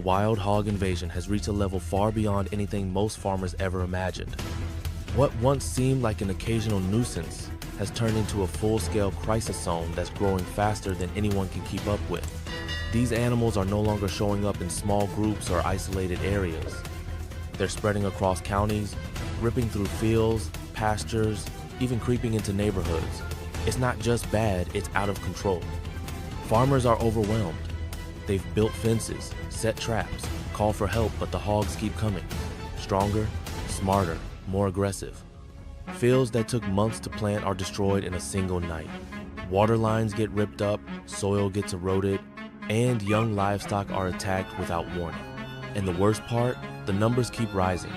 wild hog invasion has reached a level far beyond anything most farmers ever imagined. What once seemed like an occasional nuisance has turned into a full-scale crisis zone that's growing faster than anyone can keep up with. These animals are no longer showing up in small groups or isolated areas. They're spreading across counties, ripping through fields, pastures, even creeping into neighborhoods. It's not just bad, it's out of control. Farmers are overwhelmed. They've built fences, set traps, called for help, but the hogs keep coming. Stronger, smarter, more aggressive. Fields that took months to plant are destroyed in a single night. Water lines get ripped up, soil gets eroded, and young livestock are attacked without warning. And the worst part, the numbers keep rising.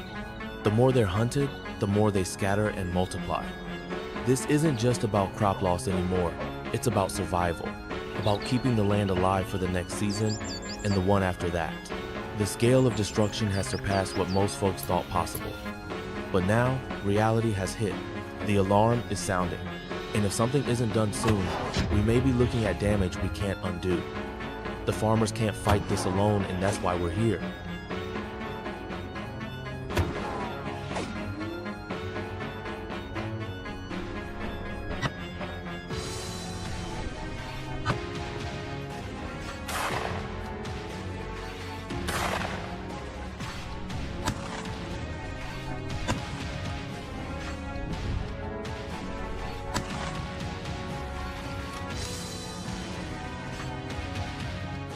The more they're hunted, the more they scatter and multiply. This isn't just about crop loss anymore, it's about survival, about keeping the land alive for the next season and the one after that. The scale of destruction has surpassed what most folks thought possible. But now, reality has hit. The alarm is sounding. And if something isn't done soon, we may be looking at damage we can't undo. The farmers can't fight this alone, and that's why we're here.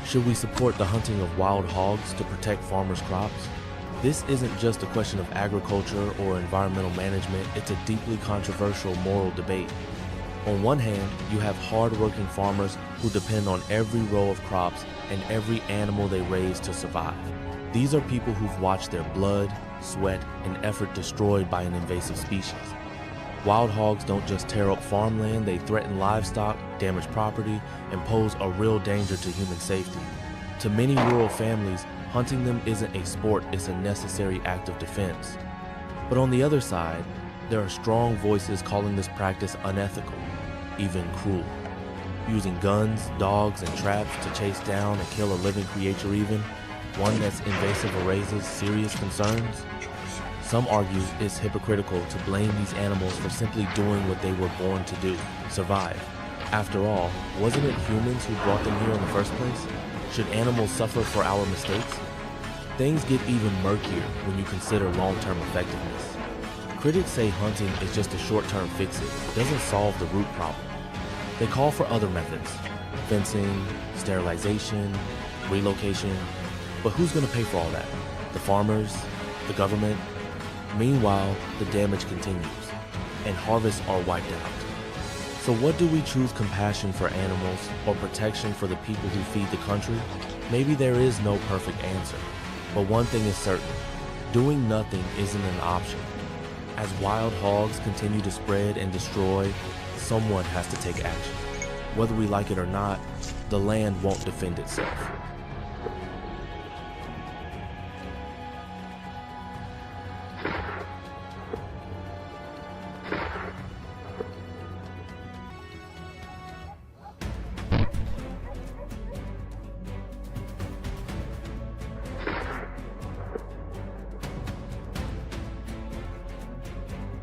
Should we support the hunting of wild hogs to protect farmers' crops? This isn't just a question of agriculture or environmental management, it's a deeply controversial moral debate. On one hand, you have hard-working farmers who depend on every row of crops and every animal they raise to survive. These are people who've watched their blood, sweat, and effort destroyed by an invasive species. Wild hogs don't just tear up farmland, they threaten livestock, damage property, and pose a real danger to human safety. To many rural families, hunting them isn't a sport, it's a necessary act of defense. But on the other side, there are strong voices calling this practice unethical, even cruel. Using guns, dogs, and traps to chase down and kill a living creature even, one that's invasive or raises serious concerns. Some argue it's hypocritical to blame these animals for simply doing what they were born to do, survive. After all, wasn't it humans who brought them here in the first place? Should animals suffer for our mistakes? Things get even murkier when you consider long-term effectiveness. Critics say hunting is just a short-term fix-it, doesn't solve the root problem. They call for other methods, fencing, sterilization, relocation, but who's going to pay for all that? The farmers? The government? Meanwhile, the damage continues, and harvests are wiped out. So what do we choose, compassion for animals or protection for the people who feed the country? Maybe there is no perfect answer, but one thing is certain, doing nothing isn't an option. As wild hogs continue to spread and destroy, someone has to take action. Whether we like it or not, the land won't defend itself.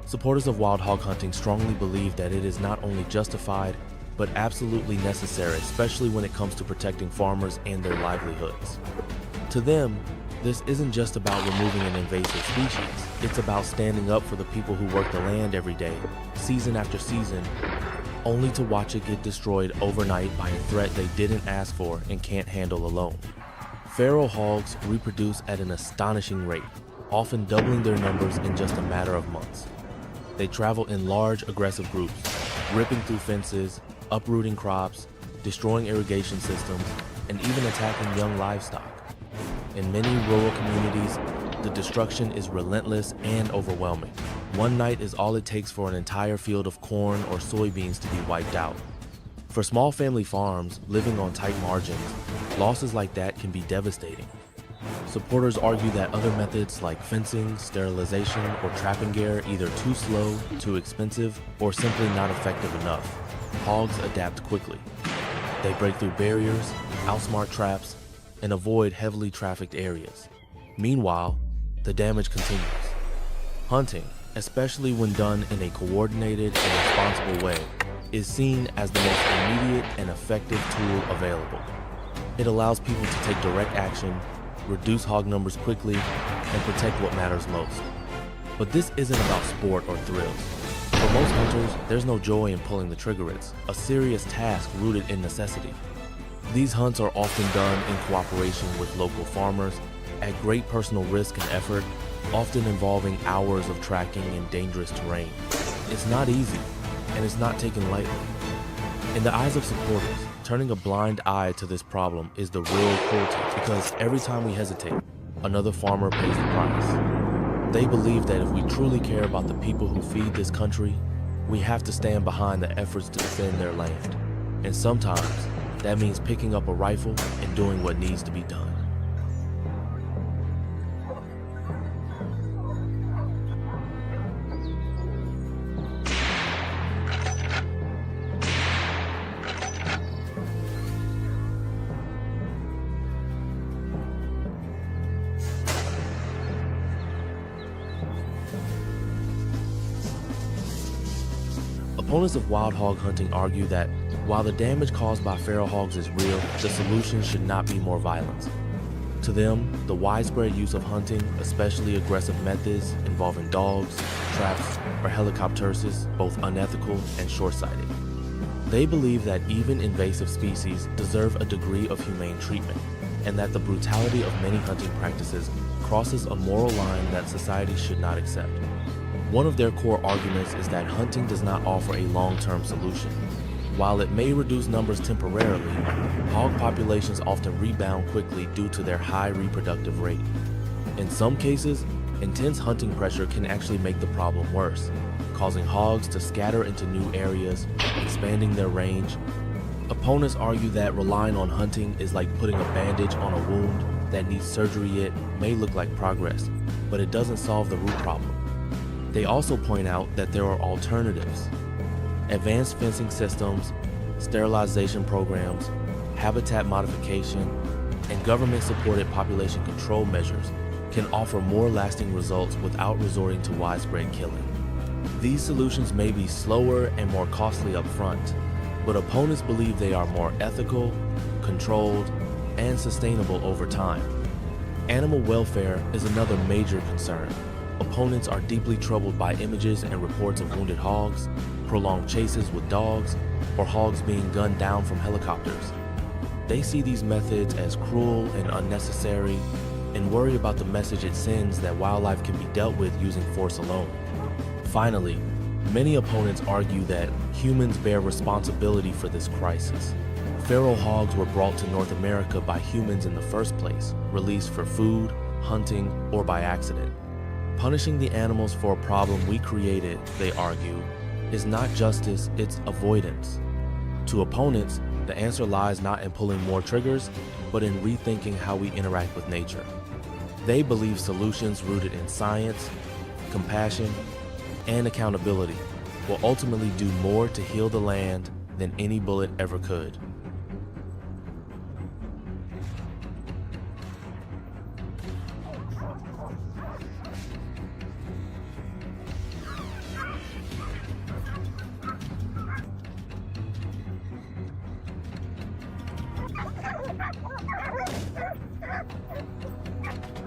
Supporters of wild hog hunting strongly believe that it is not only justified, but absolutely necessary, especially when it comes to protecting farmers and their livelihoods. To them, this isn't just about removing an invasive species, it's about standing up for the people who work the land every day, season after season, only to watch it get destroyed overnight by a threat they didn't ask for and can't handle alone. Feral hogs reproduce at an astonishing rate, often doubling their numbers in just a matter of months. They travel in large, aggressive groups, ripping through fences, uprooting crops, destroying irrigation systems, and even attacking young livestock. In many rural communities, the destruction is relentless and overwhelming. One night is all it takes for an entire field of corn or soybeans to be wiped out. For small family farms living on tight margins, losses like that can be devastating. Supporters argue that other methods like fencing, sterilization, or trapping gear are either too slow, too expensive, or simply not effective enough. Hogs adapt quickly. They break through barriers, outsmart traps, and avoid heavily trafficked areas. Meanwhile, the damage continues. Hunting, especially when done in a coordinated and responsible way, is seen as the most immediate and effective tool available. It allows people to take direct action, reduce hog numbers quickly, and protect what matters most. But this isn't about sport or thrills. For most hunters, there's no joy in pulling the trigger. It's a serious task rooted in necessity. These hunts are often done in cooperation with local farmers, at great personal risk and effort, often involving hours of tracking in dangerous terrain. It's not easy, and it's not taken lightly. In the eyes of supporters, turning a blind eye to this problem is the real cruelty, because every time we hesitate, another farmer pays the price. They believe that if we truly care about the people who feed this country, we have to stand behind the efforts to defend their land. And sometimes, that means picking up a rifle and doing what needs to be done. Opponents of wild hog hunting argue that while the damage caused by feral hogs is real, the solution should not be more violence. To them, the widespread use of hunting, especially aggressive methods involving dogs, traps, or helicopters, is both unethical and short-sighted. They believe that even invasive species deserve a degree of humane treatment, and that the brutality of many hunting practices crosses a moral line that society should not accept. One of their core arguments is that hunting does not offer a long-term solution. While it may reduce numbers temporarily, hog populations often rebound quickly due to their high reproductive rate. In some cases, intense hunting pressure can actually make the problem worse, causing hogs to scatter into new areas, expanding their range. Opponents argue that relying on hunting is like putting a bandage on a wound that needs surgery. It may look like progress, but it doesn't solve the root problem. They also point out that there are alternatives. Advanced fencing systems, sterilization programs, habitat modification, and government-supported population control measures can offer more lasting results without resorting to widespread killing. These solutions may be slower and more costly up front, but opponents believe they are more ethical, controlled, and sustainable over time. Animal welfare is another major concern. Opponents are deeply troubled by images and reports of wounded hogs, prolonged chases with dogs, or hogs being gunned down from helicopters. They see these methods as cruel and unnecessary, and worry about the message it sends that wildlife can be dealt with using force alone. Finally, many opponents argue that humans bear responsibility for this crisis. Feral hogs were brought to North America by humans in the first place, released for food, hunting, or by accident. Punishing the animals for a problem we created, they argue, is not justice, it's avoidance. To opponents, the answer lies not in pulling more triggers, but in rethinking how we interact with nature. They believe solutions rooted in science, compassion, and accountability will ultimately do more to heal the land than any bullet ever could.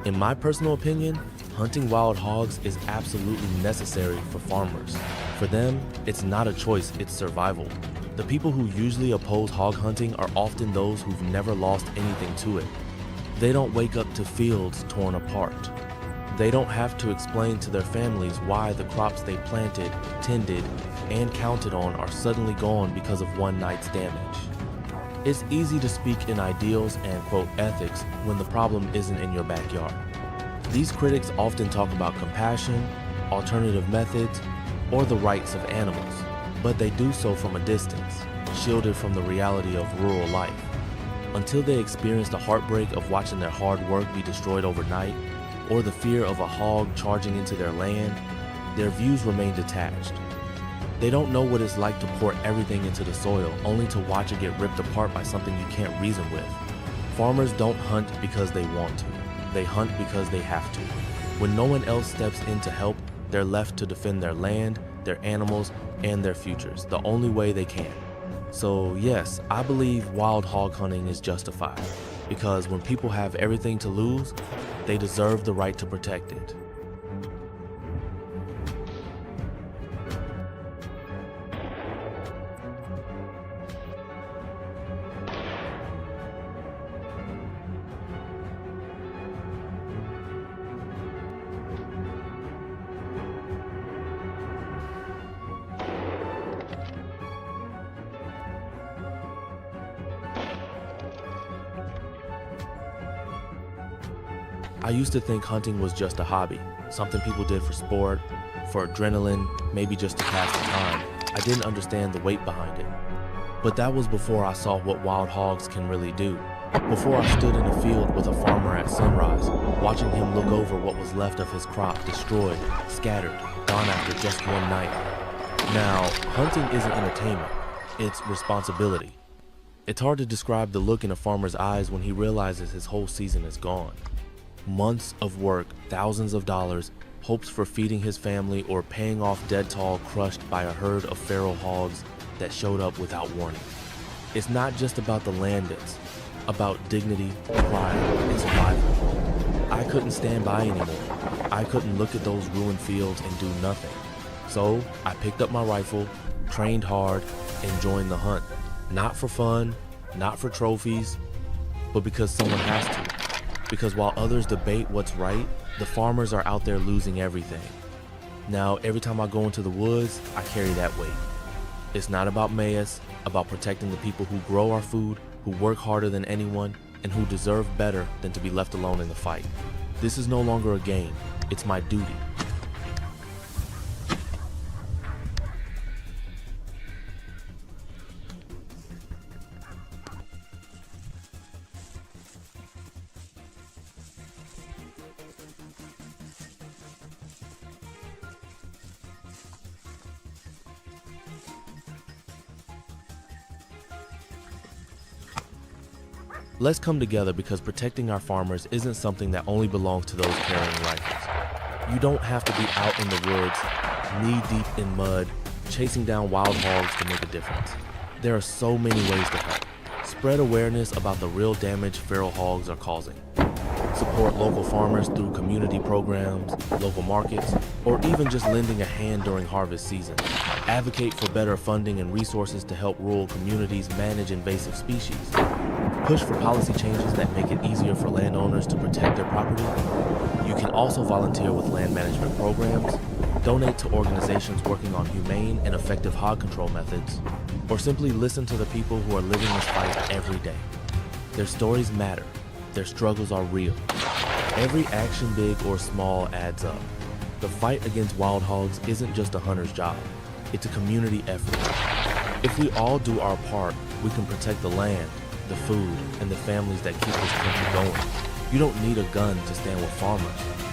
In my personal opinion, hunting wild hogs is absolutely necessary for farmers. For them, it's not a choice, it's survival. The people who usually oppose hog hunting are often those who've never lost anything to it. They don't wake up to fields torn apart. They don't have to explain to their families why the crops they planted, tended, and counted on are suddenly gone because of one night's damage. It's easy to speak in ideals and quote ethics when the problem isn't in your backyard. These critics often talk about compassion, alternative methods, or the rights of animals, but they do so from a distance, shielded from the reality of rural life. Until they experience the heartbreak of watching their hard work be destroyed overnight, or the fear of a hog charging into their land, their views remain detached. They don't know what it's like to pour everything into the soil only to watch it get ripped apart by something you can't reason with. Farmers don't hunt because they want to. They hunt because they have to. When no one else steps in to help, they're left to defend their land, their animals, and their futures, the only way they can. So yes, I believe wild hog hunting is justified, because when people have everything to lose, they deserve the right to protect it. I used to think hunting was just a hobby, something people did for sport, for adrenaline, maybe just to pass the time. I didn't understand the weight behind it. But that was before I saw what wild hogs can really do. Before I stood in a field with a farmer at sunrise, watching him look over what was left of his crop destroyed, scattered, gone after just one night. Now, hunting isn't entertainment, it's responsibility. It's hard to describe the look in a farmer's eyes when he realizes his whole season is gone. Months of work, thousands of dollars, hopes for feeding his family or paying off dead tall crushed by a herd of feral hogs that showed up without warning. It's not just about the land, it's about dignity, pride, and survival. I couldn't stand by anymore. I couldn't look at those ruined fields and do nothing. So I picked up my rifle, trained hard, and joined the hunt. Not for fun, not for trophies, but because someone has to. Because while others debate what's right, the farmers are out there losing everything. Now, every time I go into the woods, I carry that weight. It's not about mayas, about protecting the people who grow our food, who work harder than anyone, and who deserve better than to be left alone in the fight. This is no longer a game, it's my duty. Let's come together because protecting our farmers isn't something that only belongs to those carrying rifles. You don't have to be out in the woods, knee-deep in mud, chasing down wild hogs to make a difference. There are so many ways to help. Spread awareness about the real damage feral hogs are causing. Support local farmers through community programs, local markets, or even just lending a hand during harvest season. Advocate for better funding and resources to help rural communities manage invasive species. Push for policy changes that make it easier for landowners to protect their property. You can also volunteer with land management programs, donate to organizations working on humane and effective hog control methods, or simply listen to the people who are living this fight every day. Their stories matter. Their struggles are real. Every action, big or small, adds up. The fight against wild hogs isn't just a hunter's job. It's a community effort. If we all do our part, we can protect the land, the food, and the families that keep this country going. You don't need a gun to stand with farmers.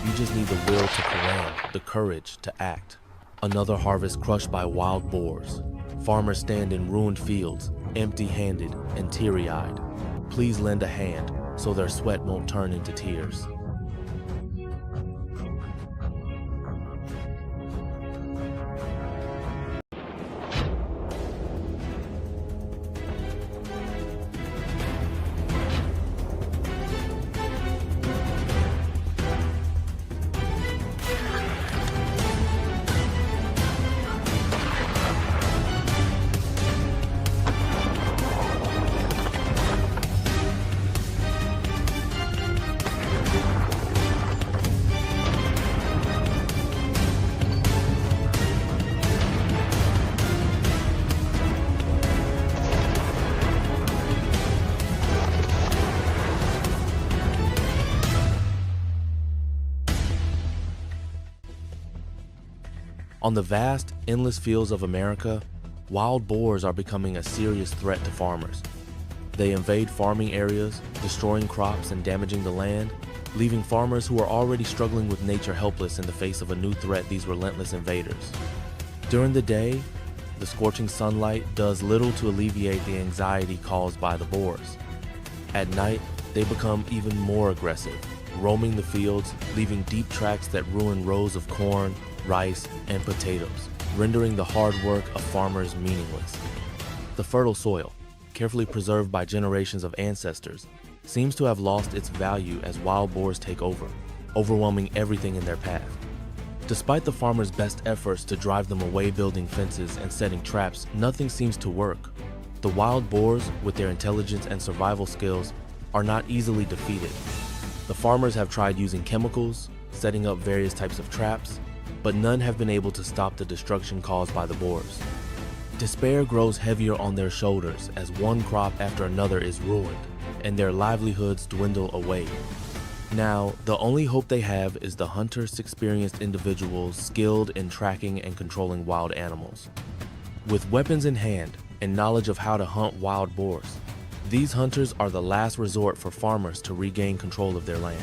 You just need the will to command, the courage to act. Another harvest crushed by wild boars. Farmers stand in ruined fields, empty-handed and teary-eyed. Please lend a hand so their sweat won't turn into tears. On the vast, endless fields of America, wild boars are becoming a serious threat to farmers. They invade farming areas, destroying crops and damaging the land, leaving farmers who are already struggling with nature helpless in the face of a new threat, these relentless invaders. During the day, the scorching sunlight does little to alleviate the anxiety caused by the boars. At night, they become even more aggressive, roaming the fields, leaving deep tracks that ruin rows of corn, rice, and potatoes, rendering the hard work of farmers meaningless. The fertile soil, carefully preserved by generations of ancestors, seems to have lost its value as wild boars take over, overwhelming everything in their path. Despite the farmers' best efforts to drive them away building fences and setting traps, nothing seems to work. The wild boars, with their intelligence and survival skills, are not easily defeated. The farmers have tried using chemicals, setting up various types of traps, but none have been able to stop the destruction caused by the boars. Despair grows heavier on their shoulders as one crop after another is ruined, and their livelihoods dwindle away. Now, the only hope they have is the hunters' experienced individuals skilled in tracking and controlling wild animals. With weapons in hand and knowledge of how to hunt wild boars, these hunters are the last resort for farmers to regain control of their land.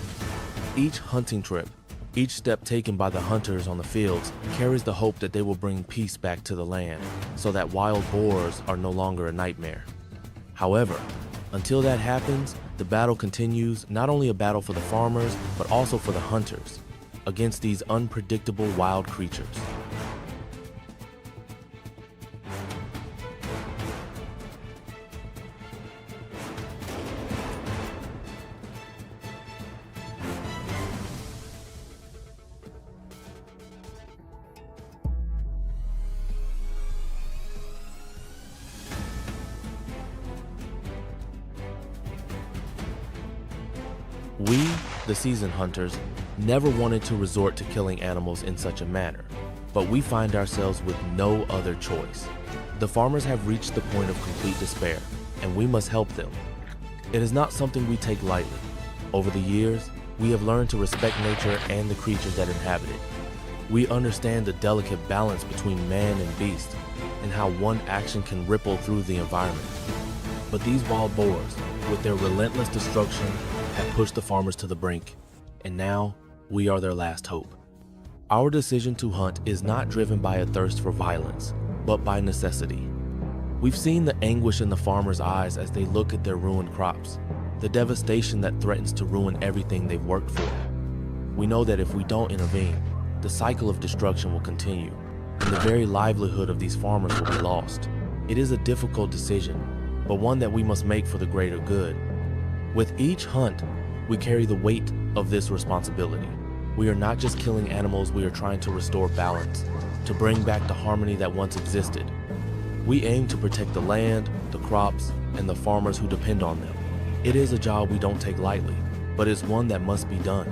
Each hunting trip, each step taken by the hunters on the fields carries the hope that they will bring peace back to the land so that wild boars are no longer a nightmare. However, until that happens, the battle continues, not only a battle for the farmers, but also for the hunters, against these unpredictable wild creatures. We, the seasoned hunters, never wanted to resort to killing animals in such a manner, but we find ourselves with no other choice. The farmers have reached the point of complete despair, and we must help them. It is not something we take lightly. Over the years, we have learned to respect nature and the creatures that inhabit it. We understand the delicate balance between man and beast, and how one action can ripple through the environment. But these wild boars, with their relentless destruction, have pushed the farmers to the brink, and now we are their last hope. Our decision to hunt is not driven by a thirst for violence, but by necessity. We've seen the anguish in the farmers' eyes as they look at their ruined crops, the devastation that threatens to ruin everything they've worked for. We know that if we don't intervene, the cycle of destruction will continue, and the very livelihood of these farmers will be lost. It is a difficult decision, but one that we must make for the greater good. With each hunt, we carry the weight of this responsibility. We are not just killing animals, we are trying to restore balance, to bring back the harmony that once existed. We aim to protect the land, the crops, and the farmers who depend on them. It is a job we don't take lightly, but it's one that must be done.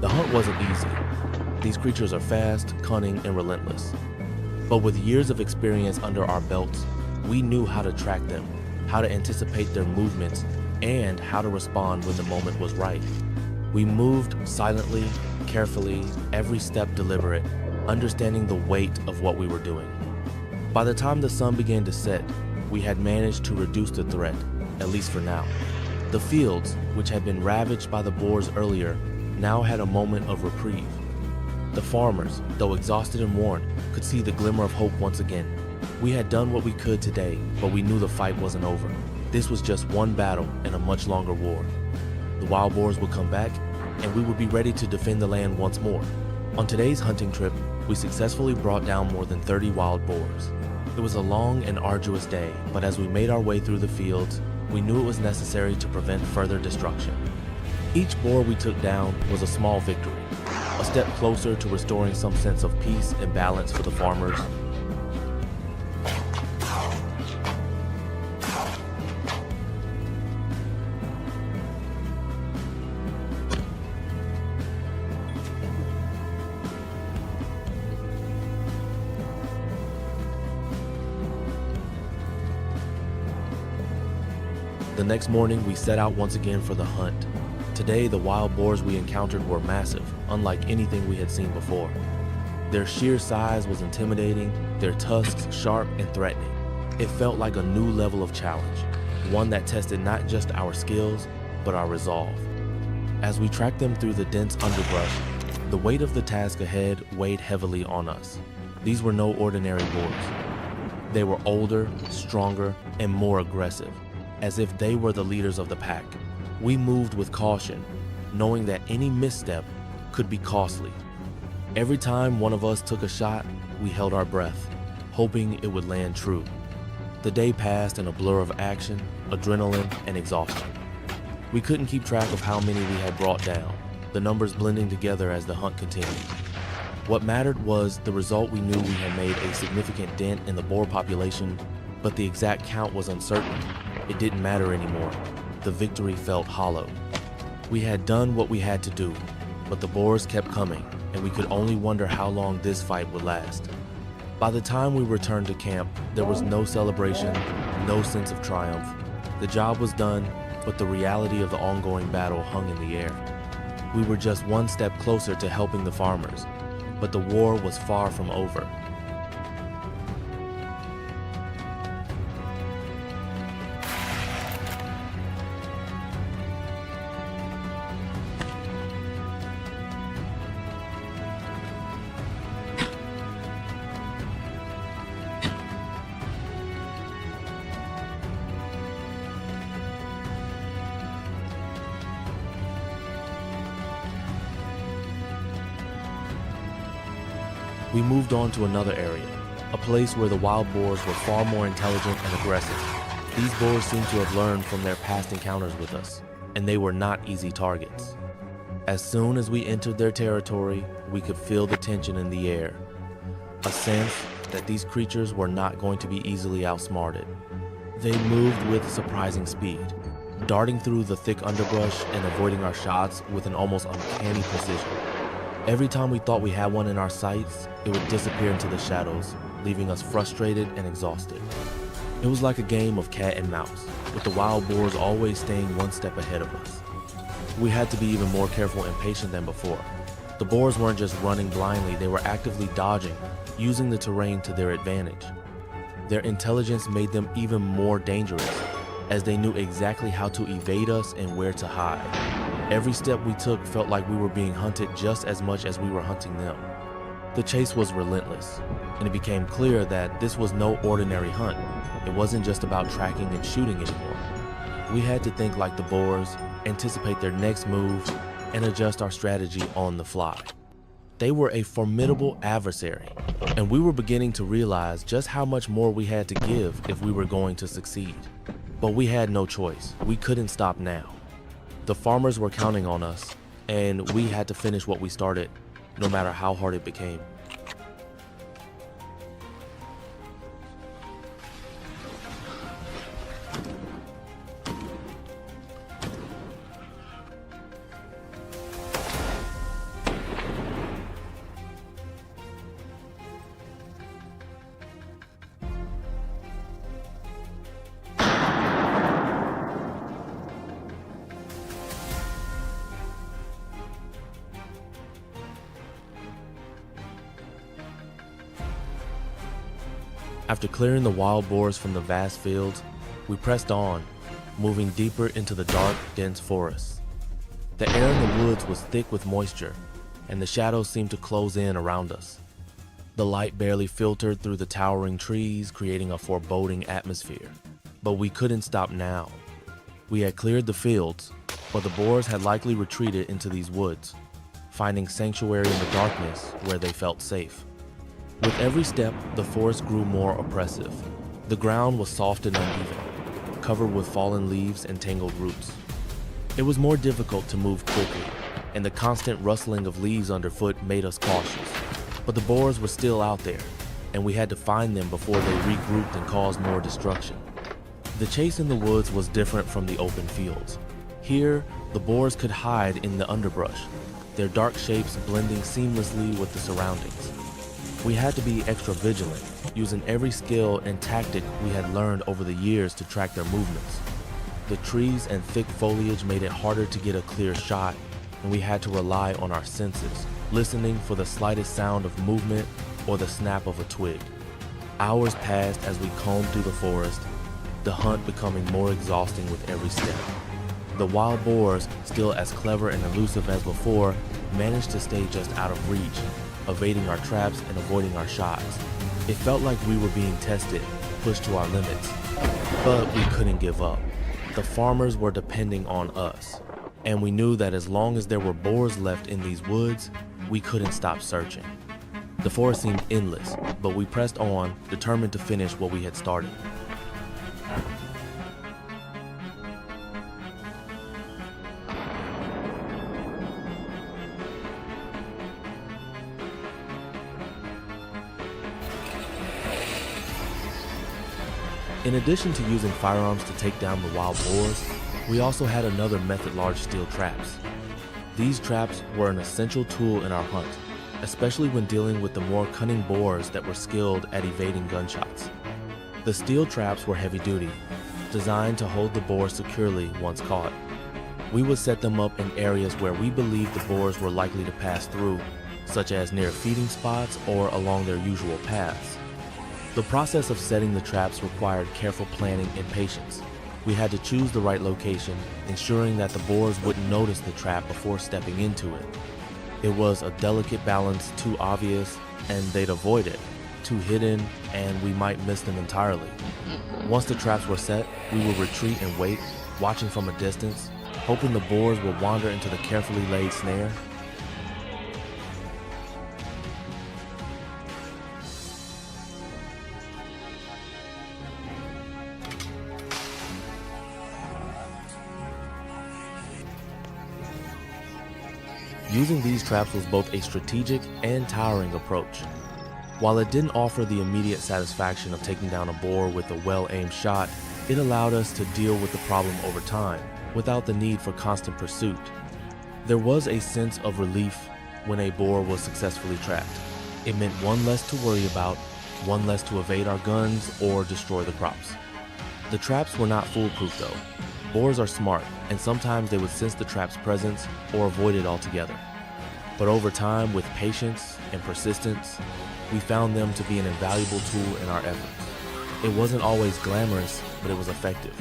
The hunt wasn't easy. These creatures are fast, cunning, and relentless. But with years of experience under our belts, we knew how to track them, how to anticipate their movements, and how to respond when the moment was right. We moved silently, carefully, every step deliberate, understanding the weight of what we were doing. By the time the sun began to set, we had managed to reduce the threat, at least for now. The fields, which had been ravaged by the boars earlier, now had a moment of reprieve. The farmers, though exhausted and worn, could see the glimmer of hope once again. We had done what we could today, but we knew the fight wasn't over. This was just one battle in a much longer war. The wild boars would come back, and we would be ready to defend the land once more. On today's hunting trip, we successfully brought down more than 30 wild boars. It was a long and arduous day, but as we made our way through the fields, we knew it was necessary to prevent further destruction. Each boar we took down was a small victory, a step closer to restoring some sense of peace and balance for the farmers. The next morning, we set out once again for the hunt. Today, the wild boars we encountered were massive, unlike anything we had seen before. Their sheer size was intimidating, their tusks sharp and threatening. It felt like a new level of challenge, one that tested not just our skills, but our resolve. As we tracked them through the dense underbrush, The weight of the task ahead weighed heavily on us. These were no ordinary boars. They were older, stronger, and more aggressive, as if they were the leaders of the pack. We moved with caution, knowing that any misstep could be costly. Every time one of us took a shot, we held our breath, hoping it would land true. The day passed in a blur of action, adrenaline, and exhaustion. We couldn't keep track of how many we had brought down, the numbers blending together as the hunt continued. What mattered was the result. We knew we had made a significant dent in the boar population, but the exact count was uncertain. It didn't matter anymore. The victory felt hollow. We had done what we had to do, but the boars kept coming, and we could only wonder how long this fight would last. By the time we returned to camp, there was no celebration, no sense of triumph. The job was done, but the reality of the ongoing battle hung in the air. We were just one step closer to helping the farmers, but the war was far from over. We moved on to another area, a place where the wild boars were far more intelligent and aggressive. These boars seemed to have learned from their past encounters with us, and they were not easy targets. As soon as we entered their territory, we could feel the tension in the air, a sense that these creatures were not going to be easily outsmarted. They moved with surprising speed, darting through the thick underbrush and avoiding our shots with an almost uncanny precision. Every time we thought we had one in our sights, it would disappear into the shadows, leaving us frustrated and exhausted. It was like a game of cat and mouse, with the wild boars always staying one step ahead of us. We had to be even more careful and patient than before. The boars weren't just running blindly, they were actively dodging, using the terrain to their advantage. Their intelligence made them even more dangerous, as they knew exactly how to evade us and where to hide. Every step we took felt like we were being hunted just as much as we were hunting them. The chase was relentless, and it became clear that this was no ordinary hunt. It wasn't just about tracking and shooting anymore. We had to think like the boars, anticipate their next move, and adjust our strategy on the fly. They were a formidable adversary, and we were beginning to realize just how much more we had to give if we were going to succeed. But we had no choice. We couldn't stop now. The farmers were counting on us, and we had to finish what we started, no matter how hard it became. After clearing the wild boars from the vast fields, we pressed on, moving deeper into the dark, dense forests. The air in the woods was thick with moisture, and the shadows seemed to close in around us. The light barely filtered through the towering trees, creating a foreboding atmosphere. But we couldn't stop now. We had cleared the fields, but the boars had likely retreated into these woods, finding sanctuary in the darkness where they felt safe. With every step, the forest grew more oppressive. The ground was soft and uneven, covered with fallen leaves and tangled roots. It was more difficult to move quickly, and the constant rustling of leaves underfoot made us cautious. But the boars were still out there, and we had to find them before they regrouped and caused more destruction. The chase in the woods was different from the open fields. Here, the boars could hide in the underbrush, their dark shapes blending seamlessly with the surroundings. We had to be extra vigilant, using every skill and tactic we had learned over the years to track their movements. The trees and thick foliage made it harder to get a clear shot, and we had to rely on our senses, listening for the slightest sound of movement or the snap of a twig. Hours passed as we combed through the forest, the hunt becoming more exhausting with every step. The wild boars, still as clever and elusive as before, managed to stay just out of reach, evading our traps and avoiding our shots. It felt like we were being tested, pushed to our limits. But we couldn't give up. The farmers were depending on us, and we knew that as long as there were boars left in these woods, we couldn't stop searching. The forest seemed endless, but we pressed on, determined to finish what we had started. In addition to using firearms to take down the wild boars, we also had another method: large steel traps. These traps were an essential tool in our hunt, especially when dealing with the more cunning boars that were skilled at evading gunshots. The steel traps were heavy duty, designed to hold the boar securely once caught. We would set them up in areas where we believed the boars were likely to pass through, such as near feeding spots or along their usual paths. The process of setting the traps required careful planning and patience. We had to choose the right location, ensuring that the boars wouldn't notice the trap before stepping into it. It was a delicate balance: too obvious and they'd avoid it, too hidden and we might miss them entirely. Once the traps were set, we would retreat and wait, watching from a distance, hoping the boars would wander into the carefully laid snare. Using these traps was both a strategic and tiring approach. While it didn't offer the immediate satisfaction of taking down a boar with a well-aimed shot, it allowed us to deal with the problem over time, without the need for constant pursuit. There was a sense of relief when a boar was successfully trapped. It meant one less to worry about, one less to evade our guns or destroy the crops. The traps were not foolproof though. Boars are smart, and sometimes they would sense the trap's presence or avoid it altogether. But over time, with patience and persistence, we found them to be an invaluable tool in our efforts. It wasn't always glamorous, but it was effective.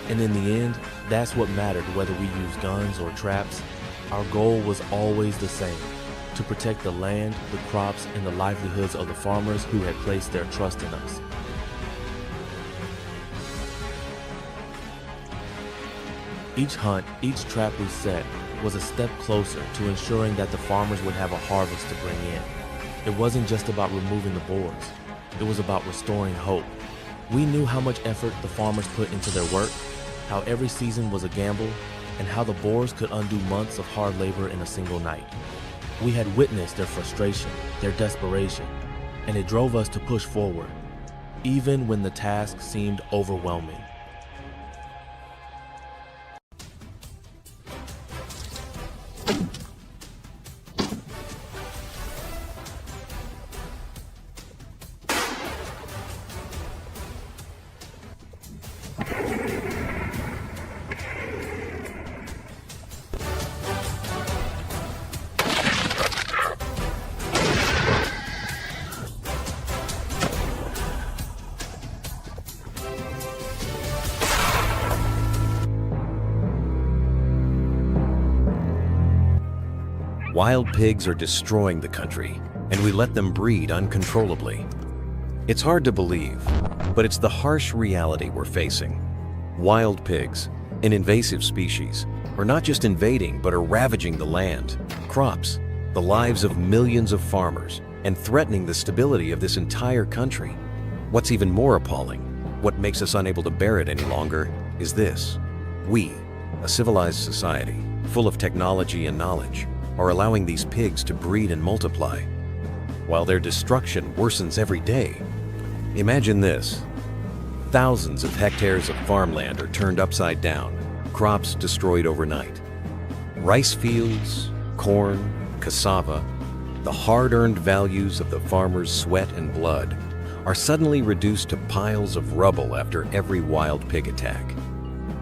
And in the end, that's what mattered. Whether we used guns or traps, our goal was always the same: to protect the land, the crops, and the livelihoods of the farmers who had placed their trust in us. Each hunt, each trap we set, was a step closer to ensuring that the farmers would have a harvest to bring in. It wasn't just about removing the boars. It was about restoring hope. We knew how much effort the farmers put into their work, how every season was a gamble, and how the boars could undo months of hard labor in a single night. We had witnessed their frustration, their desperation, and it drove us to push forward, even when the task seemed overwhelming. Wild pigs are destroying the country, and we let them breed uncontrollably. It's hard to believe, but it's the harsh reality we're facing. Wild pigs, an invasive species, are not just invading but are ravaging the land, crops, the lives of millions of farmers, and threatening the stability of this entire country. What's even more appalling, what makes us unable to bear it any longer, is this: we, a civilized society, full of technology and knowledge, are allowing these pigs to breed and multiply, while their destruction worsens every day. Imagine this: thousands of hectares of farmland are turned upside down, crops destroyed overnight. Rice fields, corn, cassava, the hard-earned values of the farmer's sweat and blood, are suddenly reduced to piles of rubble after every wild pig attack.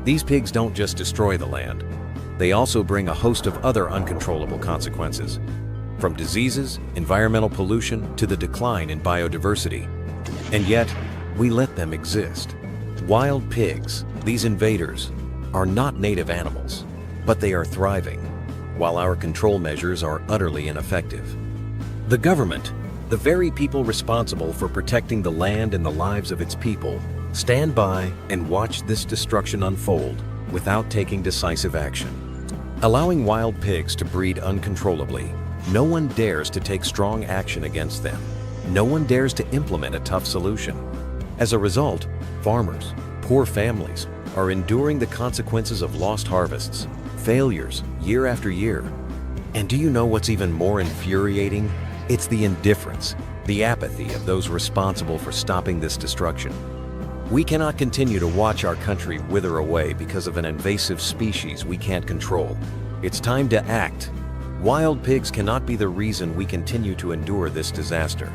These pigs don't just destroy the land, they also bring a host of other uncontrollable consequences, from diseases, environmental pollution, to the decline in biodiversity. And yet, we let them exist. Wild pigs, these invaders, are not native animals, but they are thriving, while our control measures are utterly ineffective. The government, the very people responsible for protecting the land and the lives of its people, stand by and watch this destruction unfold without taking decisive action. Allowing wild pigs to breed uncontrollably, no one dares to take strong action against them. No one dares to implement a tough solution. As a result, farmers, poor families, are enduring the consequences of lost harvests, failures year after year. And do you know what's even more infuriating? It's the indifference, the apathy of those responsible for stopping this destruction. We cannot continue to watch our country wither away because of an invasive species we can't control. It's time to act. Wild pigs cannot be the reason we continue to endure this disaster.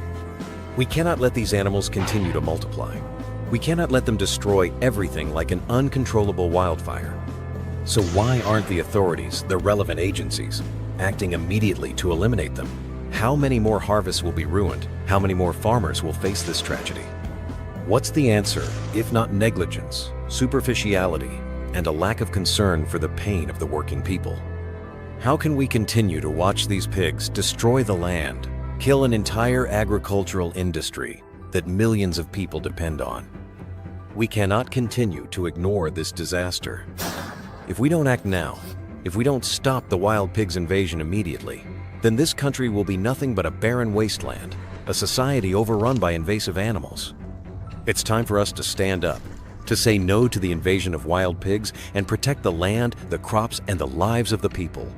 We cannot let these animals continue to multiply. We cannot let them destroy everything like an uncontrollable wildfire. So why aren't the authorities, the relevant agencies, acting immediately to eliminate them? How many more harvests will be ruined? How many more farmers will face this tragedy? What's the answer, if not negligence, superficiality, and a lack of concern for the pain of the working people? How can we continue to watch these pigs destroy the land, kill an entire agricultural industry that millions of people depend on? We cannot continue to ignore this disaster. If we don't act now, if we don't stop the wild pigs invasion immediately, then this country will be nothing but a barren wasteland, a society overrun by invasive animals. It's time for us to stand up, to say no to the invasion of wild pigs and protect the land, the crops, and the lives of the people.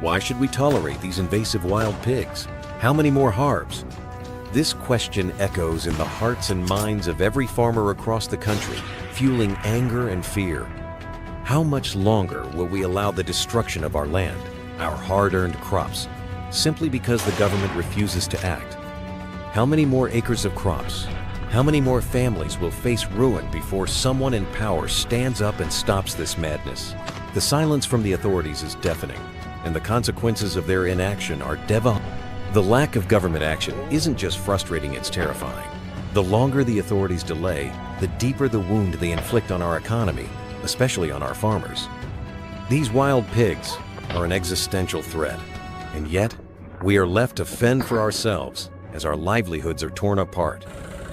Why should we tolerate these invasive wild pigs? How many more harves? This question echoes in the hearts and minds of every farmer across the country, fueling anger and fear. How much longer will we allow the destruction of our land, our hard-earned crops, simply because the government refuses to act? How many more acres of crops? How many more families will face ruin before someone in power stands up and stops this madness? The silence from the authorities is deafening, and the consequences of their inaction are devastating. The lack of government action isn't just frustrating, it's terrifying. The longer the authorities delay, the deeper the wound they inflict on our economy, especially on our farmers. These wild pigs are an existential threat, and yet we are left to fend for ourselves as our livelihoods are torn apart.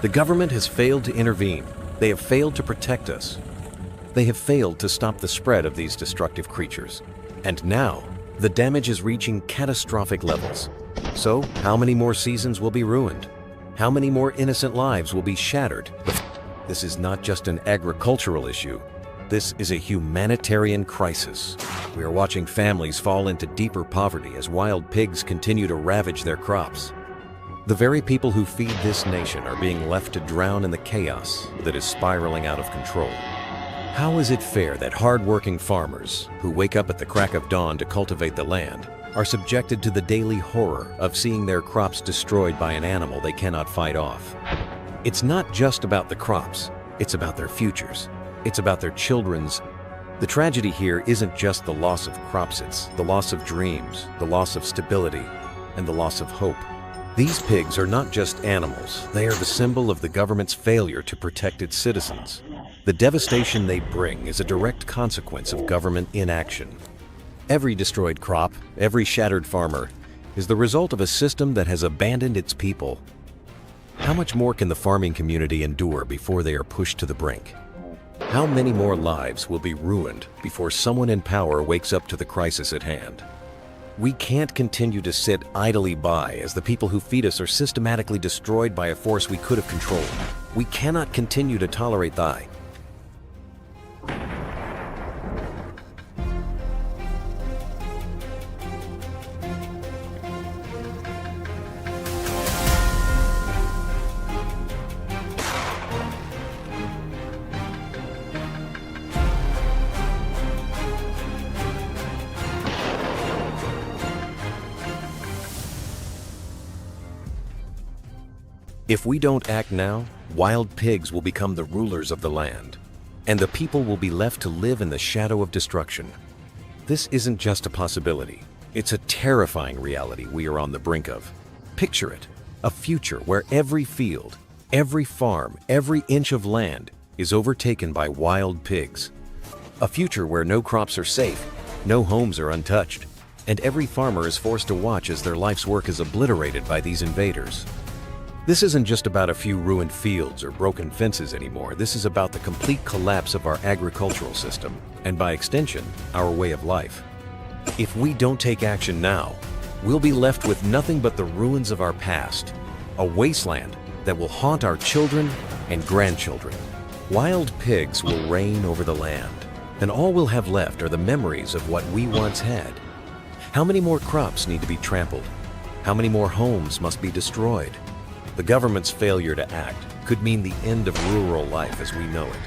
The government has failed to intervene. They have failed to protect us. They have failed to stop the spread of these destructive creatures. And now, the damage is reaching catastrophic levels. So, how many more seasons will be ruined? How many more innocent lives will be shattered? This is not just an agricultural issue. This is a humanitarian crisis. We are watching families fall into deeper poverty as wild pigs continue to ravage their crops. The very people who feed this nation are being left to drown in the chaos that is spiraling out of control. How is it fair that hard-working farmers, who wake up at the crack of dawn to cultivate the land, are subjected to the daily horror of seeing their crops destroyed by an animal they cannot fight off? It's not just about the crops, it's about their futures. It's about their children's. The tragedy here isn't just the loss of crops, it's the loss of dreams, the loss of stability, and the loss of hope. These pigs are not just animals, they are the symbol of the government's failure to protect its citizens. The devastation they bring is a direct consequence of government inaction. Every destroyed crop, every shattered farmer, is the result of a system that has abandoned its people. How much more can the farming community endure before they are pushed to the brink? How many more lives will be ruined before someone in power wakes up to the crisis at hand? We can't continue to sit idly by as the people who feed us are systematically destroyed by a force we could have controlled. We cannot continue to tolerate thy. If we don't act now, wild pigs will become the rulers of the land, and the people will be left to live in the shadow of destruction. This isn't just a possibility. It's a terrifying reality we are on the brink of. Picture it, a future where every field, every farm, every inch of land is overtaken by wild pigs. A future where no crops are safe, no homes are untouched, and every farmer is forced to watch as their life's work is obliterated by these invaders. This isn't just about a few ruined fields or broken fences anymore. This is about the complete collapse of our agricultural system, and by extension, our way of life. If we don't take action now, we'll be left with nothing but the ruins of our past, a wasteland that will haunt our children and grandchildren. Wild pigs will reign over the land, and all we'll have left are the memories of what we once had. How many more crops need to be trampled? How many more homes must be destroyed? The government's failure to act could mean the end of rural life as we know it.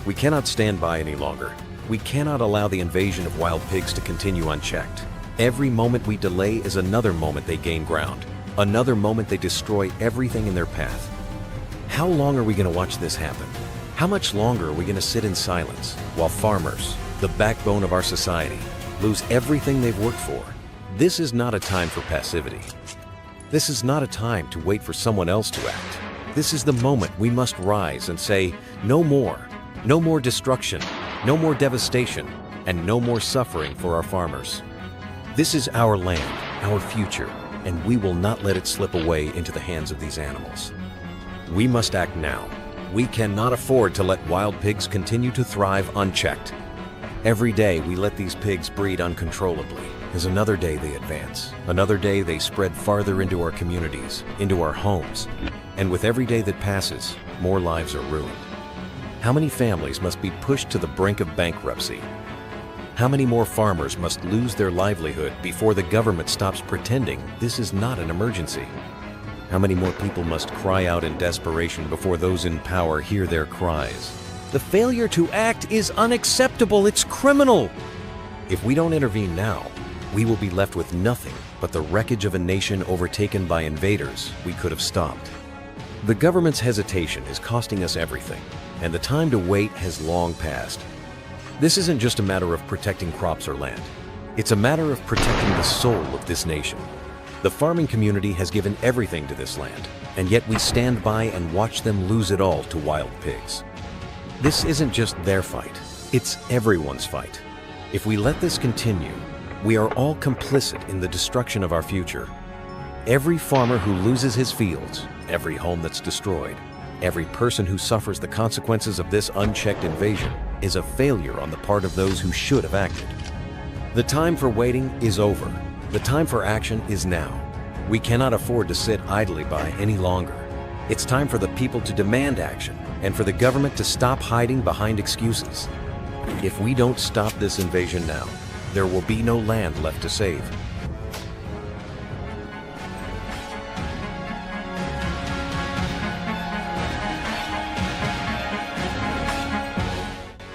We cannot stand by any longer. We cannot allow the invasion of wild pigs to continue unchecked. Every moment we delay is another moment they gain ground, another moment they destroy everything in their path. How long are we going to watch this happen? How much longer are we going to sit in silence while farmers, the backbone of our society, lose everything they've worked for? This is not a time for passivity. This is not a time to wait for someone else to act. This is the moment we must rise and say, no more. No more destruction, no more devastation, and no more suffering for our farmers. This is our land, our future, and we will not let it slip away into the hands of these animals. We must act now. We cannot afford to let wild pigs continue to thrive unchecked. Every day we let these pigs breed uncontrollably is another day they advance. Another day they spread farther into our communities, into our homes. And with every day that passes, more lives are ruined. How many families must be pushed to the brink of bankruptcy? How many more farmers must lose their livelihood before the government stops pretending this is not an emergency? How many more people must cry out in desperation before those in power hear their cries? The failure to act is unacceptable. It's criminal. If we don't intervene now, we will be left with nothing but the wreckage of a nation overtaken by invaders we could have stopped. The government's hesitation is costing us everything, and the time to wait has long passed. This isn't just a matter of protecting crops or land. It's a matter of protecting the soul of this nation. The farming community has given everything to this land, and yet we stand by and watch them lose it all to wild pigs. This isn't just their fight, it's everyone's fight. If we let this continue, we are all complicit in the destruction of our future. Every farmer who loses his fields, every home that's destroyed, every person who suffers the consequences of this unchecked invasion is a failure on the part of those who should have acted. The time for waiting is over. The time for action is now. We cannot afford to sit idly by any longer. It's time for the people to demand action and for the government to stop hiding behind excuses. If we don't stop this invasion now, there will be no land left to save.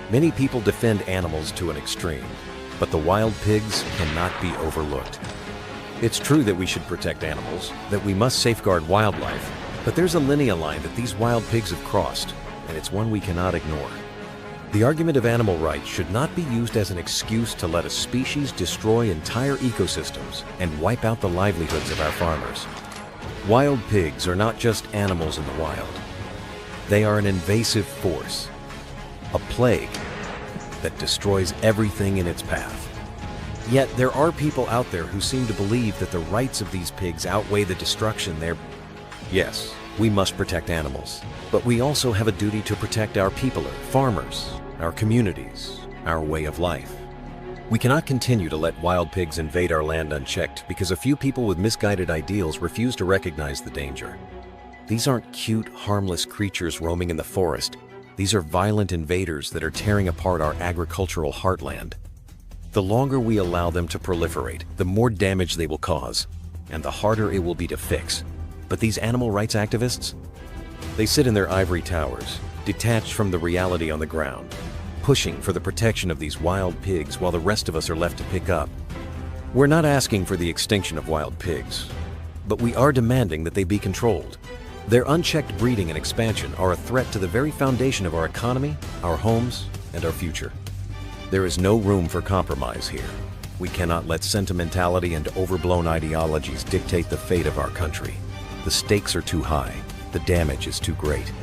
Many people defend animals to an extreme, but the wild pigs cannot be overlooked. It's true that we should protect animals, that we must safeguard wildlife, but there's a lineal line that these wild pigs have crossed, and it's one we cannot ignore. The argument of animal rights should not be used as an excuse to let a species destroy entire ecosystems and wipe out the livelihoods of our farmers. Wild pigs are not just animals in the wild. They are an invasive force, a plague that destroys everything in its path. Yet there are people out there who seem to believe that the rights of these pigs outweigh the destruction they're... Yes, we must protect animals, but we also have a duty to protect our people, our farmers, our communities, our way of life. We cannot continue to let wild pigs invade our land unchecked because a few people with misguided ideals refuse to recognize the danger. These aren't cute, harmless creatures roaming in the forest. These are violent invaders that are tearing apart our agricultural heartland. The longer we allow them to proliferate, the more damage they will cause, and the harder it will be to fix. But these animal rights activists? They sit in their ivory towers, detached from the reality on the ground, pushing for the protection of these wild pigs while the rest of us are left to pick up. We're not asking for the extinction of wild pigs, but we are demanding that they be controlled. Their unchecked breeding and expansion are a threat to the very foundation of our economy, our homes, and our future. There is no room for compromise here. We cannot let sentimentality and overblown ideologies dictate the fate of our country. The stakes are too high. The damage is too great.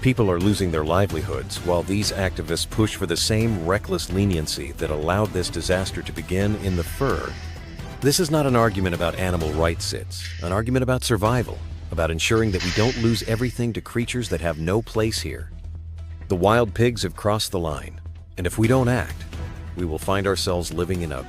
People are losing their livelihoods while these activists push for the same reckless leniency that allowed this disaster to begin in the fur. This is not an argument about animal rights, it's an argument about survival, about ensuring that we don't lose everything to creatures that have no place here. The wild pigs have crossed the line, and if we don't act, we will find ourselves living in a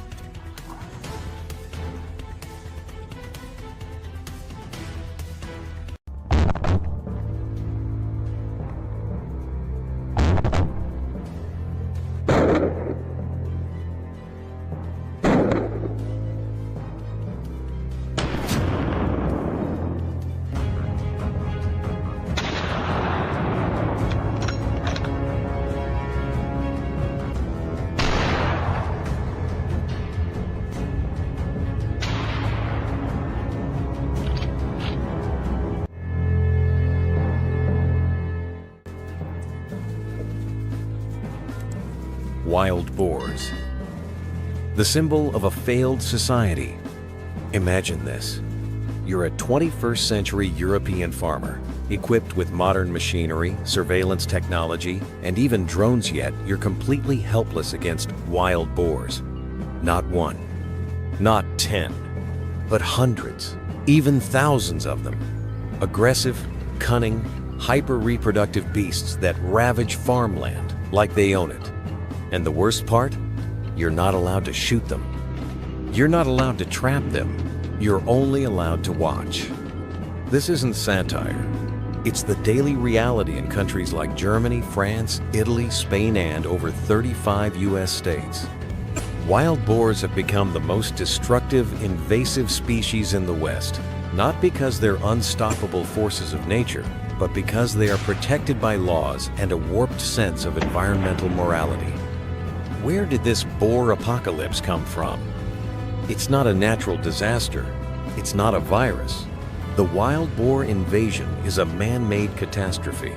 wild boars. The symbol of a failed society. Imagine this. You're a 21st century European farmer, equipped with modern machinery, surveillance technology, and even drones, yet you're completely helpless against wild boars. Not one, not 10, but hundreds, even thousands of them. Aggressive, cunning, hyper-reproductive beasts that ravage farmland like they own it. And the worst part? You're not allowed to shoot them. You're not allowed to trap them. You're only allowed to watch. This isn't satire. It's the daily reality in countries like Germany, France, Italy, Spain, and over 35 US states. Wild boars have become the most destructive, invasive species in the West, not because they're unstoppable forces of nature, but because they are protected by laws and a warped sense of environmental morality. Where did this boar apocalypse come from? It's not a natural disaster. It's not a virus. The wild boar invasion is a man-made catastrophe.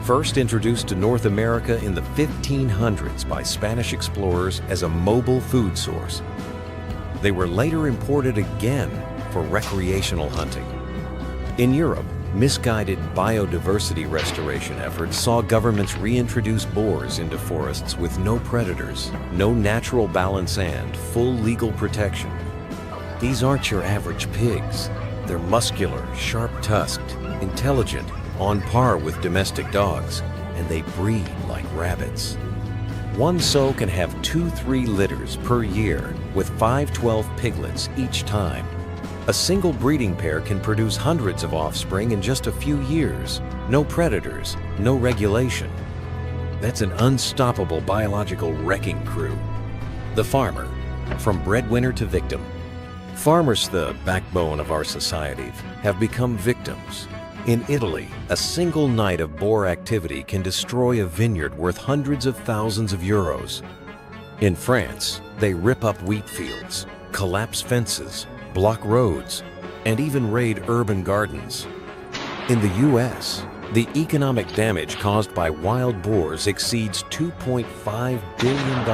First introduced to North America in the 1500s by Spanish explorers as a mobile food source. They were later imported again for recreational hunting. In Europe, misguided biodiversity restoration efforts saw governments reintroduce boars into forests with no predators, no natural balance, and full legal protection. These aren't your average pigs. They're muscular, sharp-tusked, intelligent, on par with domestic dogs, and they breed like rabbits. One sow can have 2-3 litters per year, with 5-12 piglets each time. A single breeding pair can produce hundreds of offspring in just a few years. No predators, no regulation. That's an unstoppable biological wrecking crew. The farmer, from breadwinner to victim. Farmers, the backbone of our society, have become victims. In Italy, a single night of boar activity can destroy a vineyard worth hundreds of thousands of euros. In France, they rip up wheat fields, collapse fences, block roads, and even raid urban gardens. In the US, the economic damage caused by wild boars exceeds $2.5 billion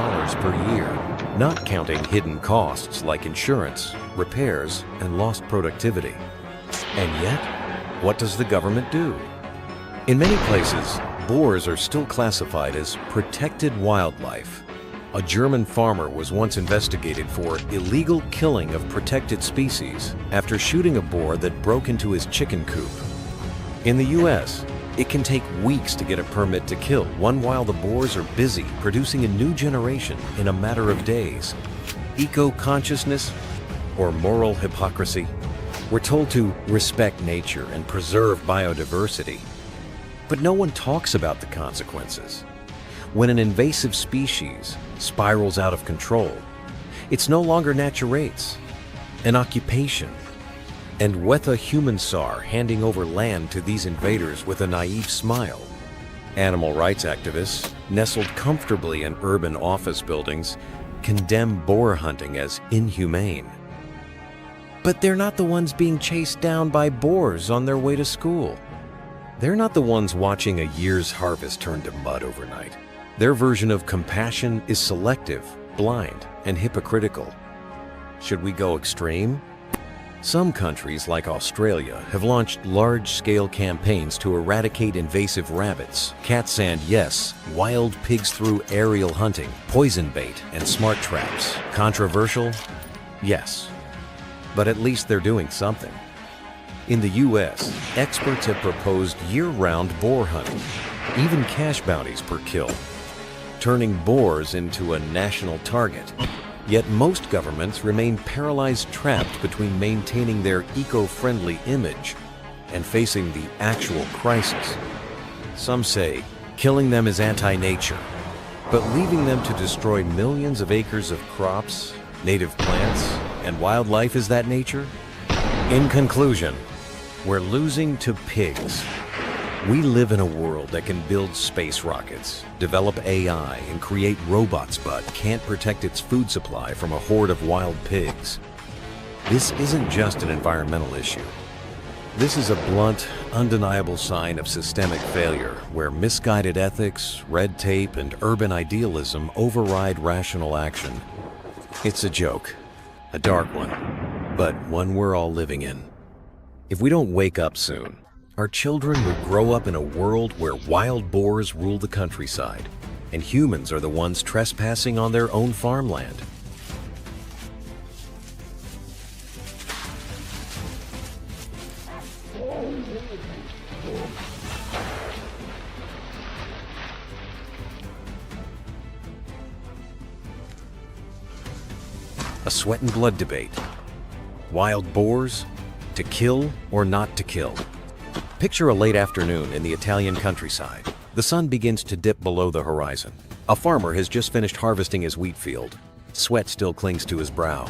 per year, not counting hidden costs like insurance, repairs, and lost productivity. And yet, what does the government do? In many places, boars are still classified as protected wildlife. A German farmer was once investigated for illegal killing of protected species after shooting a boar that broke into his chicken coop. In the US, it can take weeks to get a permit to kill one while the boars are busy producing a new generation in a matter of days. Eco-consciousness or moral hypocrisy? We're told to respect nature and preserve biodiversity. But no one talks about the consequences. When an invasive species spirals out of control, it's no longer naturates, an occupation. And Wetha Humansar handing over land to these invaders with a naive smile. Animal rights activists, nestled comfortably in urban office buildings, condemn boar hunting as inhumane. But they're not the ones being chased down by boars on their way to school. They're not the ones watching a year's harvest turn to mud overnight. Their version of compassion is selective, blind, and hypocritical. Should we go extreme? Some countries, like Australia, have launched large-scale campaigns to eradicate invasive rabbits, cats and, yes, wild pigs through aerial hunting, poison bait, and smart traps. Controversial? Yes. But at least they're doing something. In the US, experts have proposed year-round boar hunting, even cash bounties per kill, turning boars into a national target. Yet most governments remain paralyzed, trapped between maintaining their eco-friendly image and facing the actual crisis. Some say killing them is anti-nature, but leaving them to destroy millions of acres of crops, native plants, and wildlife is that nature? In conclusion, we're losing to pigs. We live in a world that can build space rockets, develop AI, and create robots but can't protect its food supply from a horde of wild pigs. This isn't just an environmental issue. This is a blunt, undeniable sign of systemic failure where misguided ethics, red tape, and urban idealism override rational action. It's a joke, a dark one, but one we're all living in. If we don't wake up soon, our children will grow up in a world where wild boars rule the countryside, and humans are the ones trespassing on their own farmland. A sweat and blood debate. Wild boars, to kill or not to kill? Picture a late afternoon in the Italian countryside. The sun begins to dip below the horizon. A farmer has just finished harvesting his wheat field. Sweat still clings to his brow.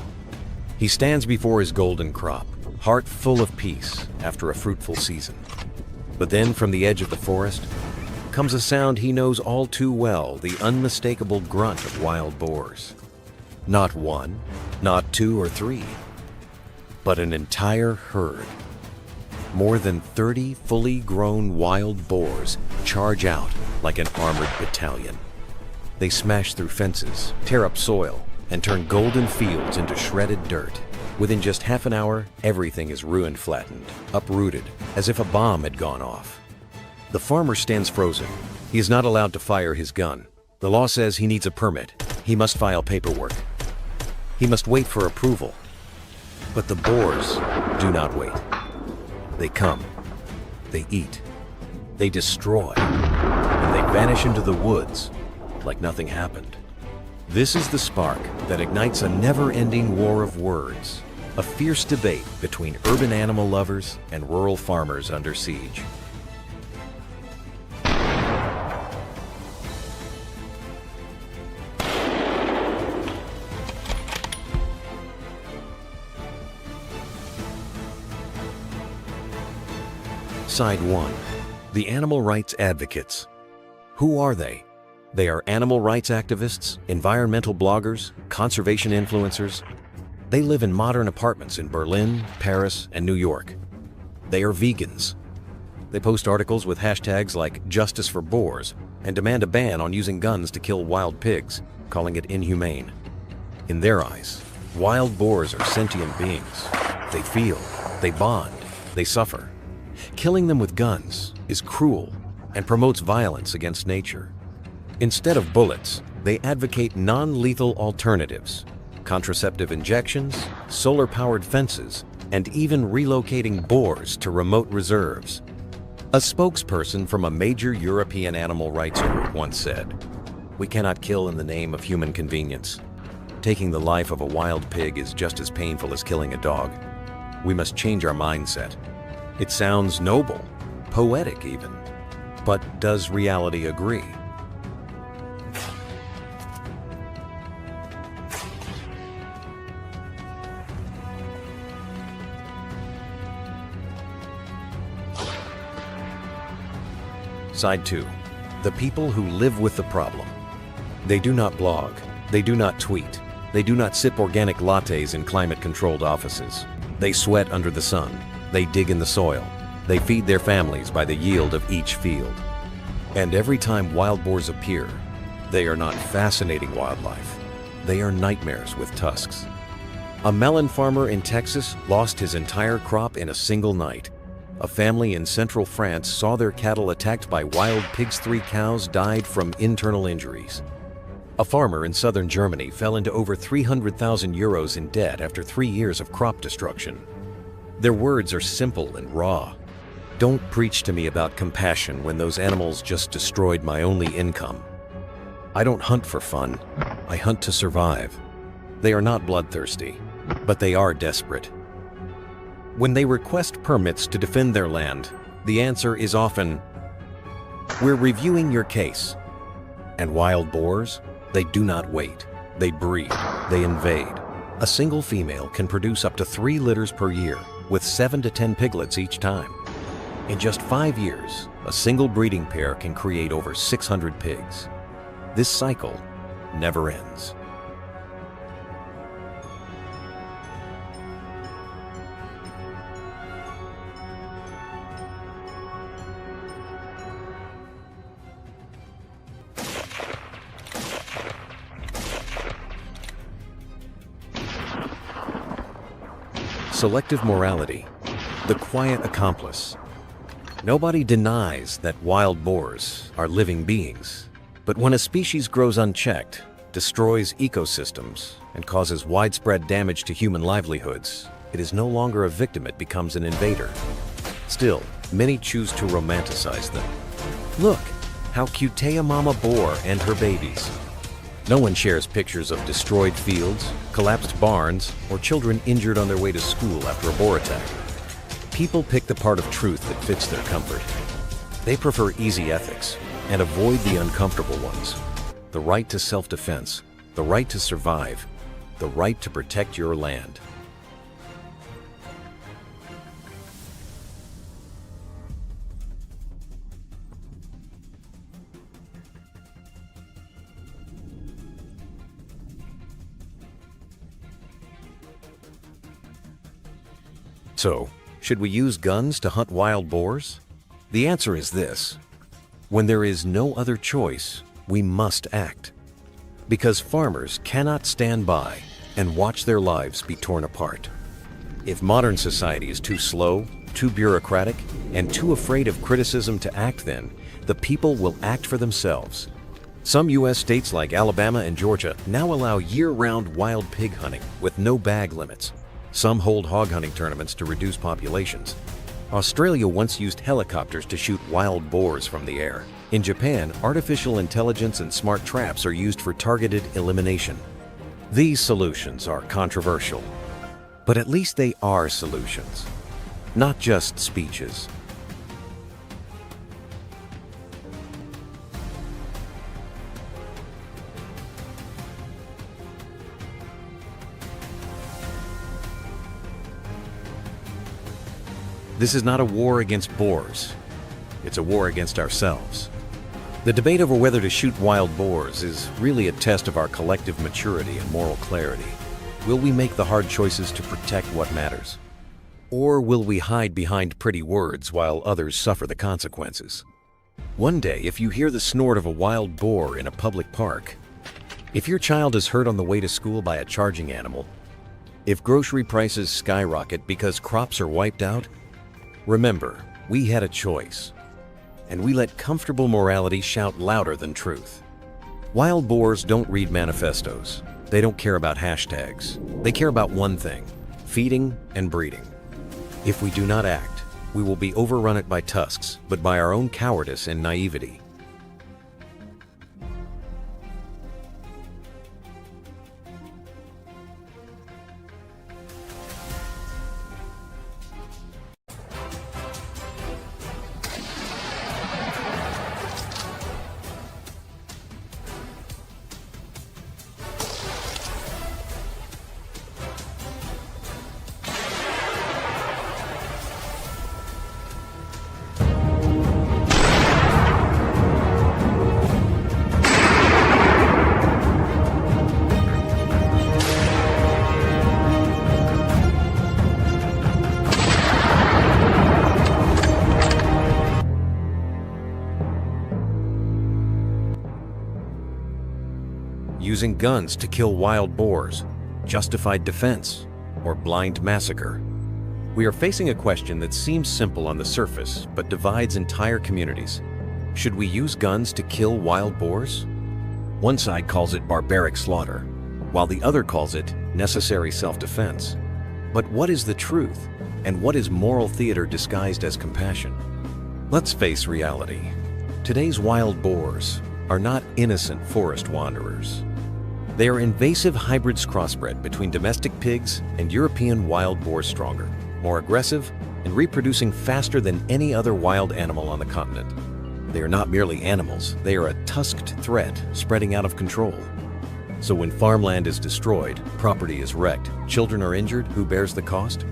He stands before his golden crop, heart full of peace after a fruitful season. But then from the edge of the forest comes a sound he knows all too well, the unmistakable grunt of wild boars. Not one, not two or three, but an entire herd. More than 30 fully grown wild boars charge out like an armored battalion. They smash through fences, tear up soil, and turn golden fields into shredded dirt. Within just half an hour, everything is ruined, flattened, uprooted, as if a bomb had gone off. The farmer stands frozen. He is not allowed to fire his gun. The law says he needs a permit. He must file paperwork. He must wait for approval. But the boars do not wait. They come, they eat, they destroy, and they vanish into the woods like nothing happened. This is the spark that ignites a never-ending war of words, a fierce debate between urban animal lovers and rural farmers under siege. Side 1. The animal rights advocates. Who are they? They are animal rights activists, environmental bloggers, conservation influencers. They live in modern apartments in Berlin, Paris, and New York. They are vegans. They post articles with hashtags like Justice for Boars and demand a ban on using guns to kill wild pigs, calling it inhumane. In their eyes, wild boars are sentient beings. They feel, they bond, they suffer. Killing them with guns is cruel and promotes violence against nature. Instead of bullets, they advocate non-lethal alternatives, contraceptive injections, solar-powered fences, and even relocating boars to remote reserves. A spokesperson from a major European animal rights group once said, "We cannot kill in the name of human convenience. Taking the life of a wild pig is just as painful as killing a dog. We must change our mindset." It sounds noble, poetic even, but does reality agree? Side 2. The people who live with the problem. They do not blog, they do not tweet, they do not sip organic lattes in climate-controlled offices. They sweat under the sun. They dig in the soil. They feed their families by the yield of each field. And every time wild boars appear, they are not fascinating wildlife. They are nightmares with tusks. A melon farmer in Texas lost his entire crop in a single night. A family in central France saw their cattle attacked by wild pigs. 3 cows died from internal injuries. A farmer in southern Germany fell into over 300,000 euros in debt after 3 years of crop destruction. Their words are simple and raw. Don't preach to me about compassion when those animals just destroyed my only income. I don't hunt for fun. I hunt to survive. They are not bloodthirsty, but they are desperate. When they request permits to defend their land, the answer is often, "We're reviewing your case." And wild boars? They do not wait. They breed. They invade. A single female can produce up to 3 litters per year, with 7 to 10 piglets each time. In just 5 years, a single breeding pair can create over 600 pigs. This cycle never ends. Selective morality, the quiet accomplice. Nobody denies that wild boars are living beings, but when a species grows unchecked, destroys ecosystems, and causes widespread damage to human livelihoods, it is no longer a victim, it becomes an invader. Still, many choose to romanticize them. Look, how cute a mama boar and her babies. No one shares pictures of destroyed fields, collapsed barns, or children injured on their way to school after a boar attack. People pick the part of truth that fits their comfort. They prefer easy ethics and avoid the uncomfortable ones. The right to self-defense, the right to survive, the right to protect your land. So, should we use guns to hunt wild boars? The answer is this. When there is no other choice, we must act. Because farmers cannot stand by and watch their lives be torn apart. If modern society is too slow, too bureaucratic, and too afraid of criticism to act, then the people will act for themselves. Some U.S. states like Alabama and Georgia now allow year-round wild pig hunting with no bag limits. Some hold hog hunting tournaments to reduce populations. Australia once used helicopters to shoot wild boars from the air. In Japan, artificial intelligence and smart traps are used for targeted elimination. These solutions are controversial, but at least they are solutions, not just speeches. This is not a war against boars. It's a war against ourselves. The debate over whether to shoot wild boars is really a test of our collective maturity and moral clarity. Will we make the hard choices to protect what matters? Or will we hide behind pretty words while others suffer the consequences? One day, if you hear the snort of a wild boar in a public park, if your child is hurt on the way to school by a charging animal, if grocery prices skyrocket because crops are wiped out, remember, we had a choice, and we let comfortable morality shout louder than truth. Wild boars don't read manifestos. They don't care about hashtags. They care about one thing: feeding and breeding. If we do not act, we will be overrun by tusks, but by our own cowardice and naivety. using guns to kill wild boars, justified defense, or blind massacre? We are facing a question that seems simple on the surface, but divides entire communities. Should we use guns to kill wild boars? One side calls it barbaric slaughter, while the other calls it necessary self-defense. But what is the truth, and what is moral theater disguised as compassion? Let's face reality. Today's wild boars are not innocent forest wanderers. They are invasive hybrids crossbred between domestic pigs and European wild boar, stronger, more aggressive, and reproducing faster than any other wild animal on the continent. They are not merely animals, they are a tusked threat spreading out of control. So when farmland is destroyed, property is wrecked, children are injured, who bears the cost?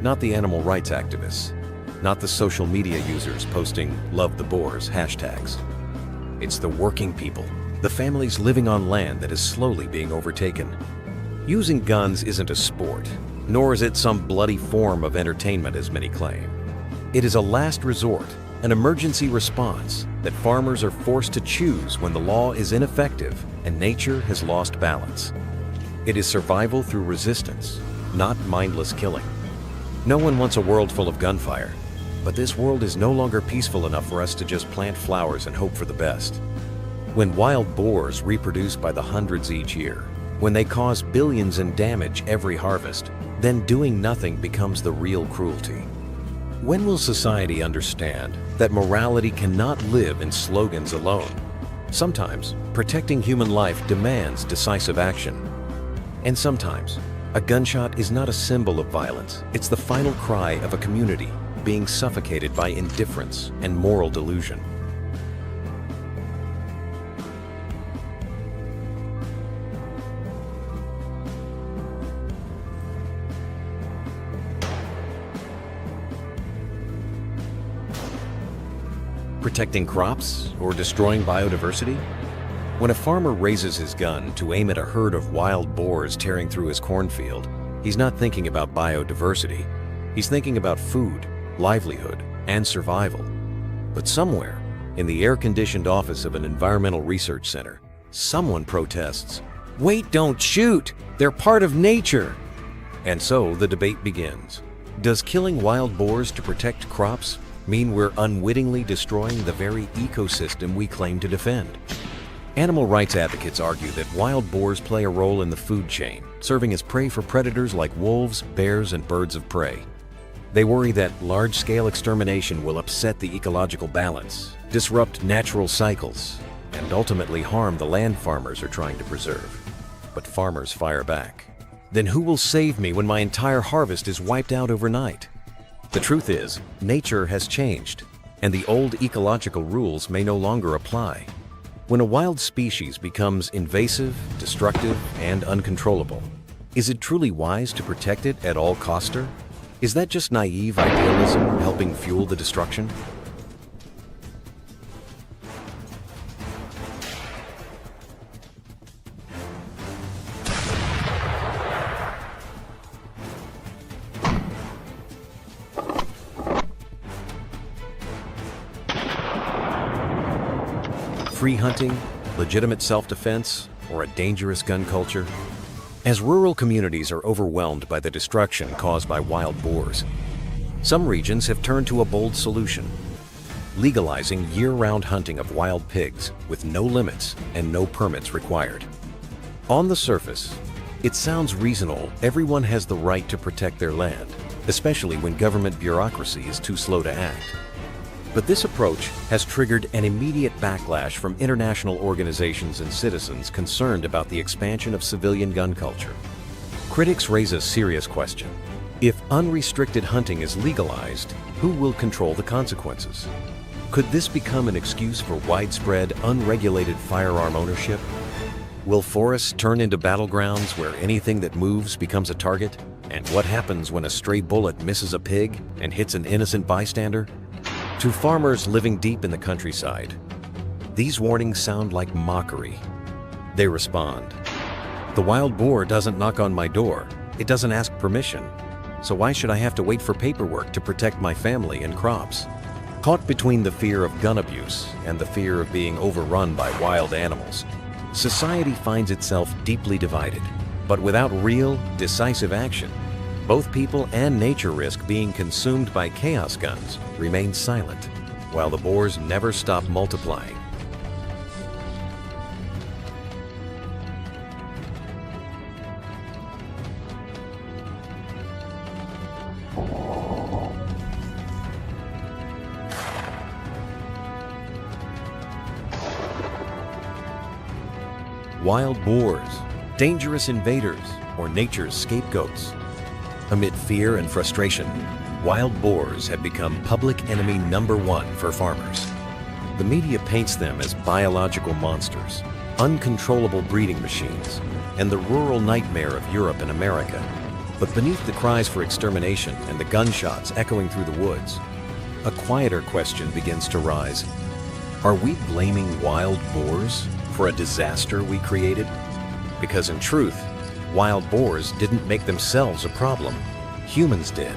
Not the animal rights activists, not the social media users posting "Love the Boars" hashtags. It's the working people, the families living on land that is slowly being overtaken. Using guns isn't a sport, nor is it some bloody form of entertainment as many claim. It is a last resort, an emergency response that farmers are forced to choose when the law is ineffective and nature has lost balance. It is survival through resistance, not mindless killing. No one wants a world full of gunfire, but this world is no longer peaceful enough for us to just plant flowers and hope for the best. When wild boars reproduce by the hundreds each year, when they cause billions in damage every harvest, then doing nothing becomes the real cruelty. When will society understand that morality cannot live in slogans alone? Sometimes, protecting human life demands decisive action. And sometimes, a gunshot is not a symbol of violence, it's the final cry of a community being suffocated by indifference and moral delusion. Protecting crops or destroying biodiversity? When a farmer raises his gun to aim at a herd of wild boars tearing through his cornfield, he's not thinking about biodiversity. He's thinking about food, livelihood, and survival. But somewhere, in the air-conditioned office of an environmental research center, someone protests, "Wait, don't shoot! They're part of nature!" And so the debate begins. Does killing wild boars to protect crops mean we're unwittingly destroying the very ecosystem we claim to defend? Animal rights advocates argue that wild boars play a role in the food chain, serving as prey for predators like wolves, bears, and birds of prey. They worry that large-scale extermination will upset the ecological balance, disrupt natural cycles, and ultimately harm the land farmers are trying to preserve. But farmers fire back. Then who will save me when my entire harvest is wiped out overnight? The truth is, nature has changed, and the old ecological rules may no longer apply. When a wild species becomes invasive, destructive, and uncontrollable, is it truly wise to protect it at all costs? Is that just naive idealism helping fuel the destruction? Free hunting, legitimate self-defense, or a dangerous gun culture? As rural communities are overwhelmed by the destruction caused by wild boars, some regions have turned to a bold solution: legalizing year-round hunting of wild pigs with no limits and no permits required. On the surface, it sounds reasonable. Everyone has the right to protect their land, especially when government bureaucracy is too slow to act. But this approach has triggered an immediate backlash from international organizations and citizens concerned about the expansion of civilian gun culture. Critics raise a serious question. If unrestricted hunting is legalized, who will control the consequences? Could this become an excuse for widespread, unregulated firearm ownership? Will forests turn into battlegrounds where anything that moves becomes a target? And what happens when a stray bullet misses a pig and hits an innocent bystander? To farmers living deep in the countryside, these warnings sound like mockery. They respond, "The wild boar doesn't knock on my door. It doesn't ask permission. So why should I have to wait for paperwork to protect my family and crops?" Caught between the fear of gun abuse and the fear of being overrun by wild animals, Society finds itself deeply divided, but without real, decisive action, both people and nature risk being consumed by chaos guns remain silent, while the boars never stop multiplying. Wild boars, dangerous invaders, or nature's scapegoats. Amid fear and frustration, wild boars have become public enemy #1 for farmers. The media paints them as biological monsters, uncontrollable breeding machines, and the rural nightmare of Europe and America. But beneath the cries for extermination and the gunshots echoing through the woods, a quieter question begins to rise. Are we blaming wild boars for a disaster we created? Because in truth, wild boars didn't make themselves a problem. Humans did.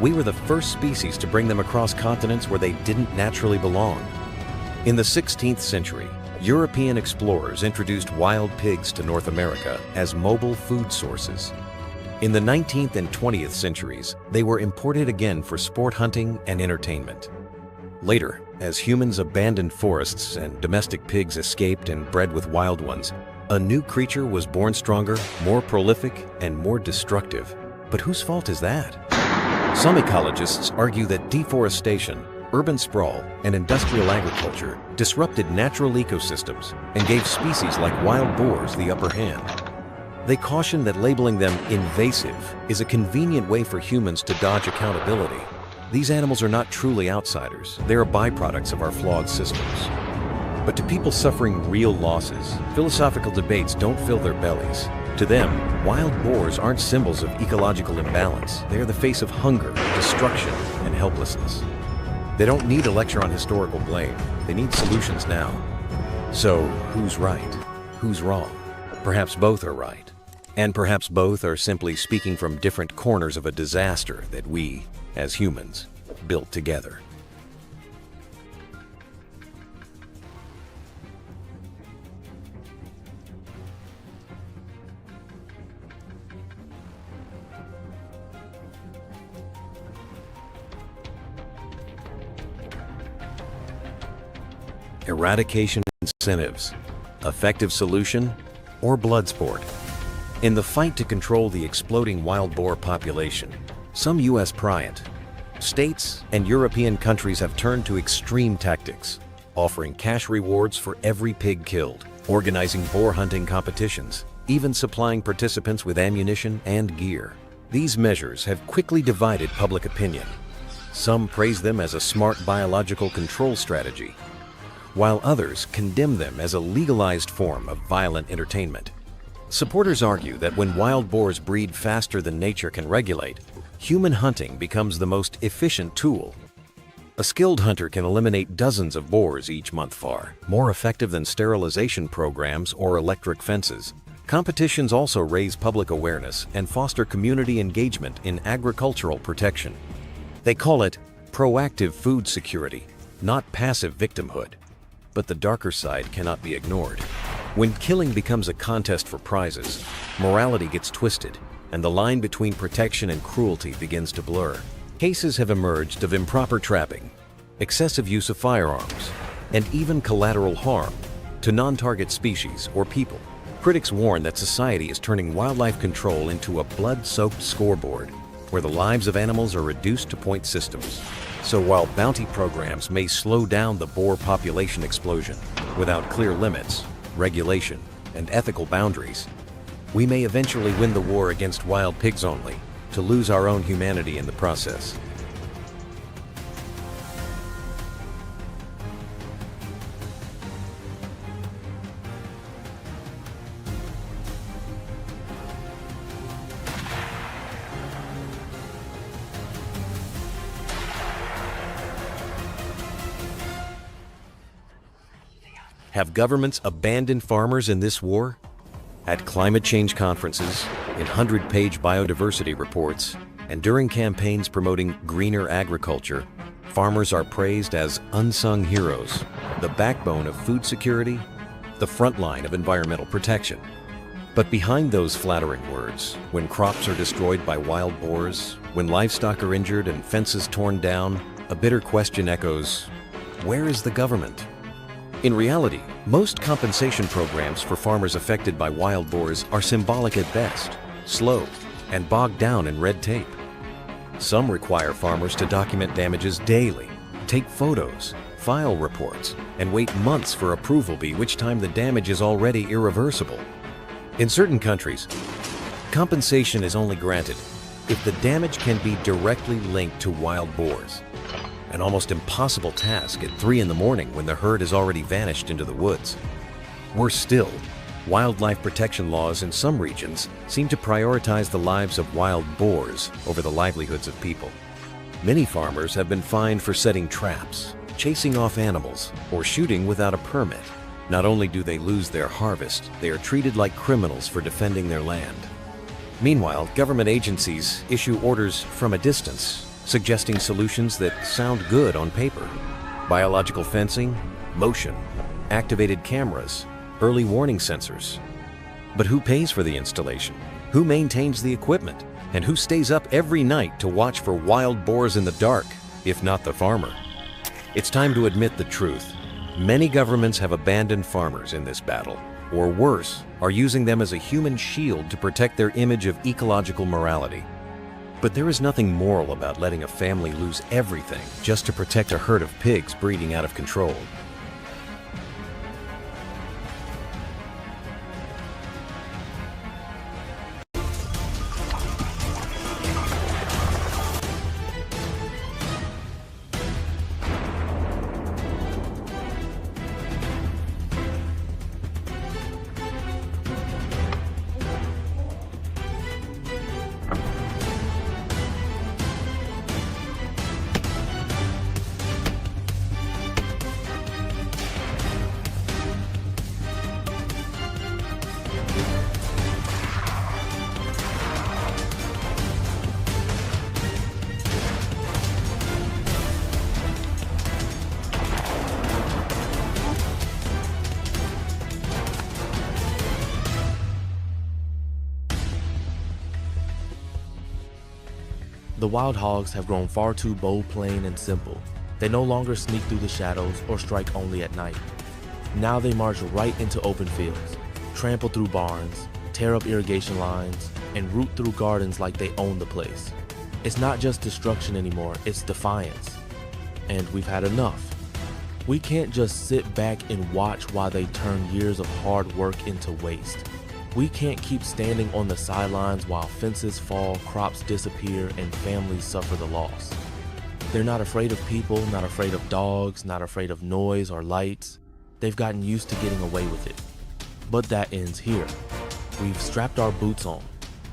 We were the first species to bring them across continents where they didn't naturally belong. In the 16th century, European explorers introduced wild pigs to North America as mobile food sources. In the 19th and 20th centuries, they were imported again for sport hunting and entertainment. Later, as humans abandoned forests and domestic pigs escaped and bred with wild ones, a new creature was born stronger, more prolific, and more destructive. But whose fault is that? Some ecologists argue that deforestation, urban sprawl, and industrial agriculture disrupted natural ecosystems and gave species like wild boars the upper hand. They caution that labeling them invasive is a convenient way for humans to dodge accountability. These animals are not truly outsiders. They are byproducts of our flawed systems. But to people suffering real losses, philosophical debates don't fill their bellies. To them, wild boars aren't symbols of ecological imbalance. They are the face of hunger, destruction, and helplessness. They don't need a lecture on historical blame. They need solutions now. So, who's right? Who's wrong? Perhaps both are right. And perhaps both are simply speaking from different corners of a disaster that we, as humans, built together. Eradication incentives, effective solution, or blood sport. In the fight to control the exploding wild boar population, some U.S. states and European countries have turned to extreme tactics, offering cash rewards for every pig killed, organizing boar hunting competitions, even supplying participants with ammunition and gear. These measures have quickly divided public opinion. Some praise them as a smart biological control strategy, while others condemn them as a legalized form of violent entertainment. Supporters argue that when wild boars breed faster than nature can regulate, human hunting becomes the most efficient tool. A skilled hunter can eliminate dozens of boars each month, far more effective than sterilization programs or electric fences. Competitions also raise public awareness and foster community engagement in agricultural protection. They call it proactive food security, not passive victimhood. But the darker side cannot be ignored. When killing becomes a contest for prizes, morality gets twisted, and the line between protection and cruelty begins to blur. Cases have emerged of improper trapping, excessive use of firearms, and even collateral harm to non-target species or people. Critics warn that society is turning wildlife control into a blood-soaked scoreboard, where the lives of animals are reduced to point systems. So while bounty programs may slow down the boar population explosion, without clear limits, regulation, and ethical boundaries, we may eventually win the war against wild pigs only, to lose our own humanity in the process. Have governments abandoned farmers in this war? At climate change conferences, in 100-page biodiversity reports, and during campaigns promoting greener agriculture, farmers are praised as unsung heroes, the backbone of food security the front line of environmental protection. But behind those flattering words, when crops are destroyed by wild boars, when livestock are injured and fences torn down, a bitter question echoes, where is the government? In reality, most compensation programs for farmers affected by wild boars are symbolic at best, slow, and bogged down in red tape. Some require farmers to document damages daily, take photos, file reports, and wait months for approval, by which time the damage is already irreversible. In certain countries, compensation is only granted if the damage can be directly linked to wild boars, an almost impossible task at 3 in the morning when the herd has already vanished into the woods. Worse still, wildlife protection laws in some regions seem to prioritize the lives of wild boars over the livelihoods of people. Many farmers have been fined for setting traps, chasing off animals, or shooting without a permit. Not only do they lose their harvest, they are treated like criminals for defending their land. Meanwhile, government agencies issue orders from a distance, suggesting solutions that sound good on paper. Biological fencing, motion, activated cameras, early warning sensors. But who pays for the installation? Who maintains the equipment? And who stays up every night to watch for wild boars in the dark, if not the farmer? It's time to admit the truth. Many governments have abandoned farmers in this battle, or worse, are using them as a human shield to protect their image of ecological morality. But there is nothing moral about letting a family lose everything just to protect a herd of pigs breeding out of control. The wild hogs have grown far too bold, plain, and simple. They no longer sneak through the shadows or strike only at night. Now they march right into open fields, trample through barns, tear up irrigation lines, and root through gardens like they own the place. It's not just destruction anymore, it's defiance. And we've had enough. We can't just sit back and watch while they turn years of hard work into waste. We can't keep standing on the sidelines while fences fall, crops disappear, and families suffer the loss. They're not afraid of people, not afraid of dogs, not afraid of noise or lights. They've gotten used to getting away with it. But that ends here. We've strapped our boots on,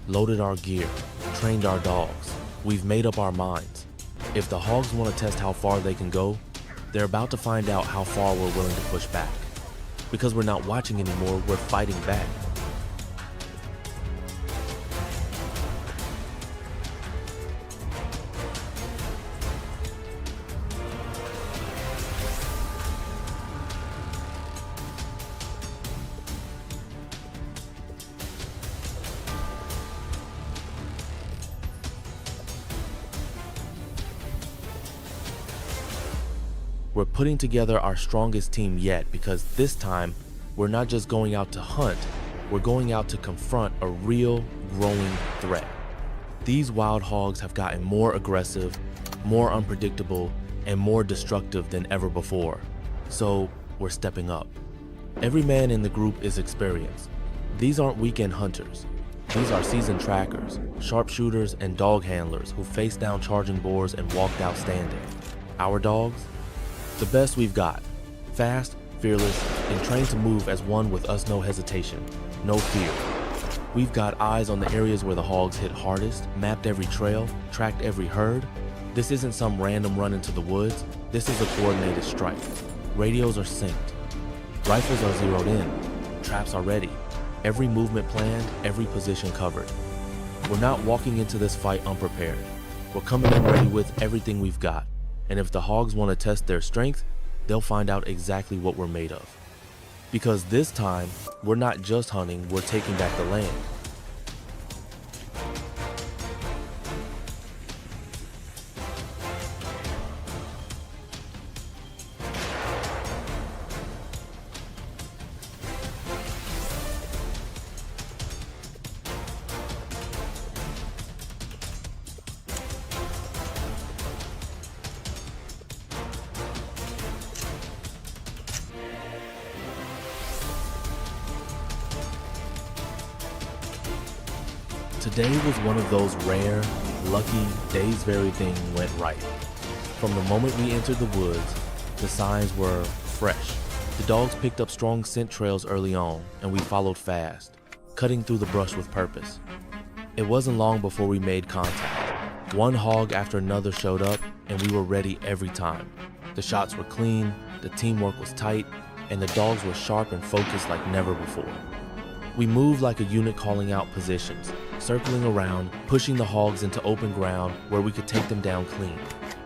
loaded our gear, trained our dogs. We've made up our minds. If the hogs want to test how far they can go, they're about to find out how far we're willing to push back. Because we're not watching anymore, we're fighting back. We're putting together our strongest team yet, because this time, we're not just going out to hunt, we're going out to confront a real, growing threat. These wild hogs have gotten more aggressive, more unpredictable, and more destructive than ever before. So, we're stepping up. Every man in the group is experienced. These aren't weekend hunters. These are seasoned trackers, sharpshooters, and dog handlers who faced down charging boars and walked out standing. Our dogs? The best we've got. Fast, fearless, and trained to move as one with us, no hesitation, no fear. We've got eyes on the areas where the hogs hit hardest, mapped every trail, tracked every herd. This isn't some random run into the woods. This is a coordinated strike. Radios are synced. Rifles are zeroed in. Traps are ready. Every movement planned, every position covered. We're not walking into this fight unprepared. We're coming in ready with everything we've got. And if the hogs want to test their strength, they'll find out exactly what we're made of. Because this time, we're not just hunting, we're taking back the land. Today was one of those rare, lucky days where everything went right. From the moment we entered the woods, the signs were fresh. The dogs picked up strong scent trails early on, and we followed fast, cutting through the brush with purpose. It wasn't long before we made contact. One hog after another showed up, and we were ready every time. The shots were clean, the teamwork was tight, and the dogs were sharp and focused like never before. We moved like a unit calling out positions, circling around, pushing the hogs into open ground where we could take them down clean.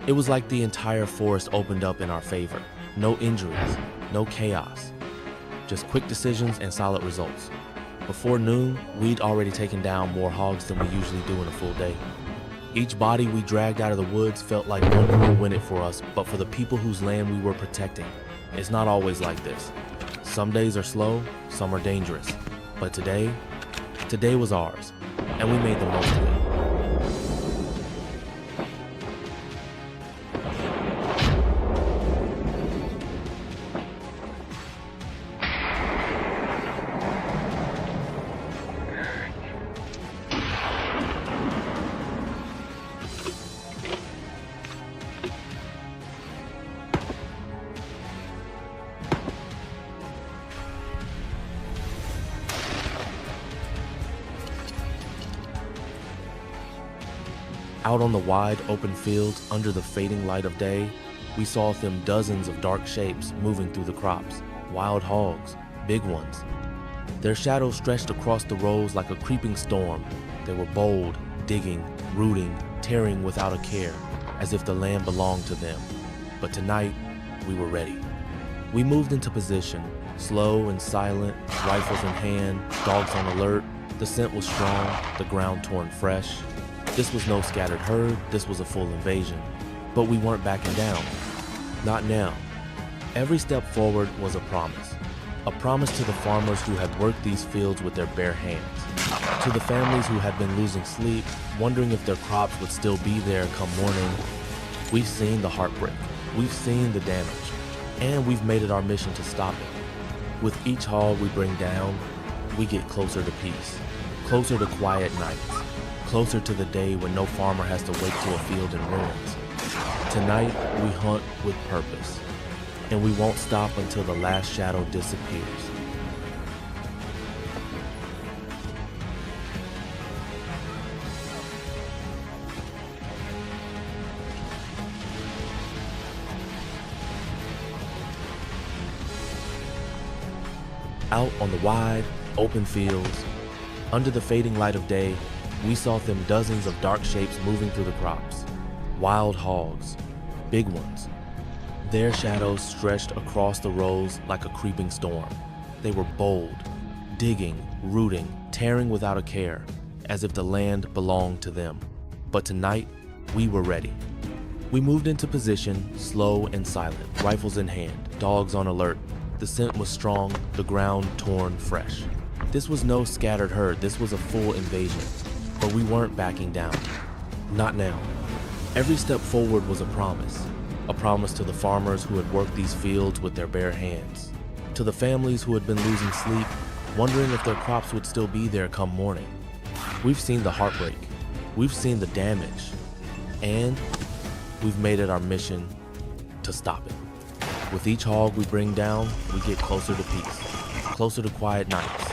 It was like the entire forest opened up in our favor. No injuries, no chaos, just quick decisions and solid results. Before noon, we'd already taken down more hogs than we usually do in a full day. Each body we dragged out of the woods felt like one will win it for us, but for the people whose land we were protecting. It's not always like this. Some days are slow, some are dangerous. But today was ours, and we made the most of it. Out on the wide open fields under the fading light of day, we saw them dozens of dark shapes moving through the crops, wild hogs, big ones. Their shadows stretched across the rows like a creeping storm. They were bold, digging, rooting, tearing without a care, as if the land belonged to them. But tonight, we were ready. We moved into position, slow and silent, rifles in hand, dogs on alert. The scent was strong, the ground torn fresh. This was no scattered herd, this was a full invasion. But we weren't backing down. Not now. Every step forward was a promise. A promise to the farmers who had worked these fields with their bare hands. To the families who had been losing sleep, wondering if their crops would still be there come morning. We've seen the heartbreak. We've seen the damage. And we've made it our mission to stop it. With each hog we bring down, we get closer to peace. Closer to quiet nights. Closer to the day when no farmer has to wake to a field in ruins. Tonight, we hunt with purpose, and we won't stop until the last shadow disappears. Out on the wide, open fields, under the fading light of day, we saw them dozens of dark shapes moving through the crops. Wild hogs, big ones. Their shadows stretched across the rows like a creeping storm. They were bold, digging, rooting, tearing without a care, as if the land belonged to them. But tonight, we were ready. We moved into position, slow and silent, rifles in hand, dogs on alert. The scent was strong, the ground torn fresh. This was no scattered herd, this was a full invasion. But we weren't backing down. Not now. Every step forward was a promise to the farmers who had worked these fields with their bare hands, to the families who had been losing sleep, wondering if their crops would still be there come morning. We've seen the heartbreak, we've seen the damage, and we've made it our mission to stop it. With each hog we bring down, we get closer to peace, closer to quiet nights,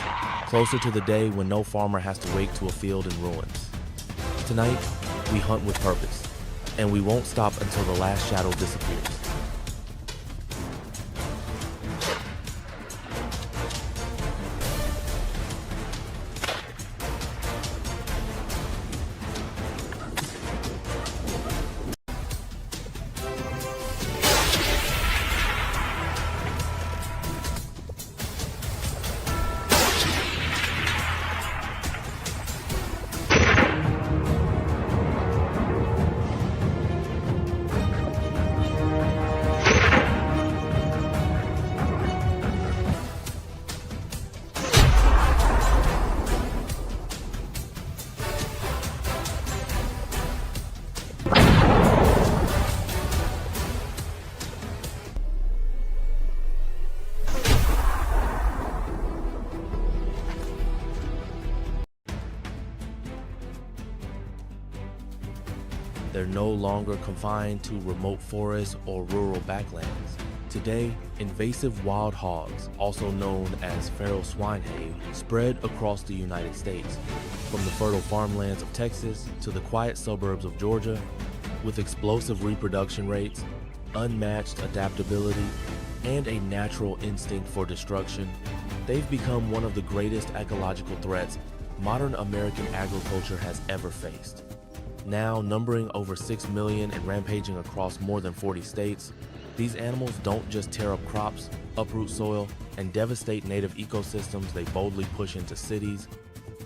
closer to the day when no farmer has to wake to a field in ruins. Tonight, we hunt with purpose, and we won't stop until the last shadow disappears. They're no longer confined to remote forests or rural backlands. Today, invasive wild hogs, also known as feral swine, spread across the United States, from the fertile farmlands of Texas to the quiet suburbs of Georgia. With explosive reproduction rates, unmatched adaptability, and a natural instinct for destruction, they've become one of the greatest ecological threats modern American agriculture has ever faced. Now numbering over 6 million and rampaging across more than 40 states, these animals don't just tear up crops, uproot soil, and devastate native ecosystems. They boldly push into cities,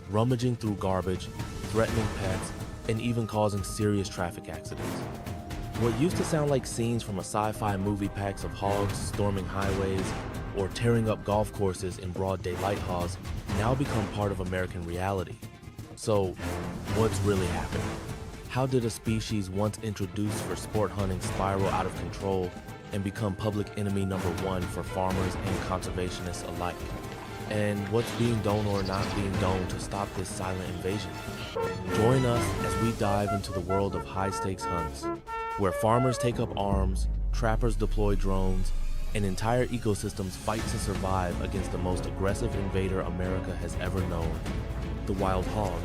rummaging through garbage, threatening pets, and even causing serious traffic accidents. What used to sound like scenes from a sci-fi movie, packs of hogs storming highways or tearing up golf courses in broad daylight, has now become part of American reality. So, what's really happening? How did a species once introduced for sport hunting spiral out of control and become public enemy number one for farmers and conservationists alike? And what's being done or not being done to stop this silent invasion? Join us as we dive into the world of high-stakes hunts, where farmers take up arms, trappers deploy drones, and entire ecosystems fight to survive against the most aggressive invader America has ever known, the wild hog.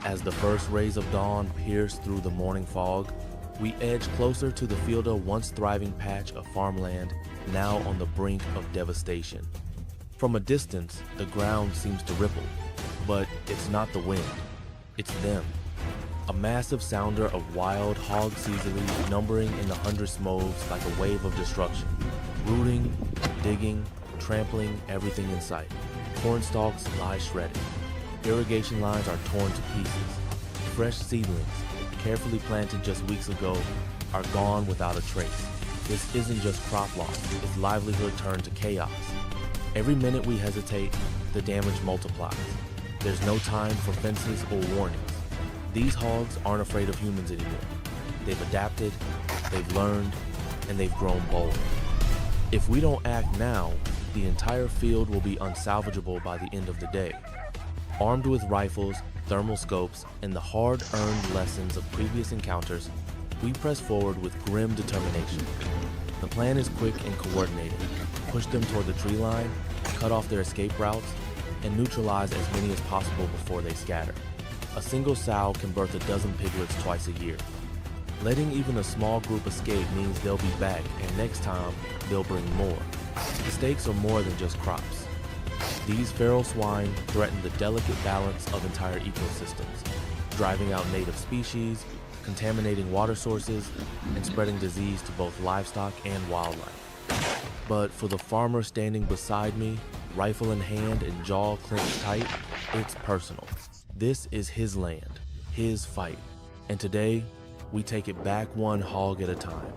As the first rays of dawn pierce through the morning fog, we edge closer to the fielder once thriving patch of farmland, now on the brink of devastation. From a distance, the ground seems to ripple, but it's not the wind, it's them. A massive sounder of wild hog Caesarese numbering in the hundreds moves like a wave of destruction, rooting, digging, trampling everything in sight. Corn stalks lie shredded. Irrigation lines are torn to pieces. Fresh seedlings, carefully planted just weeks ago, are gone without a trace. This isn't just crop loss, it's livelihood turned to chaos. Every minute we hesitate, the damage multiplies. There's no time for fences or warnings. These hogs aren't afraid of humans anymore. They've adapted, they've learned, and they've grown bold. If we don't act now, the entire field will be unsalvageable by the end of the day. Armed with rifles, thermal scopes, and the hard-earned lessons of previous encounters, we press forward with grim determination. The plan is quick and coordinated. Push them toward the tree line, cut off their escape routes, and neutralize as many as possible before they scatter. A single sow can birth a dozen piglets twice a year. Letting even a small group escape means they'll be back, and next time, they'll bring more. The stakes are more than just crops. These feral swine threaten the delicate balance of entire ecosystems, driving out native species, contaminating water sources, and spreading disease to both livestock and wildlife. But for the farmer standing beside me, rifle in hand and jaw clenched tight, it's personal. This is his land, his fight, and today, we take it back one hog at a time.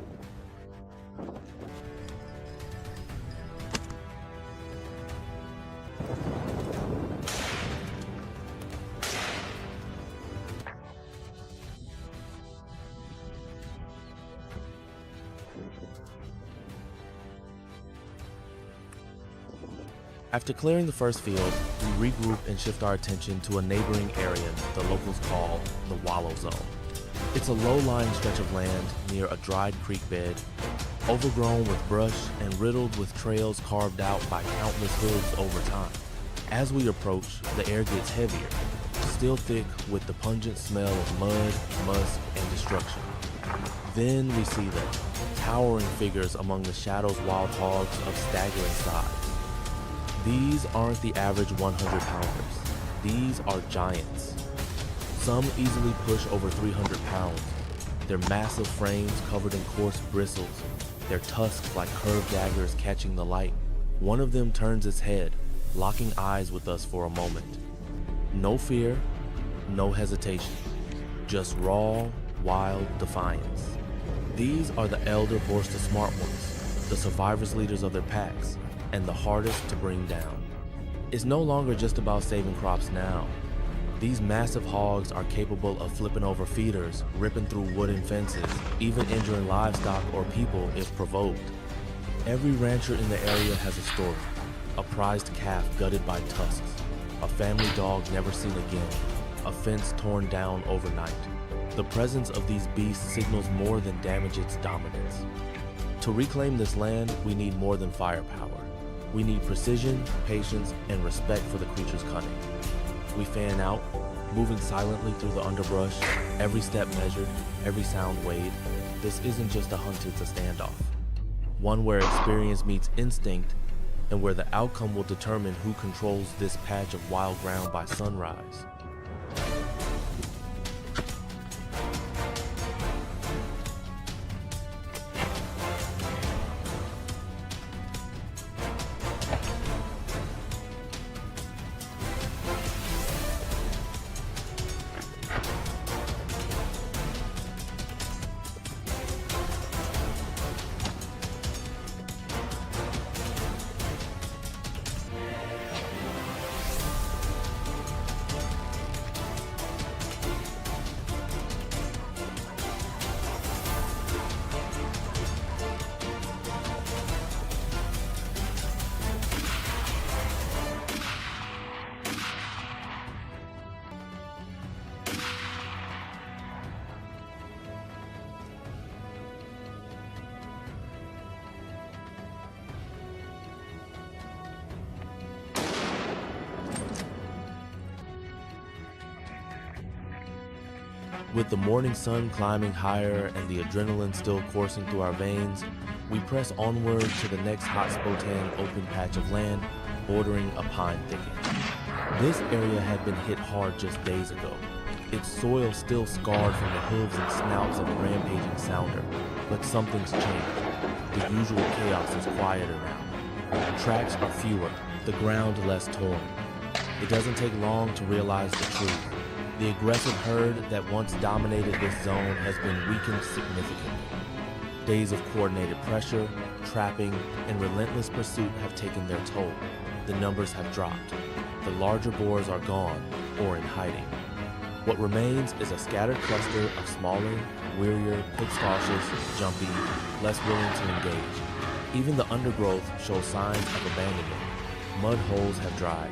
After clearing the first field, we regroup and shift our attention to a neighboring area the locals call the Wallow Zone. It's a low-lying stretch of land near a dried creek bed, overgrown with brush and riddled with trails carved out by countless hooves over time. As we approach, the air gets heavier, still thick with the pungent smell of mud, musk, and destruction. Then we see them, towering figures among the shadows, wild hogs of staggering size. These aren't the average 100-pounders. These are giants. Some easily push over 300 pounds. Their massive frames covered in coarse bristles, their tusks like curved daggers catching the light. One of them turns its head, locking eyes with us for a moment. No fear, no hesitation, just raw, wild defiance. These are the elder Boars, the smart ones, the survivors leaders of their packs, and the hardest to bring down. It's no longer just about saving crops now. These massive hogs are capable of flipping over feeders, ripping through wooden fences, even injuring livestock or people if provoked. Every rancher in the area has a story. A prized calf gutted by tusks, a family dog never seen again, a fence torn down overnight. The presence of these beasts signals more than damage its dominance. To reclaim this land, we need more than firepower. We need precision, patience, and respect for the creature's cunning. We fan out, moving silently through the underbrush, every step measured, every sound weighed. This isn't just a hunt, it's a standoff. One where experience meets instinct, and where the outcome will determine who controls this patch of wild ground by sunrise. With the morning sun climbing higher and the adrenaline still coursing through our veins, we press onward to the next hot Spokane open patch of land bordering a pine thicket. This area had been hit hard just days ago, its soil still scarred from the hooves and snouts of a rampaging sounder, but something's changed. The usual chaos is quieter now. Tracks are fewer, the ground less torn. It doesn't take long to realize the truth. The aggressive herd that once dominated this zone has been weakened significantly. Days of coordinated pressure, trapping, and relentless pursuit have taken their toll. The numbers have dropped. The larger boars are gone or in hiding. What remains is a scattered cluster of smaller, wearier, pig-cautious, jumpy, less willing to engage. Even the undergrowth shows signs of abandonment. Mud holes have dried.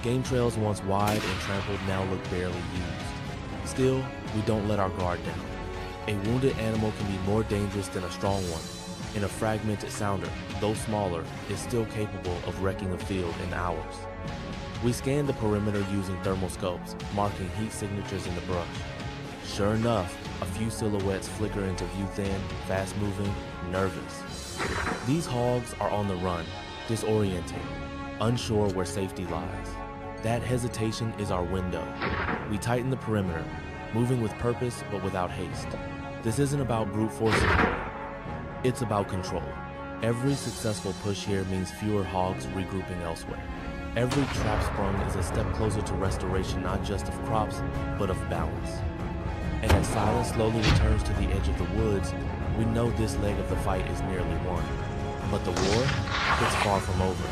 Game trails once wide and trampled now look barely used. Still, we don't let our guard down. A wounded animal can be more dangerous than a strong one, and a fragmented sounder, though smaller, is still capable of wrecking a field in hours. We scan the perimeter using thermal scopes, marking heat signatures in the brush. Sure enough, a few silhouettes flicker into view thin, fast-moving, nervous. These hogs are on the run, disoriented, unsure where safety lies. That hesitation is our window. We tighten the perimeter, moving with purpose but without haste. This isn't about brute force anymore. It's about control. Every successful push here means fewer hogs regrouping elsewhere. Every trap sprung is a step closer to restoration not just of crops, but of balance. And as silence slowly returns to the edge of the woods, we know this leg of the fight is nearly won. But the war, it's far from over.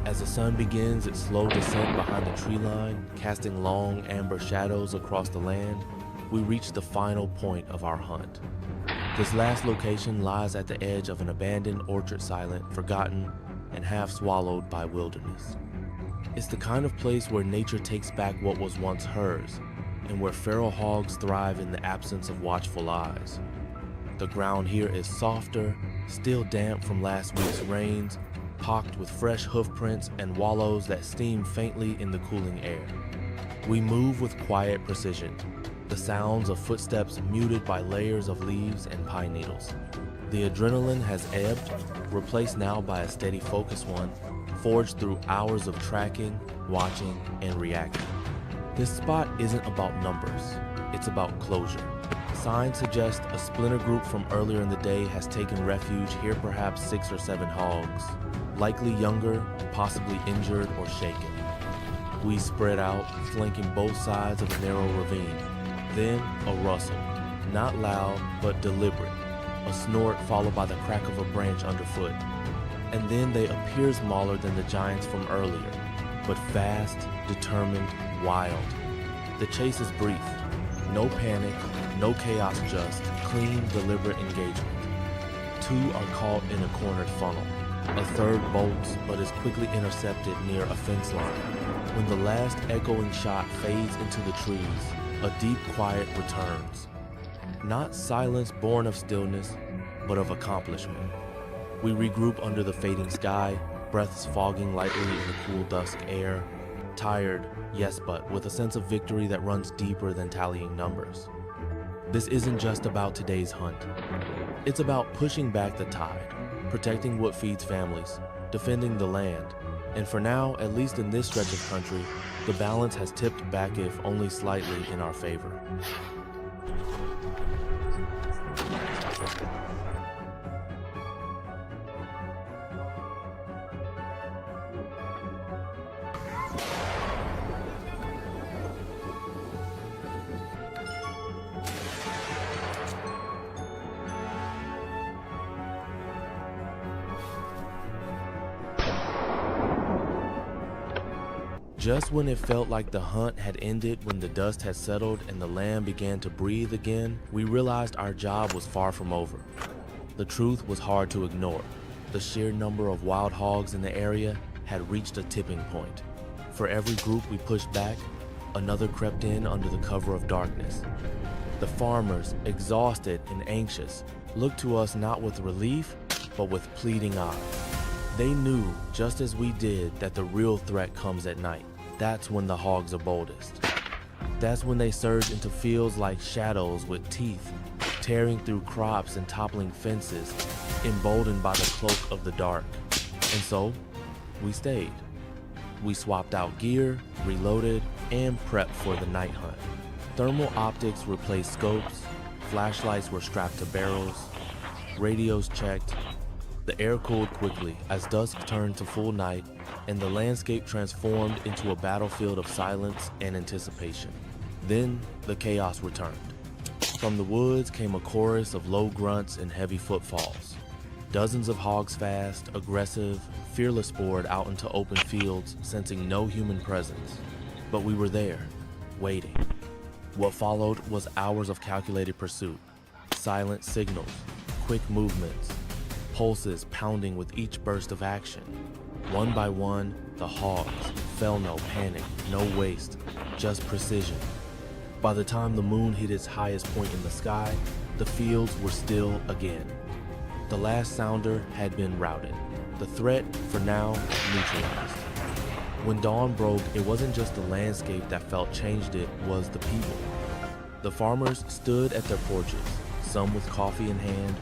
As the sun begins its slow descent behind the tree line, casting long amber shadows across the land, we reach the final point of our hunt. This last location lies at the edge of an abandoned orchard silent, forgotten, and half swallowed by wilderness. It's the kind of place where nature takes back what was once hers, and where feral hogs thrive in the absence of watchful eyes. The ground here is softer, still damp from last week's rains, pocked with fresh hoof prints and wallows that steam faintly in the cooling air. We move with quiet precision, the sounds of footsteps muted by layers of leaves and pine needles. The adrenaline has ebbed, replaced now by a steady focused one, forged through hours of tracking, watching, and reacting. This spot isn't about numbers, it's about closure. Signs suggest a splinter group from earlier in the day has taken refuge here, perhaps 6 or 7 hogs, likely younger, possibly injured or shaken. We spread out, flanking both sides of a narrow ravine. Then a rustle, not loud but deliberate, a snort followed by the crack of a branch underfoot. And then they appear smaller than the giants from earlier, but fast, determined, wild. The chase is brief. No panic, no chaos, just clean, deliberate engagement. 2 are caught in a cornered funnel. A third bolts, but is quickly intercepted near a fence line. When the last echoing shot fades into the trees, a deep quiet returns. Not silence born of stillness, but of accomplishment. We regroup under the fading sky, breaths fogging lightly in the cool dusk air. Tired, yes, but with a sense of victory that runs deeper than tallying numbers. This isn't just about today's hunt. It's about pushing back the tide, protecting what feeds families, defending the land. And for now, at least in this stretch of country, the balance has tipped back, if only slightly, in our favor. Just when it felt like the hunt had ended, when the dust had settled and the land began to breathe again, we realized our job was far from over. The truth was hard to ignore. The sheer number of wild hogs in the area had reached a tipping point. For every group we pushed back, another crept in under the cover of darkness. The farmers, exhausted and anxious, looked to us not with relief, but with pleading eyes. They knew, just as we did, that the real threat comes at night. That's when the hogs are boldest. That's when they surge into fields like shadows with teeth, tearing through crops and toppling fences, emboldened by the cloak of the dark. And so, we stayed. We swapped out gear, reloaded, and prepped for the night hunt. Thermal optics replaced scopes, flashlights were strapped to barrels, radios checked. The air cooled quickly as dusk turned to full night and the landscape transformed into a battlefield of silence and anticipation. Then the chaos returned. From the woods came a chorus of low grunts and heavy footfalls. Dozens of hogs fast, aggressive, fearless poured out into open fields, sensing no human presence. But we were there, waiting. What followed was hours of calculated pursuit, silent signals, quick movements, pulses pounding with each burst of action. One by one, the hogs felt no panic, no waste, just precision. By the time the moon hit its highest point in the sky, the fields were still again. The last sounder had been routed. The threat, for now, neutralized. When dawn broke, it wasn't just the landscape that felt changed, it was the people. The farmers stood at their porches, some with coffee in hand,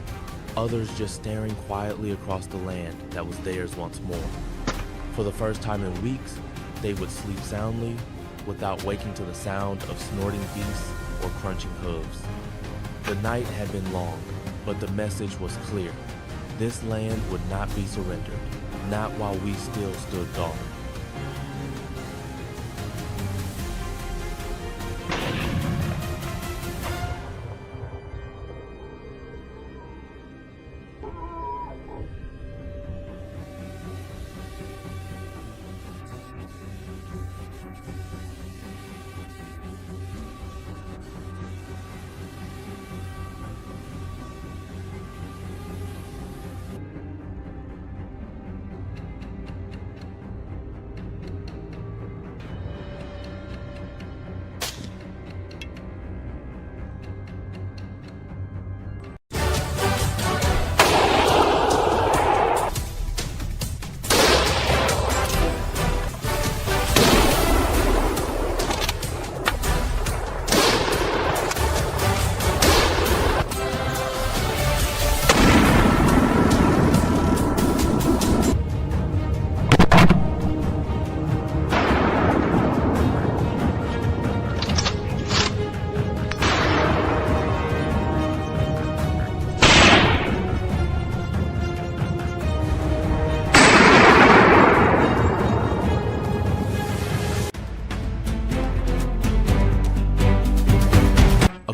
others just staring quietly across the land that was theirs once more. For the first time in weeks, they would sleep soundly without waking to the sound of snorting beasts or crunching hooves. The night had been long, but the message was clear. This land would not be surrendered, not while we still stood guard.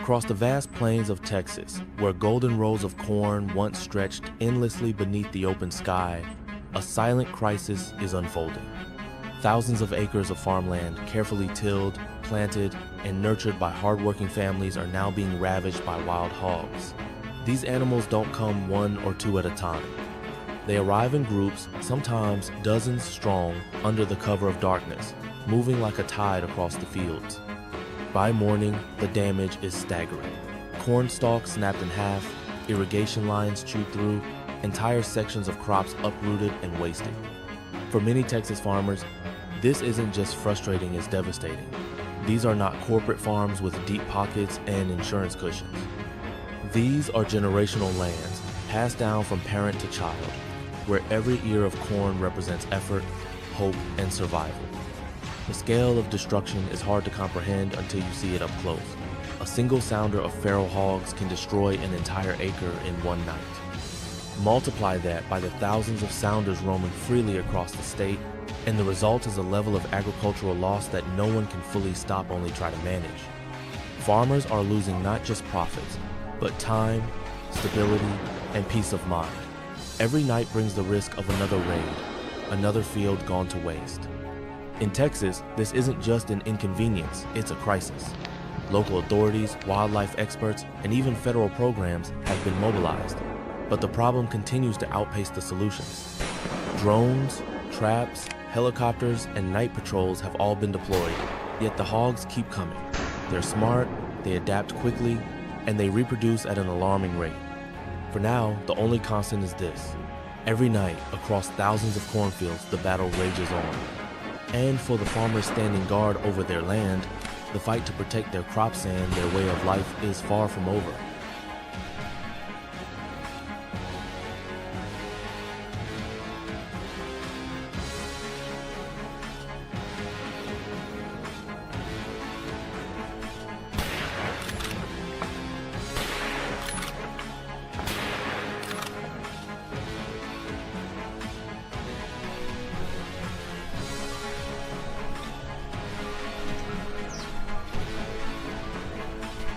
Across the vast plains of Texas, where golden rows of corn once stretched endlessly beneath the open sky, a silent crisis is unfolding. Thousands of acres of farmland, carefully tilled, planted, and nurtured by hardworking families, are now being ravaged by wild hogs. These animals don't come one or two at a time. They arrive in groups, sometimes dozens strong, under the cover of darkness, moving like a tide across the fields. By morning, the damage is staggering. Corn stalks snapped in half, irrigation lines chewed through, entire sections of crops uprooted and wasted. For many Texas farmers, this isn't just frustrating, it's devastating. These are not corporate farms with deep pockets and insurance cushions. These are generational lands, passed down from parent to child, where every ear of corn represents effort, hope, and survival. The scale of destruction is hard to comprehend until you see it up close. A single sounder of feral hogs can destroy an entire acre in one night. Multiply that by the thousands of sounders roaming freely across the state, and the result is a level of agricultural loss that no one can fully stop, only try to manage. Farmers are losing not just profits, but time, stability, and peace of mind. Every night brings the risk of another raid, another field gone to waste. In Texas, this isn't just an inconvenience, it's a crisis. Local authorities, wildlife experts, and even federal programs have been mobilized, but the problem continues to outpace the solutions. Drones, traps, helicopters, and night patrols have all been deployed, yet the hogs keep coming. They're smart, they adapt quickly, and they reproduce at an alarming rate. For now, the only constant is this. Every night, across thousands of cornfields, the battle rages on. And for the farmers standing guard over their land, the fight to protect their crops and their way of life is far from over.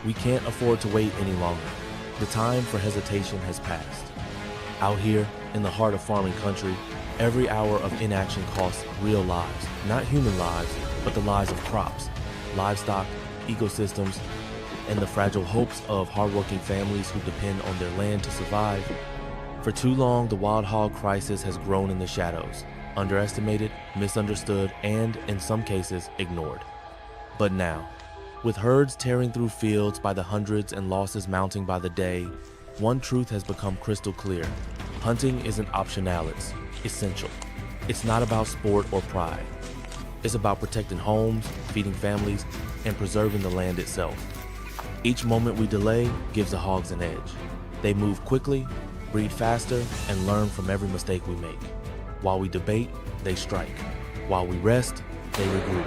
We can't afford to wait any longer. The time for hesitation has passed. Out here, in the heart of farming country, every hour of inaction costs real lives. Not human lives, but the lives of crops, livestock, ecosystems, and the fragile hopes of hardworking families who depend on their land to survive. For too long, the wild hog crisis has grown in the shadows, underestimated, misunderstood, and, in some cases, ignored. But now, with herds tearing through fields by the hundreds and losses mounting by the day, one truth has become crystal clear. Hunting isn't optional, it's essential. It's not about sport or pride. It's about protecting homes, feeding families, and preserving the land itself. Each moment we delay gives the hogs an edge. They move quickly, breed faster, and learn from every mistake we make. While we debate, they strike. While we rest, they regroup.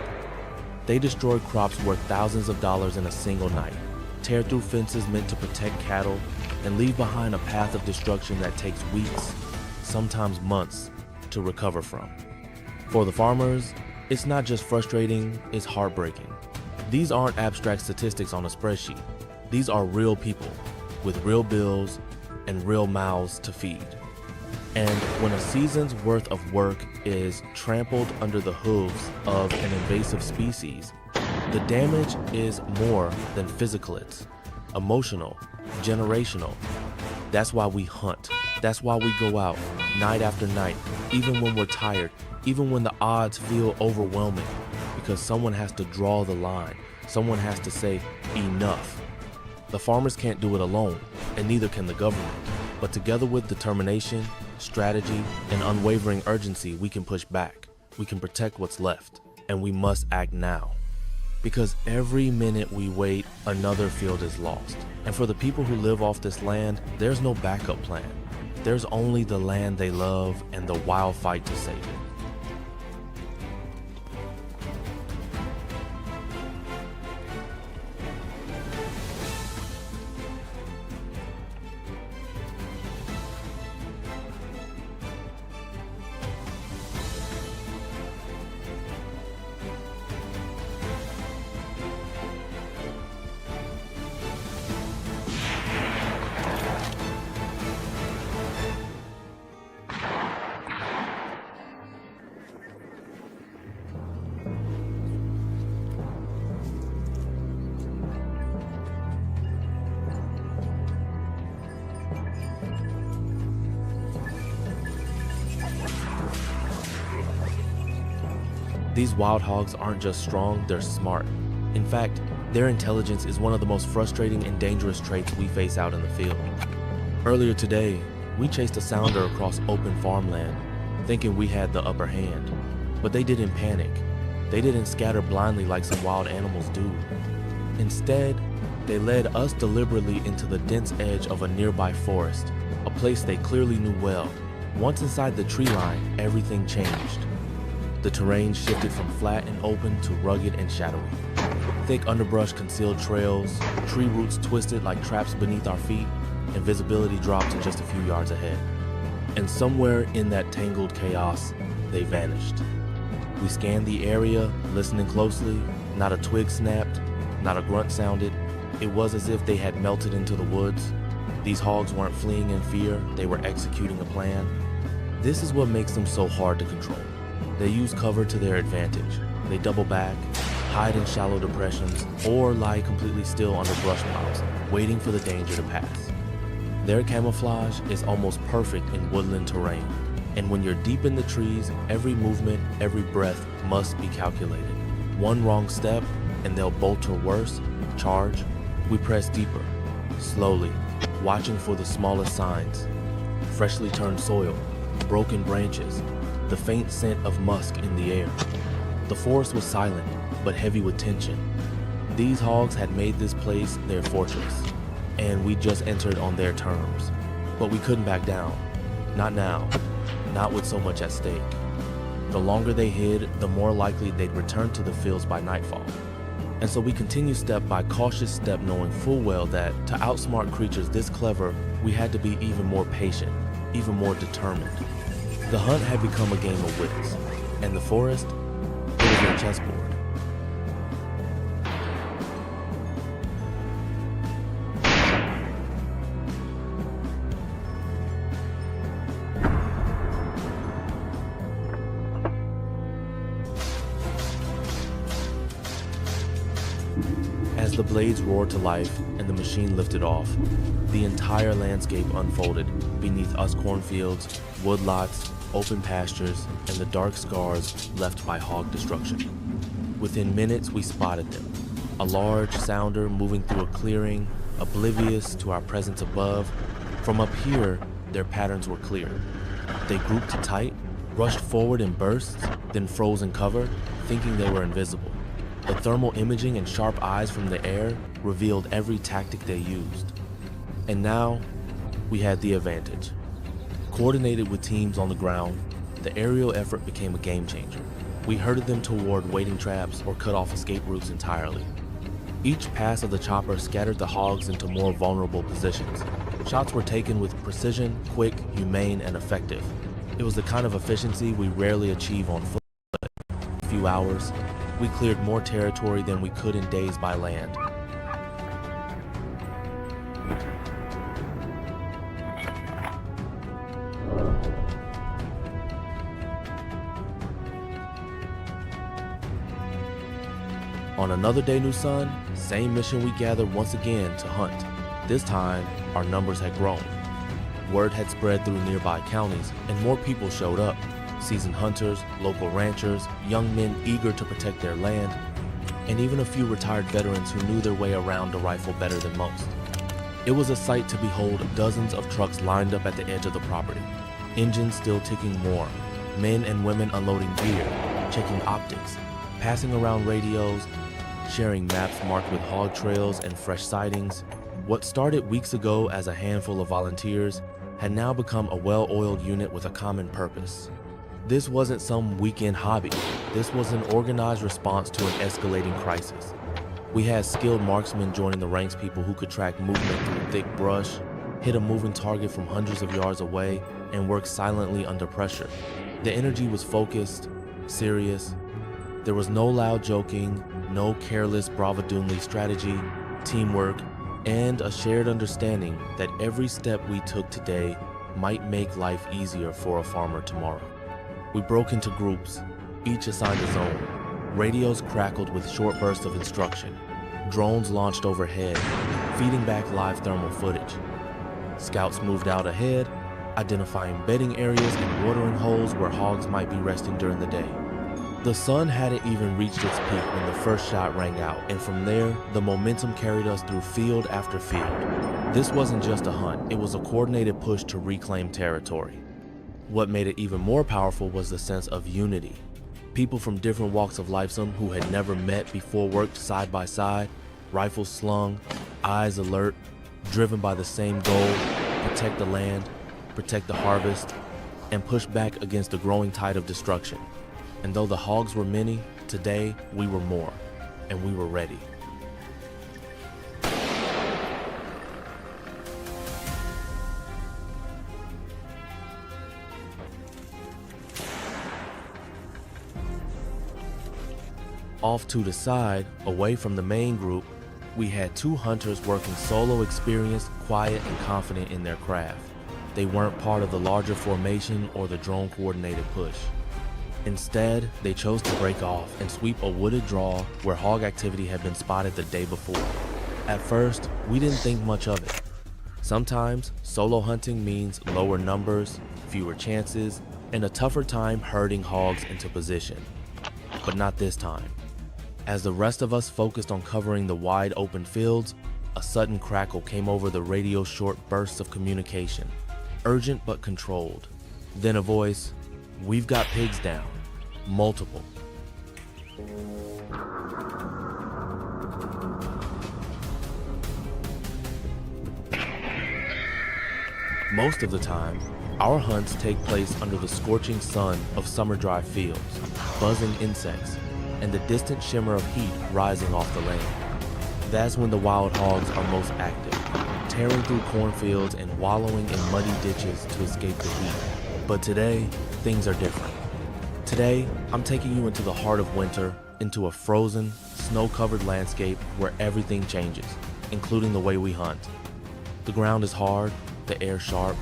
They destroy crops worth thousands of dollars in a single night, tear through fences meant to protect cattle, and leave behind a path of destruction that takes weeks, sometimes months, to recover from. For the farmers, it's not just frustrating, it's heartbreaking. These aren't abstract statistics on a spreadsheet. These are real people, with real bills and real mouths to feed. And when a season's worth of work is trampled under the hooves of an invasive species, the damage is more than physical, it's emotional, generational. That's why we hunt. That's why we go out night after night, even when we're tired, even when the odds feel overwhelming, because someone has to draw the line. Someone has to say enough. The farmers can't do it alone, and neither can the government. But together with determination, strategy, and unwavering urgency, we can push back. We can protect what's left, and we must act now. Because every minute we wait, another field is lost. And for the people who live off this land, there's no backup plan. There's only the land they love and the wild fight to save it. These wild hogs aren't just strong, they're smart. In fact, their intelligence is one of the most frustrating and dangerous traits we face out in the field. Earlier today, we chased a sounder across open farmland, thinking we had the upper hand. But they didn't panic. They didn't scatter blindly like some wild animals do. Instead, they led us deliberately into the dense edge of a nearby forest, a place they clearly knew well. Once inside the tree line, everything changed. The terrain shifted from flat and open to rugged and shadowy. Thick underbrush concealed trails, tree roots twisted like traps beneath our feet, and visibility dropped to just a few yards ahead. And somewhere in that tangled chaos, they vanished. We scanned the area, listening closely. Not a twig snapped, not a grunt sounded. It was as if they had melted into the woods. These hogs weren't fleeing in fear, they were executing a plan. This is what makes them so hard to control. They use cover to their advantage. They double back, hide in shallow depressions, or lie completely still under brush piles, waiting for the danger to pass. Their camouflage is almost perfect in woodland terrain, and when you're deep in the trees, every movement, every breath must be calculated. One wrong step, and they'll bolt or worse, charge. We press deeper, slowly, watching for the smallest signs. Freshly turned soil, broken branches, the faint scent of musk in the air. The forest was silent, but heavy with tension. These hogs had made this place their fortress, and we just entered on their terms. But we couldn't back down. Not now, not with so much at stake. The longer they hid, the more likely they'd return to the fields by nightfall. And so we continued step by cautious step, knowing full well that to outsmart creatures this clever, we had to be even more patient, even more determined. The hunt had become a game of wits, and the forest, it was a chessboard. As the blades roared to life and the machine lifted off, the entire landscape unfolded beneath us: cornfields, woodlots, open pastures, and the dark scars left by hog destruction. Within minutes, we spotted them. A large sounder moving through a clearing, oblivious to our presence above. From up here, their patterns were clear. They grouped tight, rushed forward in bursts, then froze in cover, thinking they were invisible. The thermal imaging and sharp eyes from the air revealed every tactic they used. And now, we had the advantage. Coordinated with teams on the ground, the aerial effort became a game changer. We herded them toward waiting traps or cut off escape routes entirely. Each pass of the chopper scattered the hogs into more vulnerable positions. Shots were taken with precision, quick, humane, and effective. It was the kind of efficiency we rarely achieve on foot. In a few hours, we cleared more territory than we could in days by land. On another day, new sun, same mission. We gathered once again to hunt. This time, our numbers had grown. Word had spread through nearby counties, and more people showed up. Seasoned hunters, local ranchers, young men eager to protect their land, and even a few retired veterans who knew their way around a rifle better than most. It was a sight to behold. Dozens of trucks lined up at the edge of the property, engines still ticking more, men and women unloading gear, checking optics, passing around radios, sharing maps marked with hog trails and fresh sightings. What started weeks ago as a handful of volunteers had now become a well-oiled unit with a common purpose. This wasn't some weekend hobby. This was an organized response to an escalating crisis. We had skilled marksmen joining the ranks, people who could track movement through thick brush, hit a moving target from hundreds of yards away, and work silently under pressure. The energy was focused, serious. There was no loud joking, no careless bravadoonly strategy, teamwork, and a shared understanding that every step we took today might make life easier for a farmer tomorrow. We broke into groups, each assigned a zone. Radios crackled with short bursts of instruction. Drones launched overhead, feeding back live thermal footage. Scouts moved out ahead, identifying bedding areas and watering holes where hogs might be resting during the day. The sun hadn't even reached its peak when the first shot rang out, and from there, the momentum carried us through field after field. This wasn't just a hunt, it was a coordinated push to reclaim territory. What made it even more powerful was the sense of unity. People from different walks of life, some who had never met before, worked side by side, rifles slung, eyes alert, driven by the same goal: protect the land, protect the harvest, and push back against the growing tide of destruction. And though the hogs were many, today we were more, and we were ready. Off to the side, away from the main group, we had two hunters working solo, experienced, quiet, and confident in their craft. They weren't part of the larger formation or the drone coordinated push. Instead, they chose to break off and sweep a wooded draw where hog activity had been spotted the day before. At first, we didn't think much of it. Sometimes, solo hunting means lower numbers, fewer chances, and a tougher time herding hogs into position. But not this time. As the rest of us focused on covering the wide open fields, a sudden crackle came over the radio's short bursts of communication, urgent but controlled. Then a voice: "We've got pigs down. Multiple." Most of the time, our hunts take place under the scorching sun of summer-dry fields, buzzing insects, and the distant shimmer of heat rising off the land. That's when the wild hogs are most active, tearing through cornfields and wallowing in muddy ditches to escape the heat. But today, things are different. Today, I'm taking you into the heart of winter, into a frozen, snow-covered landscape where everything changes, including the way we hunt. The ground is hard, the air sharp,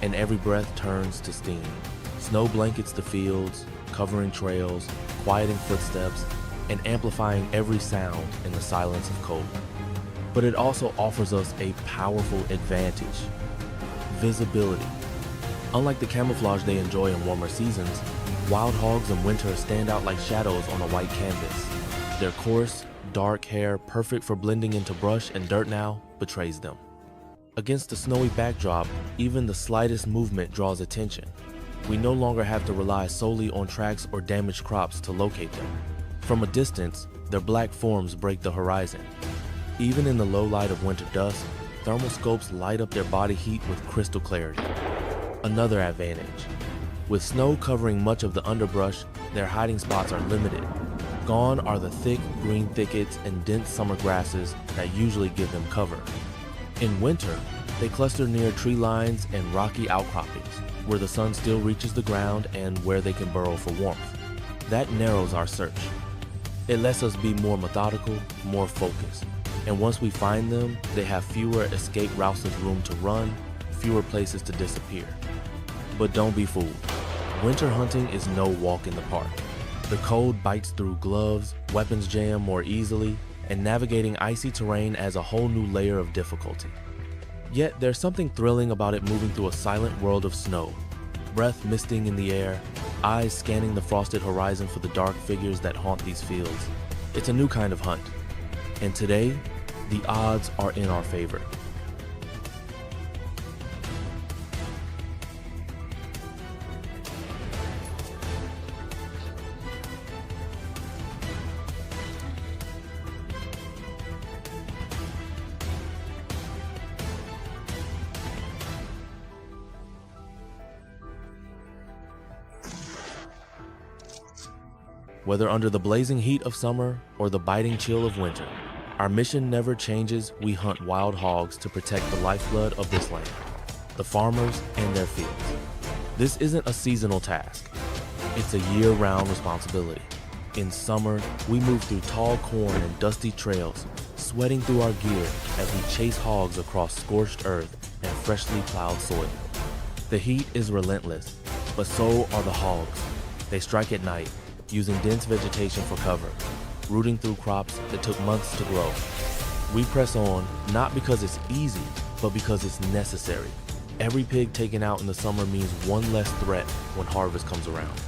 and every breath turns to steam. Snow blankets the fields, covering trails, quieting footsteps, and amplifying every sound in the silence of cold. But it also offers us a powerful advantage: visibility. Unlike the camouflage they enjoy in warmer seasons, wild hogs in winter stand out like shadows on a white canvas. Their coarse, dark hair, perfect for blending into brush and dirt now, betrays them. Against the snowy backdrop, even the slightest movement draws attention. We no longer have to rely solely on tracks or damaged crops to locate them. From a distance, their black forms break the horizon. Even in the low light of winter dusk, thermal scopes light up their body heat with crystal clarity. Another advantage: with snow covering much of the underbrush, their hiding spots are limited. Gone are the thick green thickets and dense summer grasses that usually give them cover. In winter, they cluster near tree lines and rocky outcroppings, where the sun still reaches the ground and where they can burrow for warmth. That narrows our search. It lets us be more methodical, more focused. And once we find them, they have fewer escape routes with room to run, fewer places to disappear. But don't be fooled. Winter hunting is no walk in the park. The cold bites through gloves, weapons jam more easily, and navigating icy terrain adds a whole new layer of difficulty. Yet there's something thrilling about it, moving through a silent world of snow, breath misting in the air, eyes scanning the frosted horizon for the dark figures that haunt these fields. It's a new kind of hunt, and today, the odds are in our favor. Whether under the blazing heat of summer or the biting chill of winter, our mission never changes. We hunt wild hogs to protect the lifeblood of this land, the farmers and their fields. This isn't a seasonal task. It's a year-round responsibility. In summer, we move through tall corn and dusty trails, sweating through our gear as we chase hogs across scorched earth and freshly plowed soil. The heat is relentless, but so are the hogs. They strike at night, using dense vegetation for cover, rooting through crops that took months to grow. We press on, not because it's easy, but because it's necessary. Every pig taken out in the summer means one less threat when harvest comes around.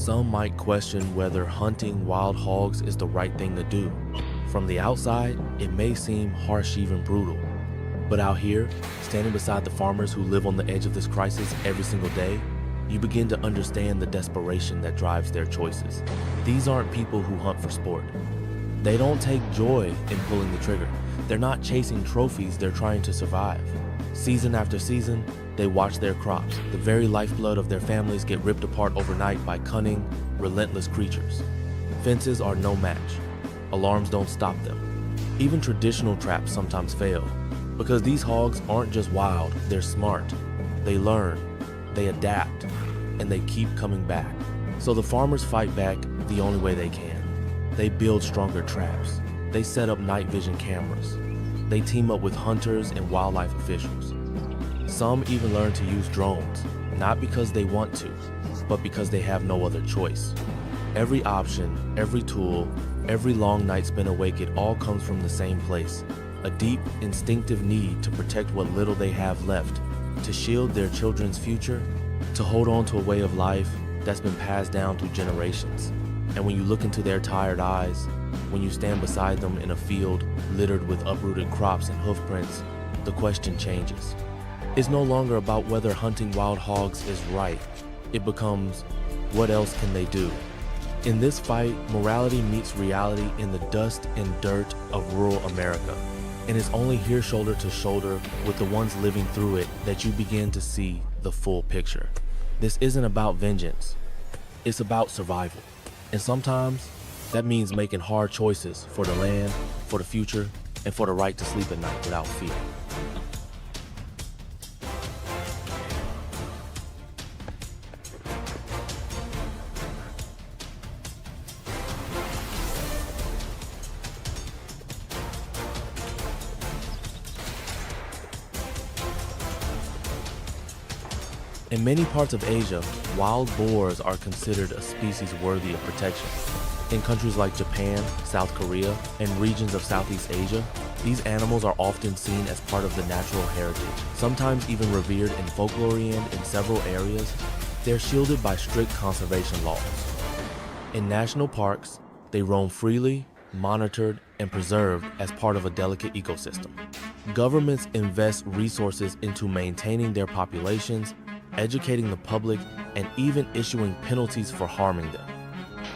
Some might question whether hunting wild hogs is the right thing to do. From the outside, it may seem harsh, even brutal. But out here, standing beside the farmers who live on the edge of this crisis every single day, you begin to understand the desperation that drives their choices. These aren't people who hunt for sport. They don't take joy in pulling the trigger. They're not chasing trophies, they're trying to survive. Season after season, they watch their crops, the very lifeblood of their families, get ripped apart overnight by cunning, relentless creatures. Fences are no match. Alarms don't stop them. Even traditional traps sometimes fail, because these hogs aren't just wild, they're smart. They learn, they adapt, and they keep coming back. So the farmers fight back the only way they can. They build stronger traps. They set up night vision cameras. They team up with hunters and wildlife officials. Some even learn to use drones, not because they want to, but because they have no other choice. Every option, every tool, every long night spent awake, it all comes from the same place. A deep, instinctive need to protect what little they have left, to shield their children's future, to hold on to a way of life that's been passed down through generations. And when you look into their tired eyes, when you stand beside them in a field littered with uprooted crops and hoof prints, the question changes. It's no longer about whether hunting wild hogs is right. It becomes, what else can they do? In this fight, morality meets reality in the dust and dirt of rural America. And it's only here shoulder to shoulder with the ones living through it that you begin to see the full picture. This isn't about vengeance. It's about survival. And sometimes that means making hard choices for the land, for the future, and for the right to sleep at night without fear. In many parts of Asia, wild boars are considered a species worthy of protection. In countries like Japan, South Korea, and regions of Southeast Asia, these animals are often seen as part of the natural heritage, sometimes even revered in folklore, and in several areas, they're shielded by strict conservation laws. In national parks, they roam freely, monitored, and preserved as part of a delicate ecosystem. Governments invest resources into maintaining their populations, educating the public, and even issuing penalties for harming them.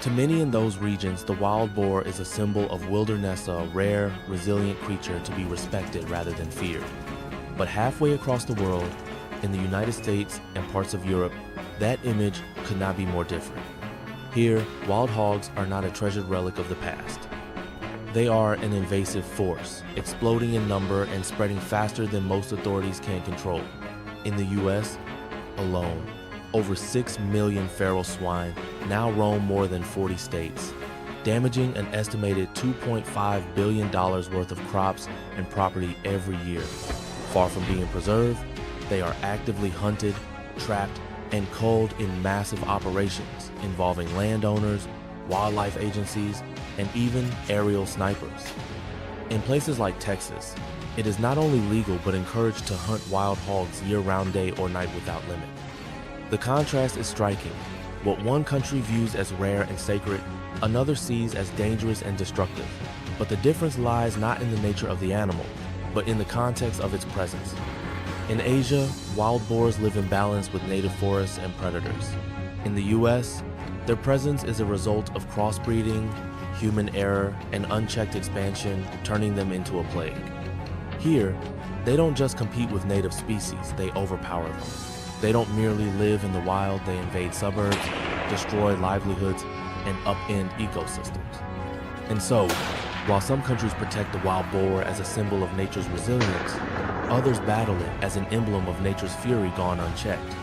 To many in those regions, the wild boar is a symbol of wilderness, a rare, resilient creature to be respected rather than feared. But halfway across the world, in the United States and parts of Europe, that image could not be more different. Here, wild hogs are not a treasured relic of the past. They are an invasive force, exploding in number and spreading faster than most authorities can control. In the US alone, over 6 million feral swine now roam more than 40 states, damaging an estimated $2.5 billion worth of crops and property every year. Far from being preserved, they are actively hunted, trapped, and culled in massive operations involving landowners, wildlife agencies, and even aerial snipers. In places like Texas, it is not only legal but encouraged to hunt wild hogs year-round, day or night without limit. The contrast is striking. What one country views as rare and sacred, another sees as dangerous and destructive. But the difference lies not in the nature of the animal, but in the context of its presence. In Asia, wild boars live in balance with native forests and predators. In the US, their presence is a result of crossbreeding, human error, and unchecked expansion, turning them into a plague. Here, they don't just compete with native species, they overpower them. They don't merely live in the wild, they invade suburbs, destroy livelihoods, and upend ecosystems. And so, while some countries protect the wild boar as a symbol of nature's resilience, others battle it as an emblem of nature's fury gone unchecked.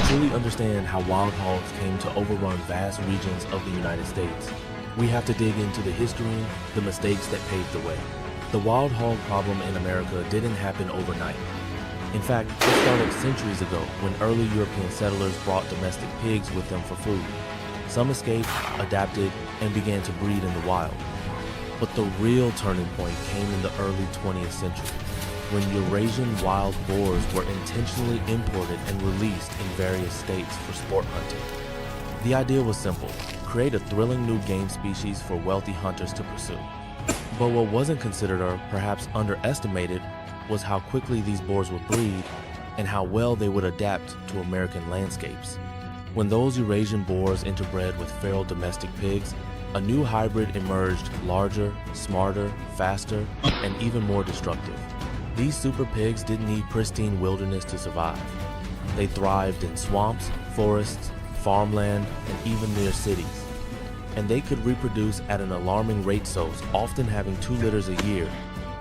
To truly understand how wild hogs came to overrun vast regions of the United States, we have to dig into the history, the mistakes that paved the way. The wild hog problem in America didn't happen overnight. In fact, it started centuries ago when early European settlers brought domestic pigs with them for food. Some escaped, adapted, and began to breed in the wild. But the real turning point came in the early 20th century, when Eurasian wild boars were intentionally imported and released in various states for sport hunting. The idea was simple: create a thrilling new game species for wealthy hunters to pursue. But what wasn't considered or perhaps underestimated was how quickly these boars would breed and how well they would adapt to American landscapes. When those Eurasian boars interbred with feral domestic pigs, a new hybrid emerged, larger, smarter, faster, and even more destructive. These super pigs didn't need pristine wilderness to survive. They thrived in swamps, forests, farmland, and even near cities. And they could reproduce at an alarming rate, so often having 2 litters a year,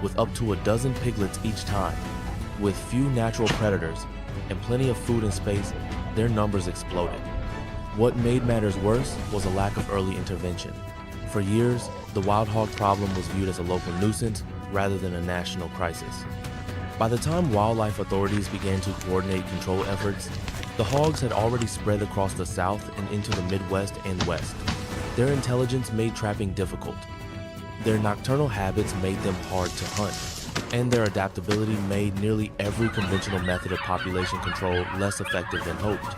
with up to a dozen piglets each time. With few natural predators and plenty of food and space, their numbers exploded. What made matters worse was a lack of early intervention. For years, the wild hog problem was viewed as a local nuisance rather than a national crisis. By the time wildlife authorities began to coordinate control efforts, the hogs had already spread across the South and into the Midwest and West. Their intelligence made trapping difficult. Their nocturnal habits made them hard to hunt, and their adaptability made nearly every conventional method of population control less effective than hoped.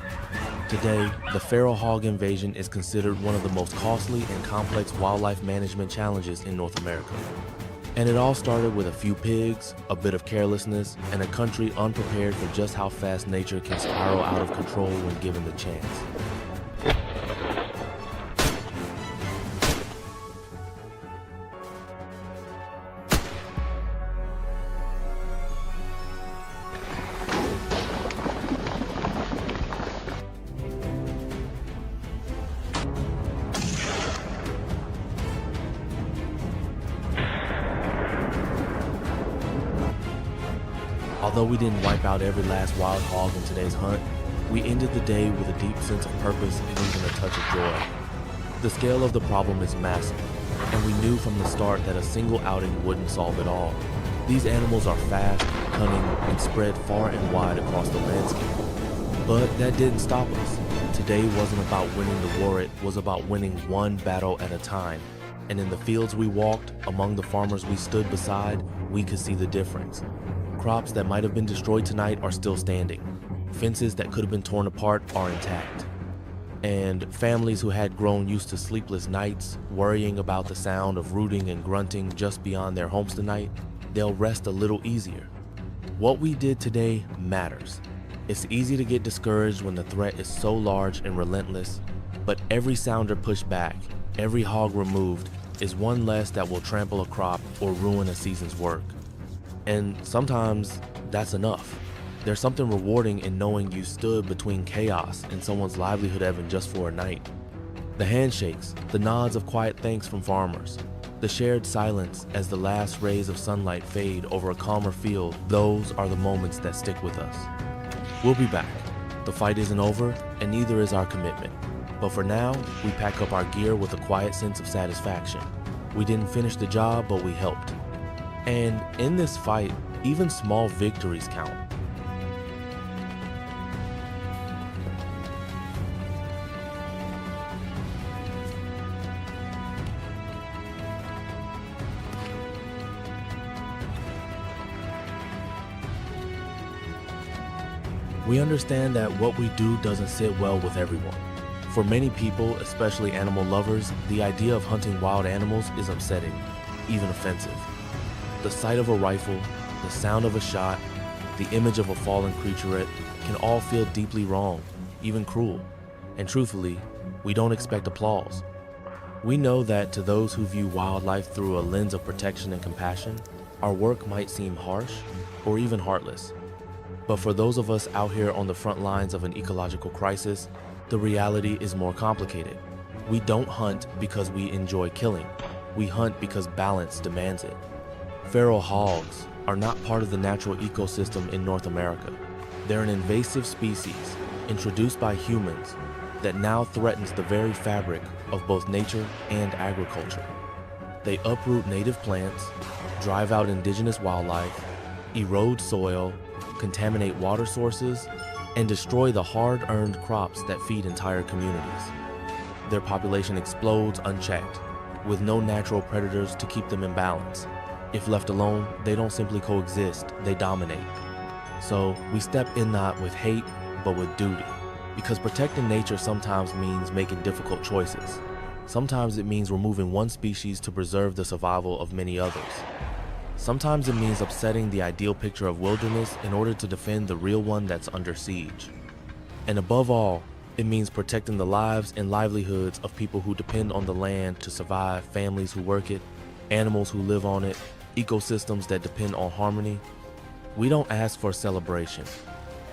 Today, the feral hog invasion is considered one of the most costly and complex wildlife management challenges in North America. And it all started with a few pigs, a bit of carelessness, and a country unprepared for just how fast nature can spiral out of control when given the chance. Although we didn't wipe out every last wild hog in today's hunt, we ended the day with a deep sense of purpose and even a touch of joy. The scale of the problem is massive, and we knew from the start that a single outing wouldn't solve it all. These animals are fast, cunning, and spread far and wide across the landscape. But that didn't stop us. Today wasn't about winning the war, it was about winning one battle at a time. And in the fields we walked, among the farmers we stood beside, we could see the difference. Crops that might have been destroyed tonight are still standing. Fences that could have been torn apart are intact. And families who had grown used to sleepless nights, worrying about the sound of rooting and grunting just beyond their homes tonight, they'll rest a little easier. What we did today matters. It's easy to get discouraged when the threat is so large and relentless, but every sounder pushed back, every hog removed, is one less that will trample a crop or ruin a season's work. And sometimes that's enough. There's something rewarding in knowing you stood between chaos and someone's livelihood even just for a night. The handshakes, the nods of quiet thanks from farmers, the shared silence as the last rays of sunlight fade over a calmer field, those are the moments that stick with us. We'll be back. The fight isn't over, and neither is our commitment. But for now, we pack up our gear with a quiet sense of satisfaction. We didn't finish the job, but we helped. And in this fight, even small victories count. We understand that what we do doesn't sit well with everyone. For many people, especially animal lovers, the idea of hunting wild animals is upsetting, even offensive. The sight of a rifle, the sound of a shot, the image of a fallen creaturette can all feel deeply wrong, even cruel. And truthfully, we don't expect applause. We know that to those who view wildlife through a lens of protection and compassion, our work might seem harsh or even heartless. But for those of us out here on the front lines of an ecological crisis, the reality is more complicated. We don't hunt because we enjoy killing. We hunt because balance demands it. Feral hogs are not part of the natural ecosystem in North America. They're an invasive species introduced by humans that now threatens the very fabric of both nature and agriculture. They uproot native plants, drive out indigenous wildlife, erode soil, contaminate water sources, and destroy the hard-earned crops that feed entire communities. Their population explodes unchecked, with no natural predators to keep them in balance. If left alone, they don't simply coexist, they dominate. So we step in not with hate, but with duty. Because protecting nature sometimes means making difficult choices. Sometimes it means removing one species to preserve the survival of many others. Sometimes it means upsetting the ideal picture of wilderness in order to defend the real one that's under siege. And above all, it means protecting the lives and livelihoods of people who depend on the land to survive, families who work it, animals who live on it, ecosystems that depend on harmony. We don't ask for celebration,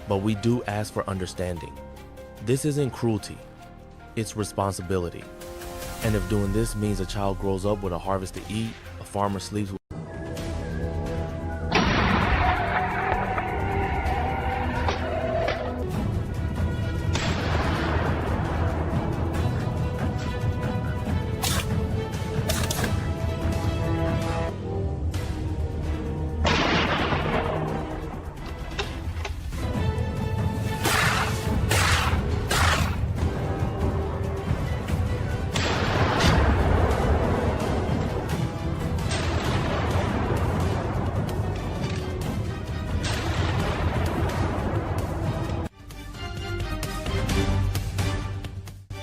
but we do ask for understanding. This isn't cruelty, it's responsibility. And if doing this means a child grows up with a harvest to eat, a farmer sleeps with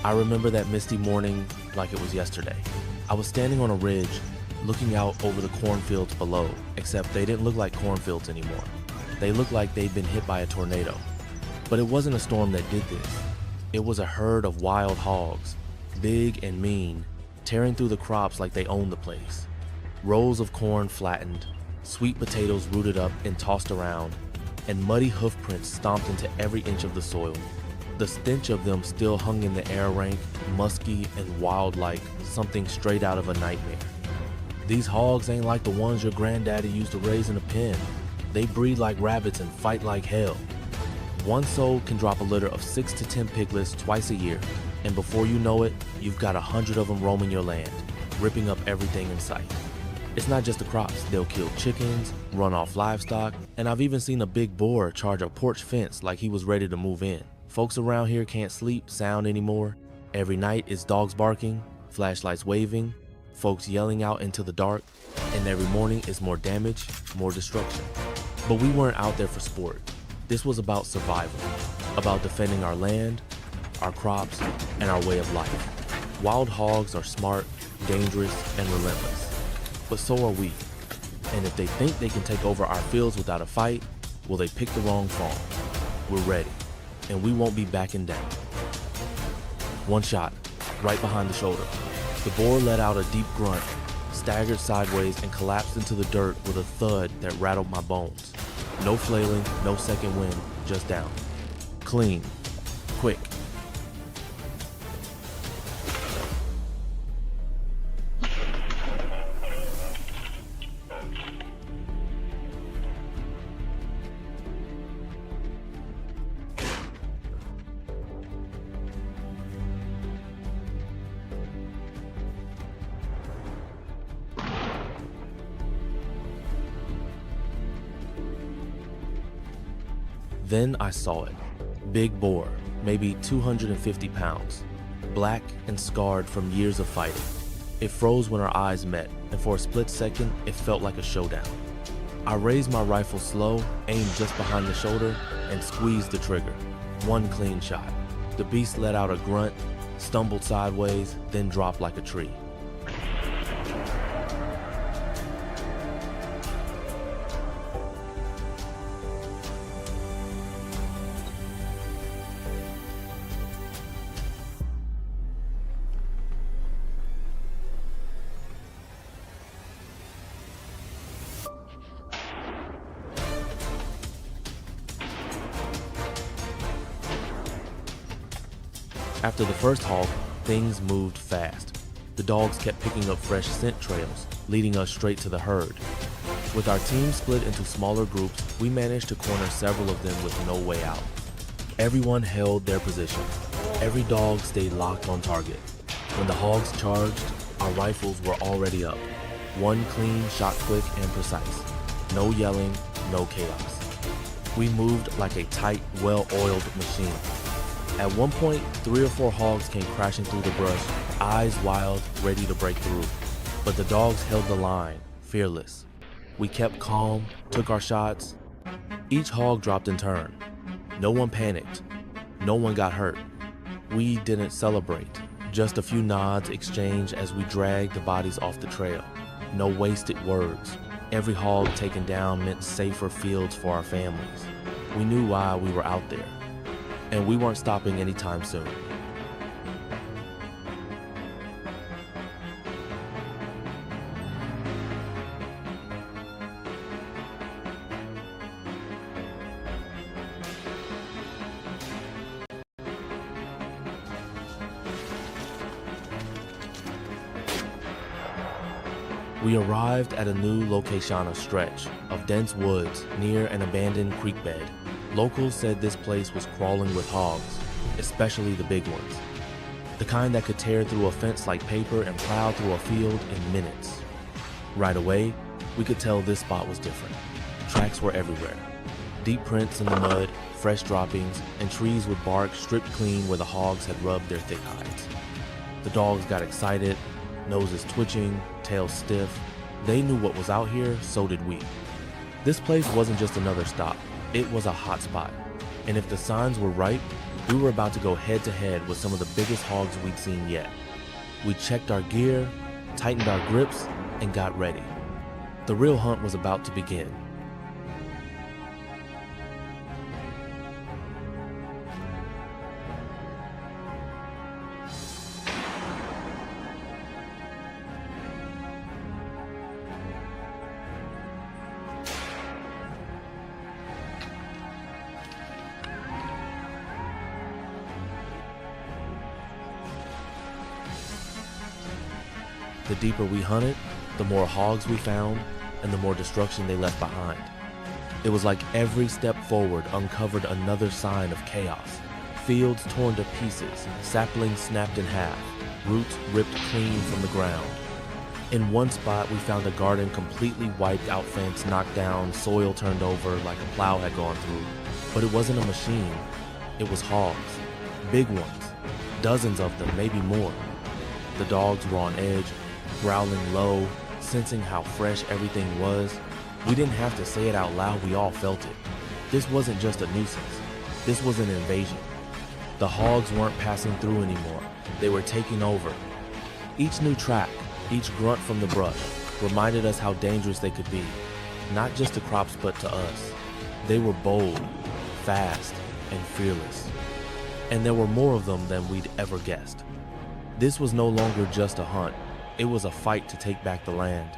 I remember that misty morning like it was yesterday. I was standing on a ridge, looking out over the cornfields below, except they didn't look like cornfields anymore. They looked like they'd been hit by a tornado. But it wasn't a storm that did this. It was a herd of wild hogs, big and mean, tearing through the crops like they owned the place. Rows of corn flattened, sweet potatoes rooted up and tossed around, and muddy hoof prints stomped into every inch of the soil. The stench of them still hung in the air, rank, musky, and wild like something straight out of a nightmare. These hogs ain't like the ones your granddaddy used to raise in a pen. They breed like rabbits and fight like hell. One sow can drop a litter of 6 to 10 piglets twice a year, and before you know it, you've got 100 of them roaming your land, ripping up everything in sight. It's not just the crops. They'll kill chickens, run off livestock, and I've even seen a big boar charge a porch fence like he was ready to move in. Folks around here can't sleep sound anymore. Every night it's dogs barking, flashlights waving, folks yelling out into the dark, and every morning is more damage, more destruction. But we weren't out there for sport. This was about survival, about defending our land, our crops, and our way of life. Wild hogs are smart, dangerous, and relentless, but so are we. And if they think they can take over our fields without a fight, well, they picked the wrong farm. We're ready, and we won't be backing down. One shot, right behind the shoulder. The boar let out a deep grunt, staggered sideways, and collapsed into the dirt with a thud that rattled my bones. No flailing, no second wind, just down. Clean, quick. Then I saw it. Big boar, maybe 250 pounds. Black and scarred from years of fighting. It froze when our eyes met, and for a split second, it felt like a showdown. I raised my rifle slow, aimed just behind the shoulder, and squeezed the trigger. One clean shot. The beast let out a grunt, stumbled sideways, then dropped like a tree. After the first hog, things moved fast. The dogs kept picking up fresh scent trails, leading us straight to the herd. With our team split into smaller groups, we managed to corner several of them with no way out. Everyone held their position. Every dog stayed locked on target. When the hogs charged, our rifles were already up, One clean, shot quick, and precise. No yelling, no chaos. We moved like a tight, well-oiled machine. At one point, 3 or 4 hogs came crashing through the brush, eyes wild, ready to break through. But the dogs held the line, fearless. We kept calm, took our shots. Each hog dropped in turn. No one panicked. No one got hurt. We didn't celebrate. Just a few nods exchanged as we dragged the bodies off the trail. No wasted words. Every hog taken down meant safer fields for our families. We knew why we were out there, and we weren't stopping anytime soon. We arrived at a new location stretch of dense woods near an abandoned creek bed. Locals said this place was crawling with hogs, especially the big ones. The kind that could tear through a fence like paper and plow through a field in minutes. Right away, we could tell this spot was different. Tracks were everywhere. Deep prints in the mud, fresh droppings, and trees with bark stripped clean where the hogs had rubbed their thick hides. The dogs got excited, noses twitching, tails stiff. They knew what was out here, so did we. This place wasn't just another stop, it was a hot spot. And if the signs were right, we were about to go head to head with some of the biggest hogs we'd seen yet. We checked our gear, tightened our grips, and got ready. The real hunt was about to begin. The deeper we hunted, the more hogs we found, and the more destruction they left behind. It was like every step forward uncovered another sign of chaos. Fields torn to pieces, saplings snapped in half, roots ripped clean from the ground. In one spot, we found a garden completely wiped out, fence knocked down, soil turned over like a plow had gone through. But it wasn't a machine, it was hogs. Big ones, dozens of them, maybe more. The dogs were on edge, growling low, sensing how fresh everything was. We didn't have to say it out loud, we all felt it. This wasn't just a nuisance, this was an invasion. The hogs weren't passing through anymore, they were taking over. Each new track, each grunt from the brush, reminded us how dangerous they could be, not just to crops but to us. They were bold, fast, and fearless. And there were more of them than we'd ever guessed. This was no longer just a hunt. It was a fight to take back the land.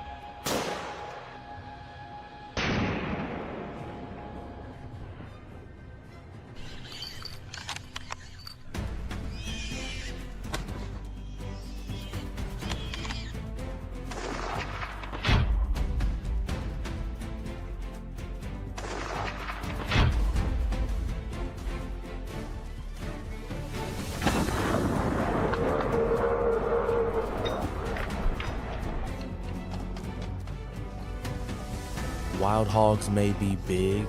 Wild hogs may be big,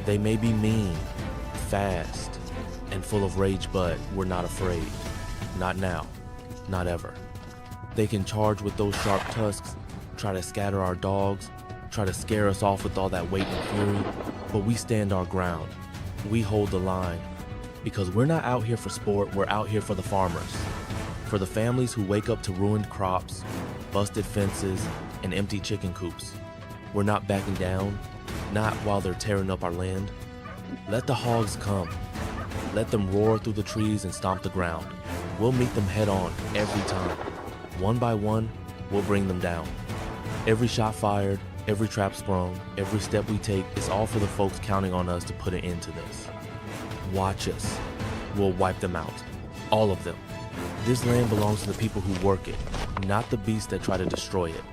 they may be mean, fast, and full of rage, but we're not afraid. Not now, not ever. They can charge with those sharp tusks, try to scatter our dogs, try to scare us off with all that weight and fury, but we stand our ground. We hold the line, because we're not out here for sport, we're out here for the farmers. For the families who wake up to ruined crops, busted fences, and empty chicken coops. We're not backing down, not while they're tearing up our land. Let the hogs come. Let them roar through the trees and stomp the ground. We'll meet them head on every time. One by one, we'll bring them down. Every shot fired, every trap sprung, every step we take is all for the folks counting on us to put an end to this. Watch us. We'll wipe them out. All of them. This land belongs to the people who work it, not the beasts that try to destroy it.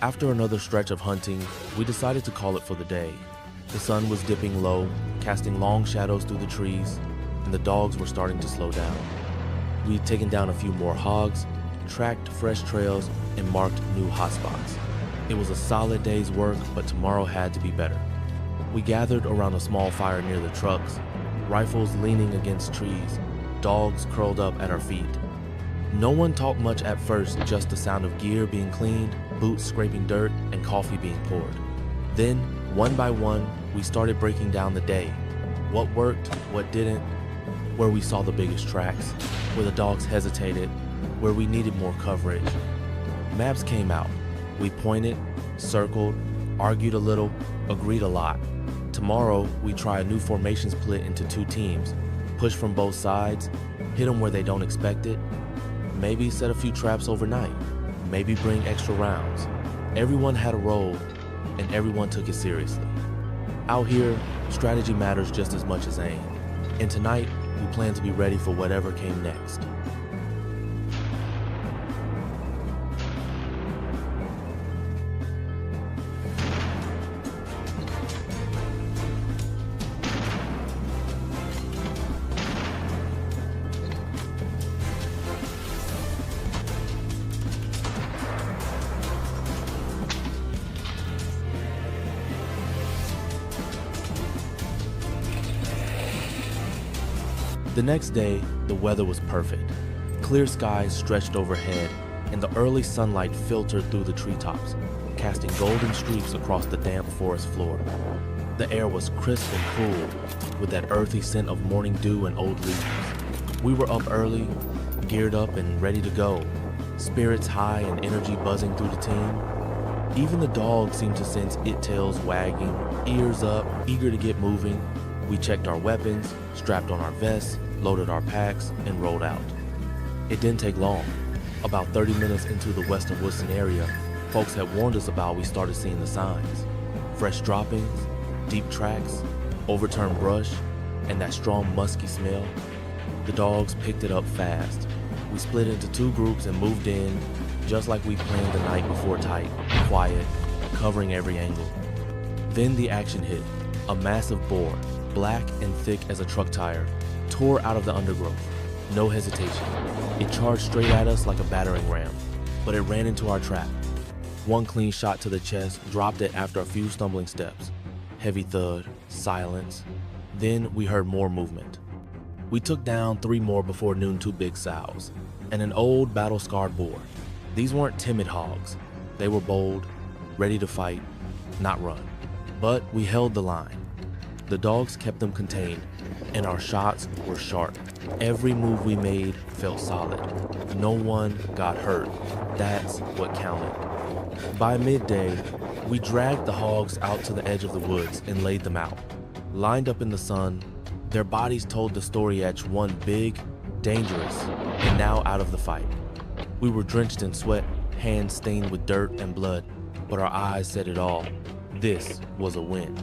After another stretch of hunting, we decided to call it for the day. The sun was dipping low, casting long shadows through the trees, and the dogs were starting to slow down. We'd taken down a few more hogs, tracked fresh trails, and marked new hotspots. It was a solid day's work, but tomorrow had to be better. We gathered around a small fire near the trucks, rifles leaning against trees, dogs curled up at our feet. No one talked much at first, just the sound of gear being cleaned, boots scraping dirt, and coffee being poured. Then, one by one, we started breaking down the day. What worked, what didn't, where we saw the biggest tracks, where the dogs hesitated, where we needed more coverage. Maps came out. We pointed, circled, argued a little, agreed a lot. Tomorrow, we try a new formation split into 2 teams, push from both sides, hit them where they don't expect it, maybe set a few traps overnight, maybe bring extra rounds. Everyone had a role, and everyone took it seriously. Out here, strategy matters just as much as aim, and tonight, we plan to be ready for whatever came next. The next day, the weather was perfect. Clear skies stretched overhead, and the early sunlight filtered through the treetops, casting golden streaks across the damp forest floor. The air was crisp and cool, with that earthy scent of morning dew and old leaves. We were up early, geared up and ready to go, spirits high and energy buzzing through the team. Even the dogs seemed to sense it tails wagging, ears up, eager to get moving. We checked our weapons, strapped on our vests, loaded our packs, and rolled out. It didn't take long. About 30 minutes into the western Woodson area, folks had warned us about we started seeing the signs. Fresh droppings, deep tracks, overturned brush, and that strong musky smell. The dogs picked it up fast. We split into 2 groups and moved in, just like we planned the night before, tight, quiet, covering every angle. Then the action hit. A massive boar, black and thick as a truck tire, tore out of the undergrowth. No hesitation. It charged straight at us like a battering ram, but it ran into our trap. One clean shot to the chest dropped it after a few stumbling steps. Heavy thud, silence. Then we heard more movement. We took down 3 more before noon, 2 big sows, and an old battle-scarred boar. These weren't timid hogs. They were bold, ready to fight, not run. But we held the line. The dogs kept them contained, and our shots were sharp. Every move we made felt solid. No one got hurt. That's what counted. By midday, we dragged the hogs out to the edge of the woods and laid them out. Lined up in the sun, their bodies told the story etched one big, dangerous, and now out of the fight. We were drenched in sweat, hands stained with dirt and blood, but our eyes said it all. This was a win.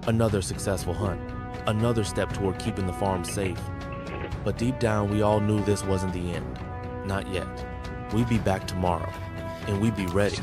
Another successful hunt, another step toward keeping the farm safe. But deep down, we all knew this wasn't the end. Not yet. We'd be back tomorrow, and we'd be ready.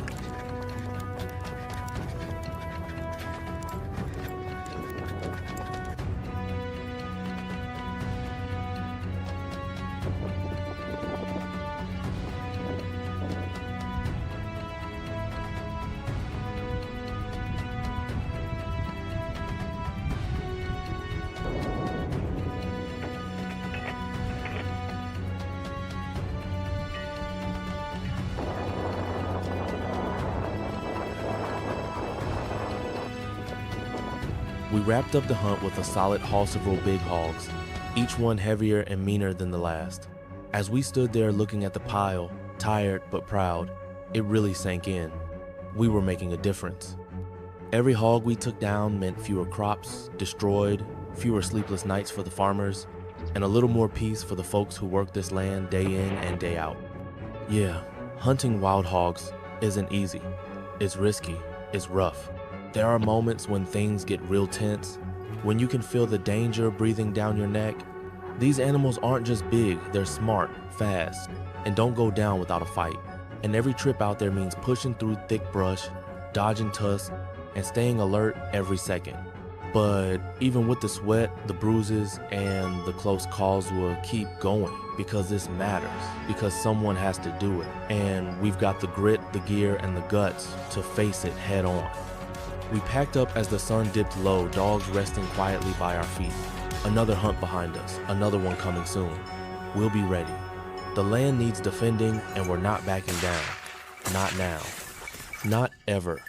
We wrapped up the hunt with a solid haul several big hogs, each one heavier and meaner than the last. As we stood there looking at the pile, tired but proud, it really sank in. We were making a difference. Every hog we took down meant fewer crops destroyed, fewer sleepless nights for the farmers, and a little more peace for the folks who work this land day in and day out. Yeah, hunting wild hogs isn't easy. It's risky, it's rough. There are moments when things get real tense, when you can feel the danger breathing down your neck. These animals aren't just big, they're smart, fast, and don't go down without a fight. And every trip out there means pushing through thick brush, dodging tusks, and staying alert every second. But even with the sweat, the bruises, and the close calls, will keep going because this matters, because someone has to do it. And we've got the grit, the gear, and the guts to face it head on. We packed up as the sun dipped low, dogs resting quietly by our feet. Another hunt behind us, another one coming soon. We'll be ready. The land needs defending, and we're not backing down. Not now. Not ever.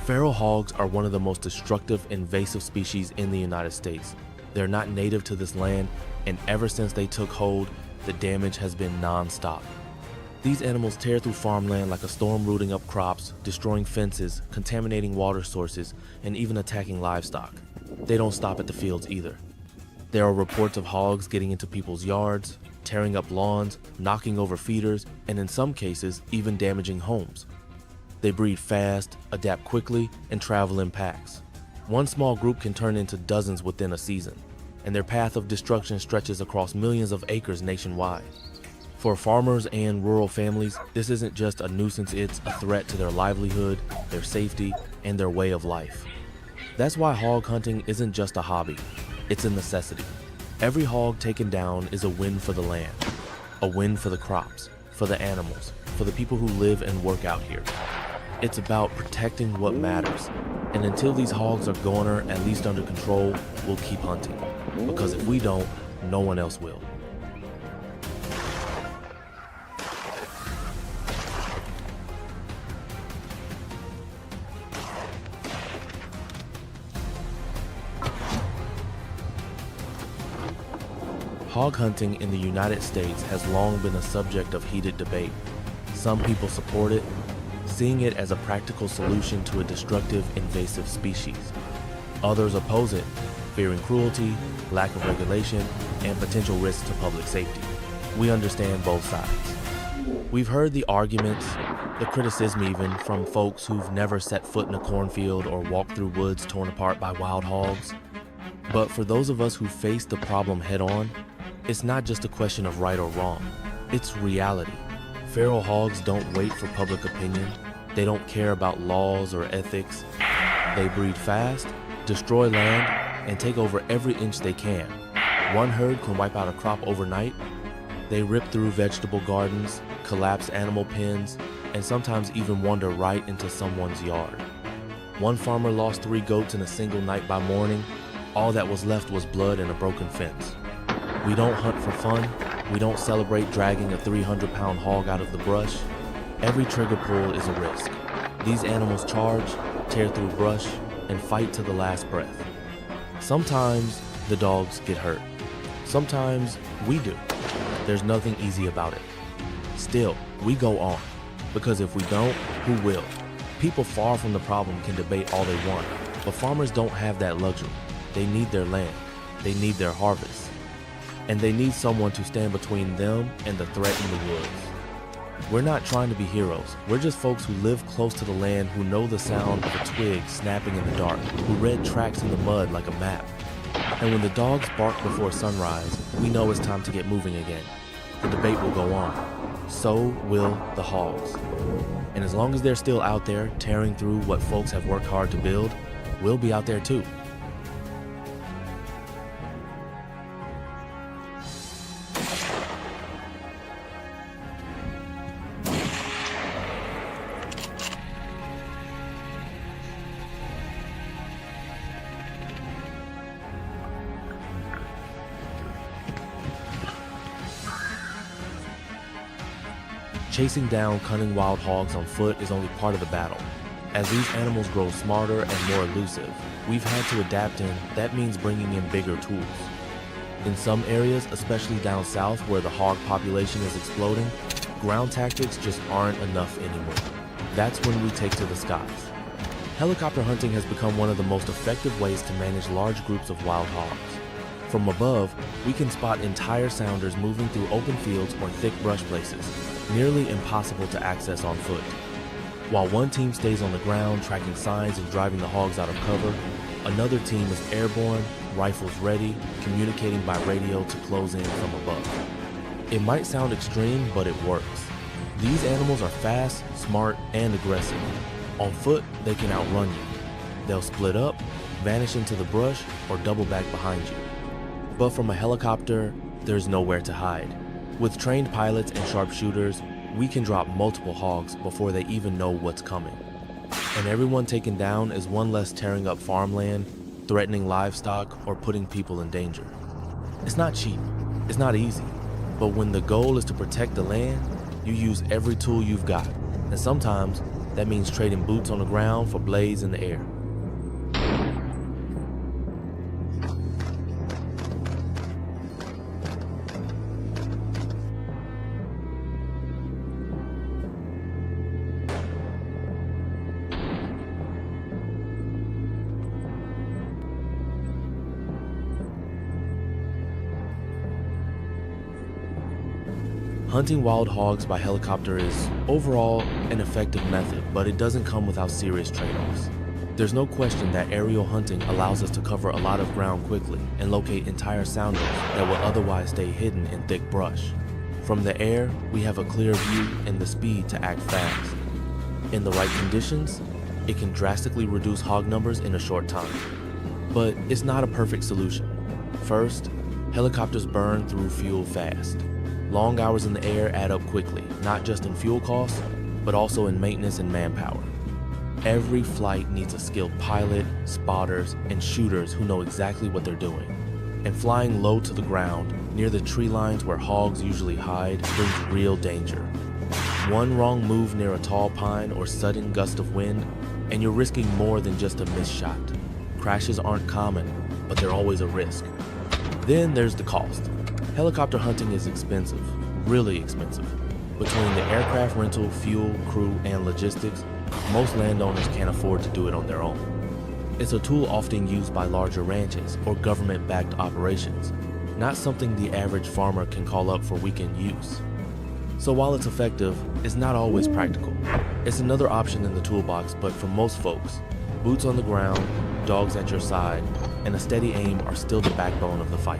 Feral hogs are one of the most destructive invasive species in the United States. They're not native to this land, and ever since they took hold, the damage has been non-stop. These animals tear through farmland like a storm, rooting up crops, destroying fences, contaminating water sources, and even attacking livestock. They don't stop at the fields either. There are reports of hogs getting into people's yards, tearing up lawns, knocking over feeders, and in some cases, even damaging homes. They breed fast, adapt quickly, and travel in packs. One small group can turn into dozens within a season, and their path of destruction stretches across millions of acres nationwide. For farmers and rural families, this isn't just a nuisance, it's a threat to their livelihood, their safety, and their way of life. That's why hog hunting isn't just a hobby, it's a necessity. Every hog taken down is a win for the land, a win for the crops, for the animals, for the people who live and work out here. It's about protecting what matters, and until these hogs are gone or at least under control, we'll keep hunting, because if we don't, no one else will. Hog hunting in the United States has long been a subject of heated debate. Some people support it, seeing it as a practical solution to a destructive invasive species. Others oppose it, fearing cruelty, lack of regulation, and potential risks to public safety. We understand both sides. We've heard the arguments, the criticism even, from folks who've never set foot in a cornfield or walked through woods torn apart by wild hogs. But for those of us who face the problem head on, it's not just a question of right or wrong, it's reality. Feral hogs don't wait for public opinion. They don't care about laws or ethics. They breed fast, destroy land, and take over every inch they can. One herd can wipe out a crop overnight. They rip through vegetable gardens, collapse animal pens, and sometimes even wander right into someone's yard. One farmer lost 3 goats in a single night by morning. All that was left was blood and a broken fence. We don't hunt for fun. We don't celebrate dragging a 300-pound hog out of the brush. Every trigger pull is a risk. These animals charge, tear through brush, and fight to the last breath. Sometimes the dogs get hurt. Sometimes we do. There's nothing easy about it. Still, we go on, because if we don't, who will? People far from the problem can debate all they want, but farmers don't have that luxury. They need their land. They need their harvest. And they need someone to stand between them and the threat in the woods. We're not trying to be heroes. We're just folks who live close to the land, who know the sound of a twig snapping in the dark, who read tracks in the mud like a map. And when the dogs bark before sunrise, we know it's time to get moving again. The debate will go on. So will the hogs. And as long as they're still out there tearing through what folks have worked hard to build, we'll be out there too. Chasing down cunning wild hogs on foot is only part of the battle. As these animals grow smarter and more elusive, we've had to adapt, and that means bringing in bigger tools. In some areas, especially down south where the hog population is exploding, ground tactics just aren't enough anymore. That's when we take to the skies. Helicopter hunting has become one of the most effective ways to manage large groups of wild hogs. From above, we can spot entire sounders moving through open fields or thick brush places, nearly impossible to access on foot. While one team stays on the ground tracking signs and driving the hogs out of cover, another team is airborne, rifles ready, communicating by radio to close in from above. It might sound extreme, but it works. These animals are fast, smart, and aggressive. On foot, they can outrun you. They'll split up, vanish into the brush, or double back behind you. But from a helicopter, there's nowhere to hide. With trained pilots and sharpshooters, we can drop multiple hogs before they even know what's coming. And everyone taken down is one less tearing up farmland, threatening livestock, or putting people in danger. It's not cheap, it's not easy, but when the goal is to protect the land, you use every tool you've got. And sometimes that means trading boots on the ground for blades in the air. Hunting wild hogs by helicopter is, overall, an effective method, but it doesn't come without serious trade-offs. There's no question that aerial hunting allows us to cover a lot of ground quickly and locate entire sounders that would otherwise stay hidden in thick brush. From the air, we have a clear view and the speed to act fast. In the right conditions, it can drastically reduce hog numbers in a short time. But it's not a perfect solution. First, helicopters burn through fuel fast. Long hours in the air add up quickly, not just in fuel costs, but also in maintenance and manpower. Every flight needs a skilled pilot, spotters, and shooters who know exactly what they're doing. And flying low to the ground, near the tree lines where hogs usually hide, brings real danger. One wrong move near a tall pine or sudden gust of wind, and you're risking more than just a missed shot. Crashes aren't common, but they're always a risk. Then there's the cost. Helicopter hunting is expensive, really expensive. Between the aircraft rental, fuel, crew, and logistics, most landowners can't afford to do it on their own. It's a tool often used by larger ranches or government-backed operations, not something the average farmer can call up for weekend use. So while it's effective, it's not always practical. It's another option in the toolbox, but for most folks, boots on the ground, dogs at your side, and a steady aim are still the backbone of the fight.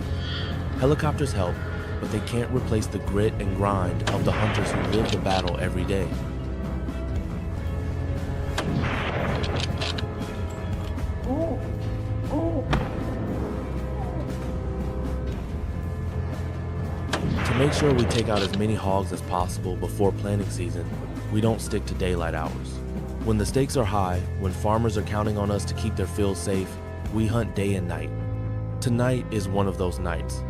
Helicopters help, but they can't replace the grit and grind of the hunters who live the battle every day. To make sure we take out as many hogs as possible before planting season, we don't stick to daylight hours. When the stakes are high, when farmers are counting on us to keep their fields safe, we hunt day and night. Tonight is one of those nights.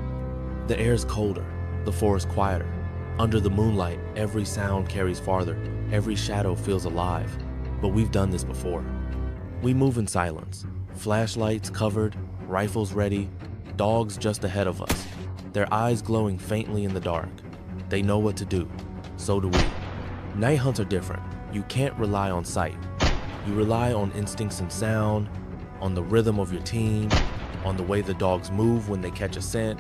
The air is colder, the forest quieter. Under the moonlight, every sound carries farther, every shadow feels alive. But we've done this before. We move in silence, flashlights covered, rifles ready, dogs just ahead of us, their eyes glowing faintly in the dark. They know what to do, so do we. Night hunts are different. You can't rely on sight. You rely on instincts and sound, on the rhythm of your team, on the way the dogs move when they catch a scent.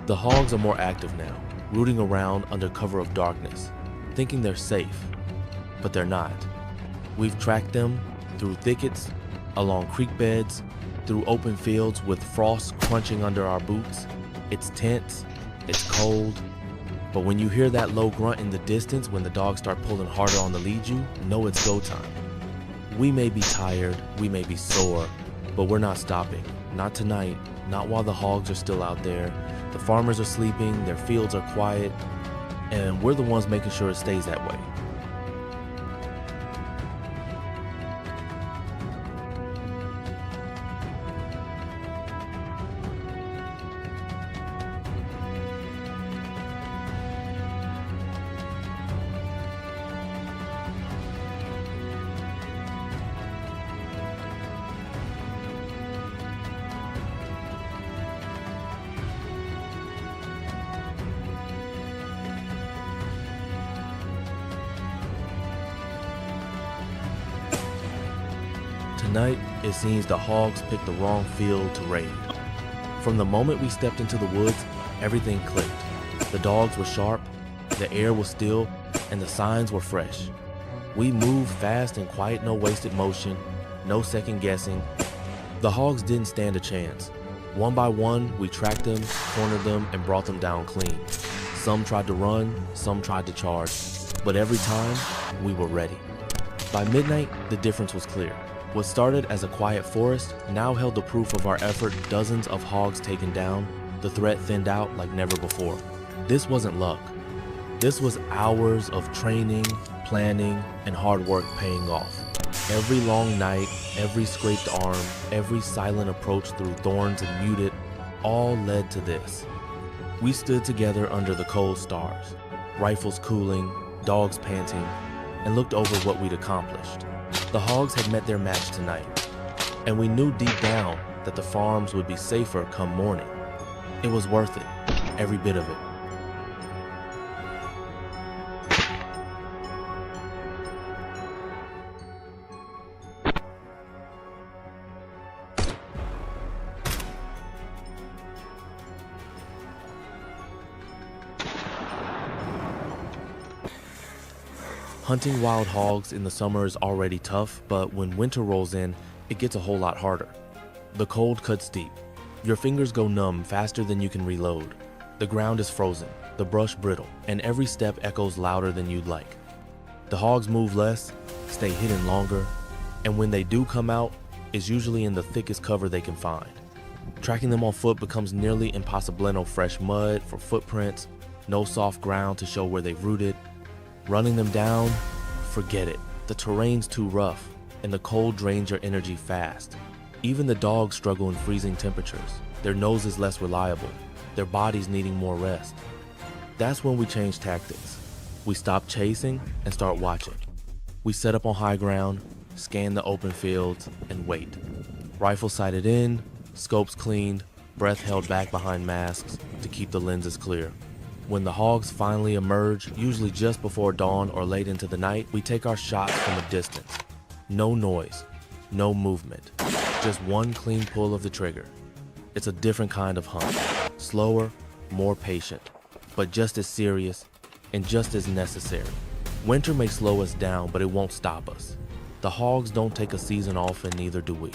The hogs are more active now, rooting around under cover of darkness, thinking they're safe, but they're not. We've tracked them through thickets, along creek beds, through open fields with frost crunching under our boots. It's tense, it's cold, but when you hear that low grunt in the distance when the dogs start pulling harder on the lead, you know it's go time. We may be tired, we may be sore, but we're not stopping. Not tonight, not while the hogs are still out there. The farmers are sleeping, their fields are quiet, and we're the ones making sure it stays that way. tonight, it seems the hogs picked the wrong field to raid. From the moment we stepped into the woods, everything clicked. The dogs were sharp, the air was still, and the signs were fresh. We moved fast and quiet, no wasted motion, no second guessing. The hogs didn't stand a chance. One by one, we tracked them, cornered them, and brought them down clean. Some tried to run, some tried to charge, but every time, we were ready. By midnight, the difference was clear. What started as a quiet forest now held the proof of our effort, dozens of hogs taken down, the threat thinned out like never before. This wasn't luck. This was hours of training, planning, and hard work paying off. Every long night, every scraped arm, every silent approach through thorns and muted, all led to this. We stood together under the cold stars, rifles cooling, dogs panting, and looked over what we'd accomplished. The hogs had met their match tonight, and we knew deep down that the farms would be safer come morning. It was worth it, every bit of it. Hunting wild hogs in the summer is already tough, but when winter rolls in, it gets a whole lot harder. The cold cuts deep. Your fingers go numb faster than you can reload. The ground is frozen, the brush brittle, and every step echoes louder than you'd like. The hogs move less, stay hidden longer, and when they do come out, it's usually in the thickest cover they can find. Tracking them on foot becomes nearly impossible. No fresh mud for footprints, no soft ground to show where they've rooted. Running them down, forget it. The terrain's too rough, and the cold drains your energy fast. Even the dogs struggle in freezing temperatures. Their nose is less reliable, their bodies needing more rest. That's when we change tactics. We stop chasing and start watching. We set up on high ground, scan the open fields, and wait. Rifle sighted in, scopes cleaned, breath held back behind masks to keep the lenses clear. When the hogs finally emerge, usually just before dawn or late into the night, we take our shots from a distance. No noise, no movement, just one clean pull of the trigger. It's a different kind of hunt, slower, more patient, but just as serious and just as necessary. Winter may slow us down, but it won't stop us. The hogs don't take a season off, and neither do we.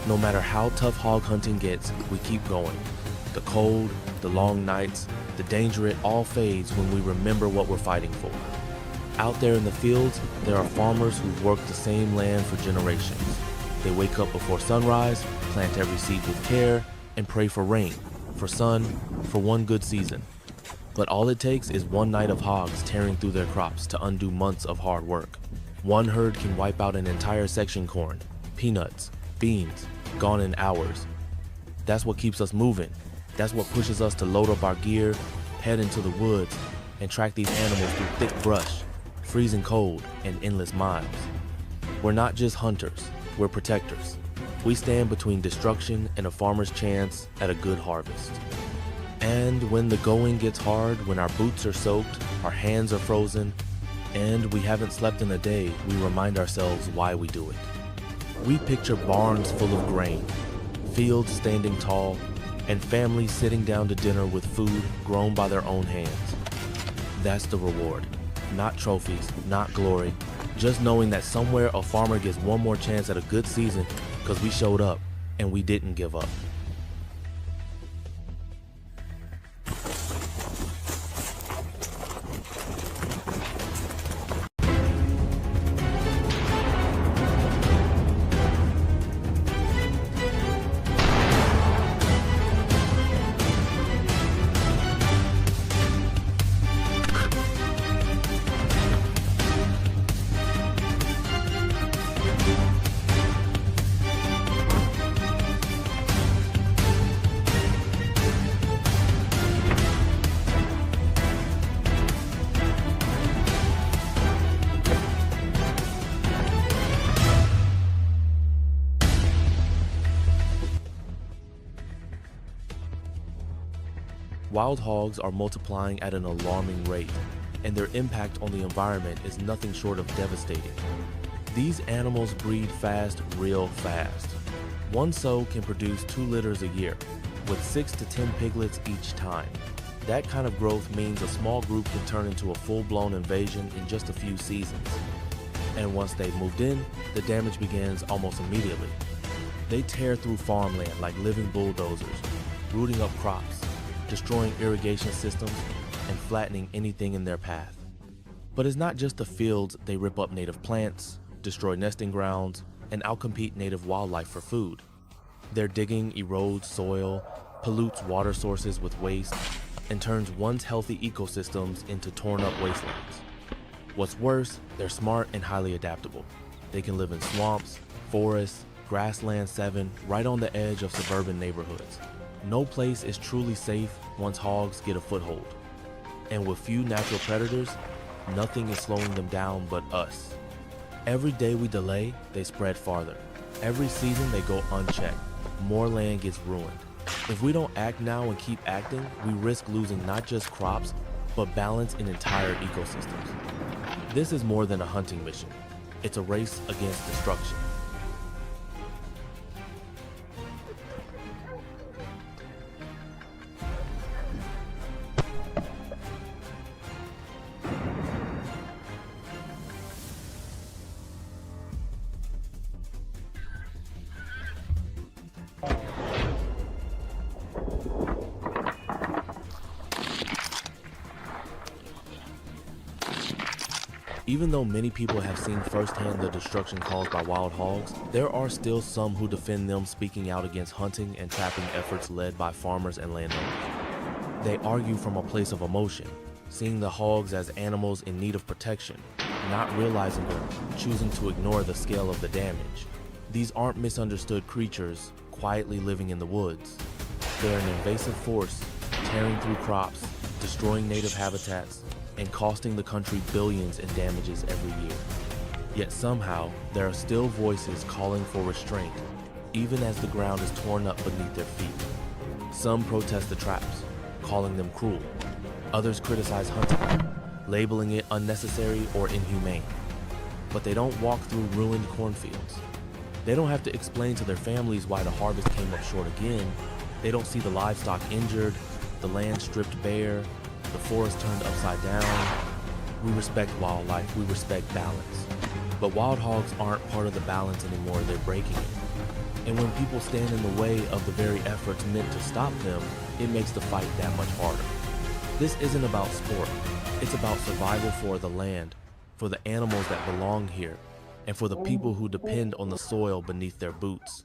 No matter how tough hog hunting gets, we keep going. The cold, the long nights, the danger, it all fades when we remember what we're fighting for. Out there in the fields, there are farmers who've worked the same land for generations. They wake up before sunrise, plant every seed with care, and pray for rain, for sun, for one good season. But all it takes is one night of hogs tearing through their crops to undo months of hard work. One herd can wipe out an entire section corn, peanuts, beans, gone in hours. That's what keeps us moving. That's what pushes us to load up our gear, head into the woods, and track these animals through thick brush, freezing cold, and endless miles. We're not just hunters, we're protectors. We stand between destruction and a farmer's chance at a good harvest. And when the going gets hard, when our boots are soaked, our hands are frozen, and we haven't slept in a day, we remind ourselves why we do it. We picture barns full of grain, fields standing tall, and families sitting down to dinner with food grown by their own hands. That's the reward. Not trophies, not glory, just knowing that somewhere a farmer gets one more chance at a good season because we showed up and we didn't give up. Wild hogs are multiplying at an alarming rate, and their impact on the environment is nothing short of devastating. These animals breed fast, real fast. One sow can produce 2 litters a year, with 6 to 10 piglets each time. That kind of growth means a small group can turn into a full-blown invasion in just a few seasons. And once they've moved in, the damage begins almost immediately. They tear through farmland like living bulldozers, rooting up crops, destroying irrigation systems, and flattening anything in their path. But it's not just the fields. They rip up native plants, destroy nesting grounds, and outcompete native wildlife for food. Their digging erodes soil, pollutes water sources with waste, and turns once healthy ecosystems into torn up wastelands. What's worse, they're smart and highly adaptable. They can live in swamps, forests, grassland 7, right on the edge of suburban neighborhoods. No place is truly safe once hogs get a foothold. And with few natural predators, nothing is slowing them down but us. Every day we delay, they spread farther. Every season they go unchecked. More land gets ruined. If we don't act now and keep acting, we risk losing not just crops, but balance in entire ecosystems. This is more than a hunting mission. It's a race against destruction. Even though many people have seen firsthand the destruction caused by wild hogs, there are still some who defend them, speaking out against hunting and trapping efforts led by farmers and landowners. They argue from a place of emotion, seeing the hogs as animals in need of protection, not realizing or choosing to ignore the scale of the damage. These aren't misunderstood creatures quietly living in the woods. They're an invasive force, tearing through crops, destroying native habitats, and costing the country billions in damages every year. Yet somehow, there are still voices calling for restraint, even as the ground is torn up beneath their feet. Some protest the traps, calling them cruel. Others criticize hunting, labeling it unnecessary or inhumane. But they don't walk through ruined cornfields. They don't have to explain to their families why the harvest came up short again. They don't see the livestock injured, the land stripped bare, the forest turned upside down. We respect wildlife, we respect balance. But wild hogs aren't part of the balance anymore, they're breaking it. And when people stand in the way of the very efforts meant to stop them, it makes the fight that much harder. This isn't about sport, it's about survival for the land, for the animals that belong here, and for the people who depend on the soil beneath their boots.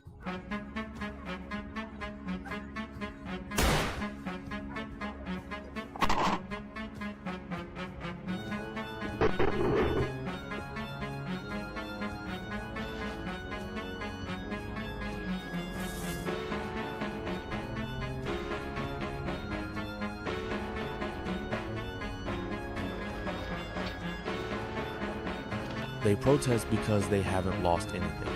They protest because they haven't lost anything.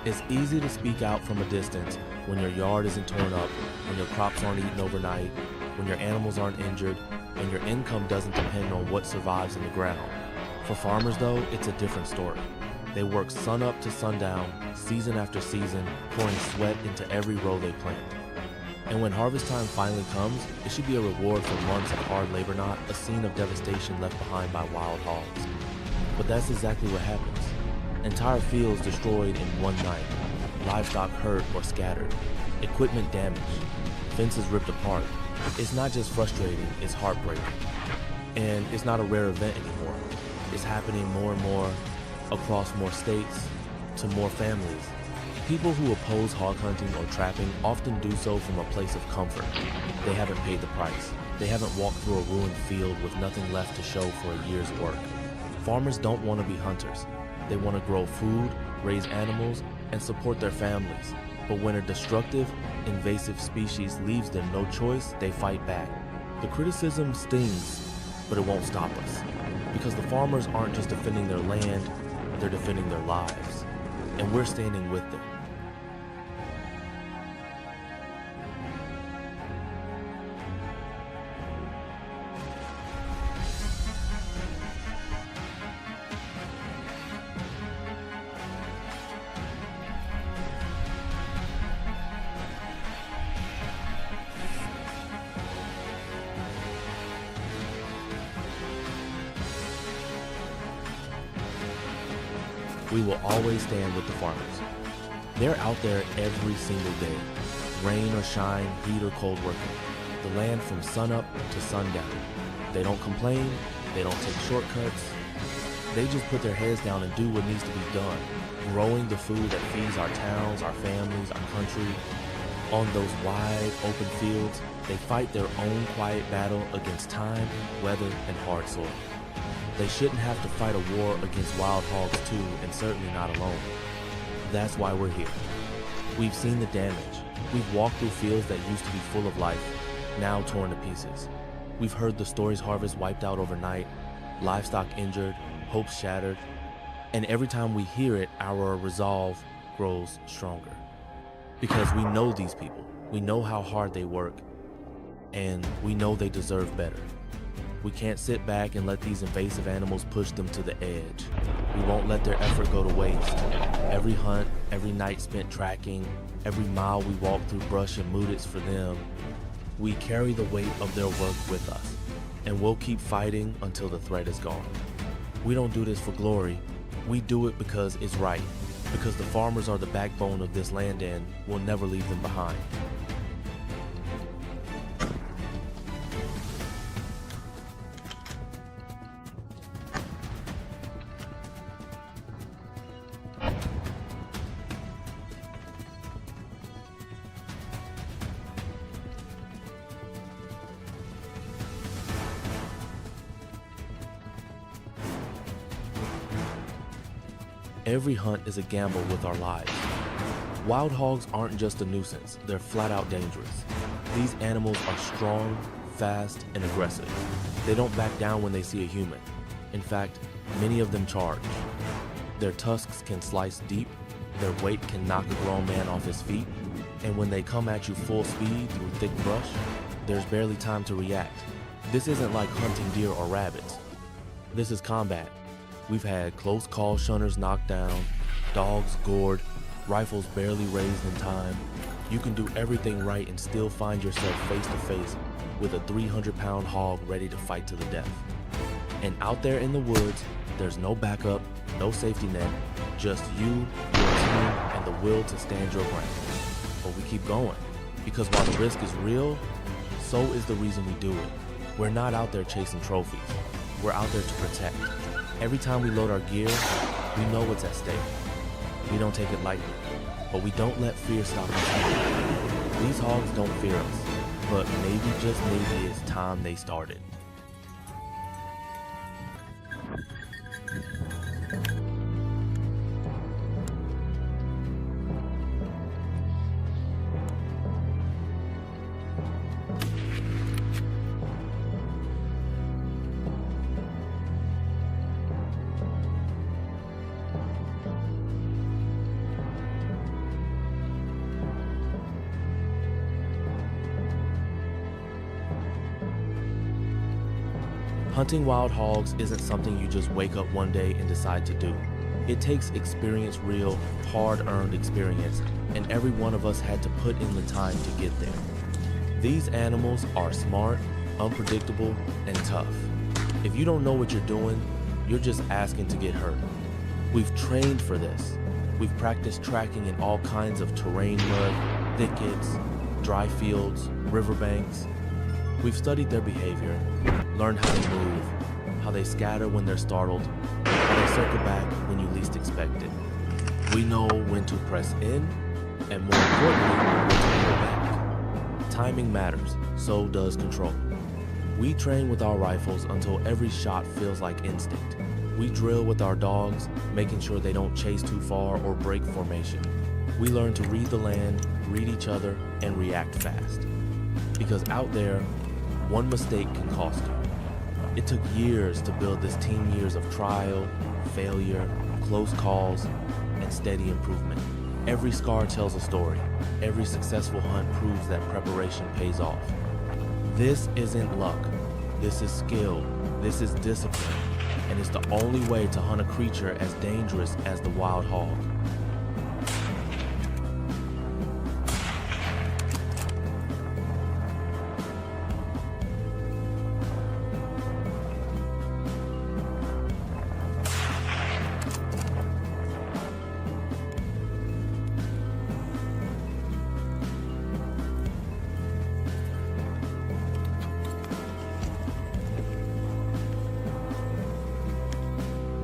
It's easy to speak out from a distance when your yard isn't torn up, when your crops aren't eaten overnight, when your animals aren't injured, and your income doesn't depend on what survives in the ground. For farmers though, it's a different story. They work sun up to sundown, season after season, pouring sweat into every row they plant. And when harvest time finally comes, it should be a reward for months of hard labor, not a scene of devastation left behind by wild hogs. But that's exactly what happens. Entire fields destroyed in one night, livestock hurt or scattered, equipment damaged, fences ripped apart. It's not just frustrating, it's heartbreaking. And it's not a rare event anymore. It's happening more and more across more states, to more families. People who oppose hog hunting or trapping often do so from a place of comfort. They haven't paid the price. They haven't walked through a ruined field with nothing left to show for a year's work. Farmers don't want to be hunters. They want to grow food, raise animals, and support their families. But when a destructive, invasive species leaves them no choice, they fight back. The criticism stings, but it won't stop us. Because the farmers aren't just defending their land, they're defending their lives. And we're standing with them. we will always stand with the farmers. They're out there every single day, rain or shine, heat or cold working, the land from sunup to sundown. They don't complain, they don't take shortcuts. They just put their heads down and do what needs to be done, growing the food that feeds our towns, our families, our country. On those wide, open fields, they fight their own quiet battle against time, weather, and hard soil. They shouldn't have to fight a war against wild hogs too, and certainly not alone. That's why we're here. We've seen the damage. We've walked through fields that used to be full of life, now torn to pieces. We've heard the stories harvest wiped out overnight, livestock injured, hopes shattered, and every time we hear it, our resolve grows stronger. Because we know these people, we know how hard they work, and we know they deserve better. We can't sit back and let these invasive animals push them to the edge. We won't let their effort go to waste. Every hunt, every night spent tracking, every mile we walk through brush and mood, it's for them. We carry the weight of their work with us, and we'll keep fighting until the threat is gone. We don't do this for glory. We do it because it's right, because the farmers are the backbone of this land and we'll never leave them behind. Every hunt is a gamble with our lives. Wild hogs aren't just a nuisance, they're flat out dangerous. These animals are strong, fast, and aggressive. They don't back down when they see a human. In fact, many of them charge. Their tusks can slice deep, their weight can knock a grown man off his feet, and when they come at you full speed through thick brush, there's barely time to react. This isn't like hunting deer or rabbits. This is combat. We've had close call shunners knocked down, dogs gored, rifles barely raised in time. You can do everything right and still find yourself face to face with a 300-pound hog ready to fight to the death. And out there in the woods, there's no backup, no safety net, just you, your team, and the will to stand your ground. But we keep going, because while the risk is real, so is the reason we do it. We're not out there chasing trophies. We're out there to protect. Every time we load our gear, we know what's at stake. We don't take it lightly, but we don't let fear stop us. These hogs don't fear us, but maybe, just maybe, it's time they started. Hunting wild hogs isn't something you just wake up one day and decide to do. It takes experience, real, hard-earned experience, and every one of us had to put in the time to get there. These animals are smart, unpredictable, and tough. If you don't know what you're doing, you're just asking to get hurt. We've trained for this. We've practiced tracking in all kinds of terrain, mud, thickets, dry fields, riverbanks. We've studied their behavior, learned how they move, how they scatter when they're startled, how they circle back when you least expect it. We know when to press in, and more importantly, when to pull back. Timing matters, so does control. We train with our rifles until every shot feels like instinct. We drill with our dogs, making sure they don't chase too far or break formation. We learn to read the land, read each other, and react fast. Because out there, one mistake can cost you. It took years to build this team, years of trial, failure, close calls, and steady improvement. Every scar tells a story. Every successful hunt proves that preparation pays off. This isn't luck. This is skill. This is discipline. And it's the only way to hunt a creature as dangerous as the wild hog.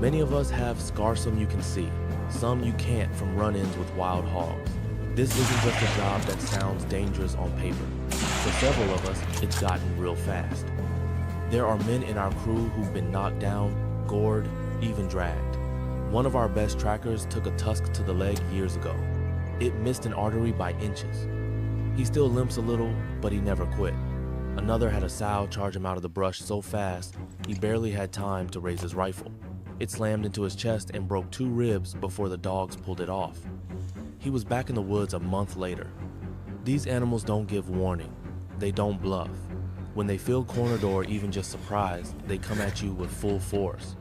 Many of us have scars some you can see, some you can't from run-ins with wild hogs. This isn't just a job that sounds dangerous on paper. For several of us, it's gotten real fast. There are men in our crew who've been knocked down, gored, even dragged. One of our best trackers took a tusk to the leg years ago. It missed an artery by inches. He still limps a little, but he never quit. Another had a sow charge him out of the brush so fast, he barely had time to raise his rifle. It slammed into his chest and broke 2 ribs before the dogs pulled it off. He was back in the woods a month later. These animals don't give warning. They don't bluff. When they feel cornered or even just surprised, they come at you with full force.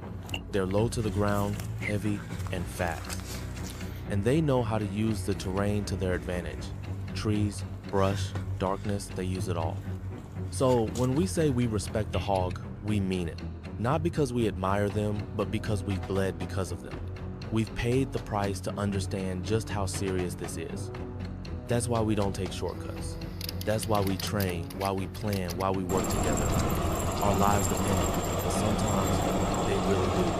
They're low to the ground, heavy, and fast. And they know how to use the terrain to their advantage. Trees, brush, darkness, they use it all. So when we say we respect the hog, we mean it. Not because we admire them, but because we've bled because of them. We've paid the price to understand just how serious this is. That's why we don't take shortcuts. That's why we train, why we plan, why we work together. Our lives depend on it, but sometimes they really do.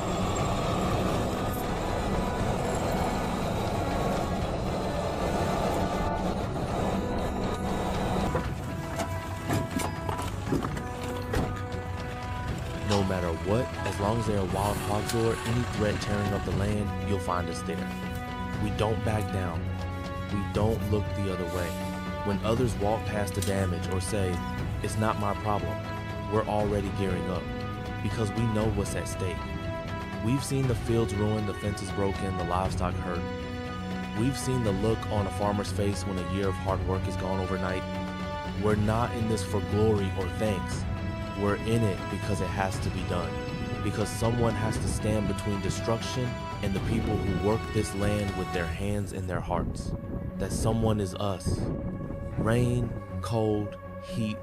No matter what, as long as there are wild hogs or any threat tearing up the land, you'll find us there. We don't back down. We don't look the other way. When others walk past the damage or say, "It's not my problem," we're already gearing up because we know what's at stake. We've seen the fields ruined, the fences broken, the livestock hurt. We've seen the look on a farmer's face when a year of hard work is gone overnight. We're not in this for glory or thanks. We're in it because it has to be done. Because someone has to stand between destruction and the people who work this land with their hands and their hearts. That someone is us. Rain, cold, heat,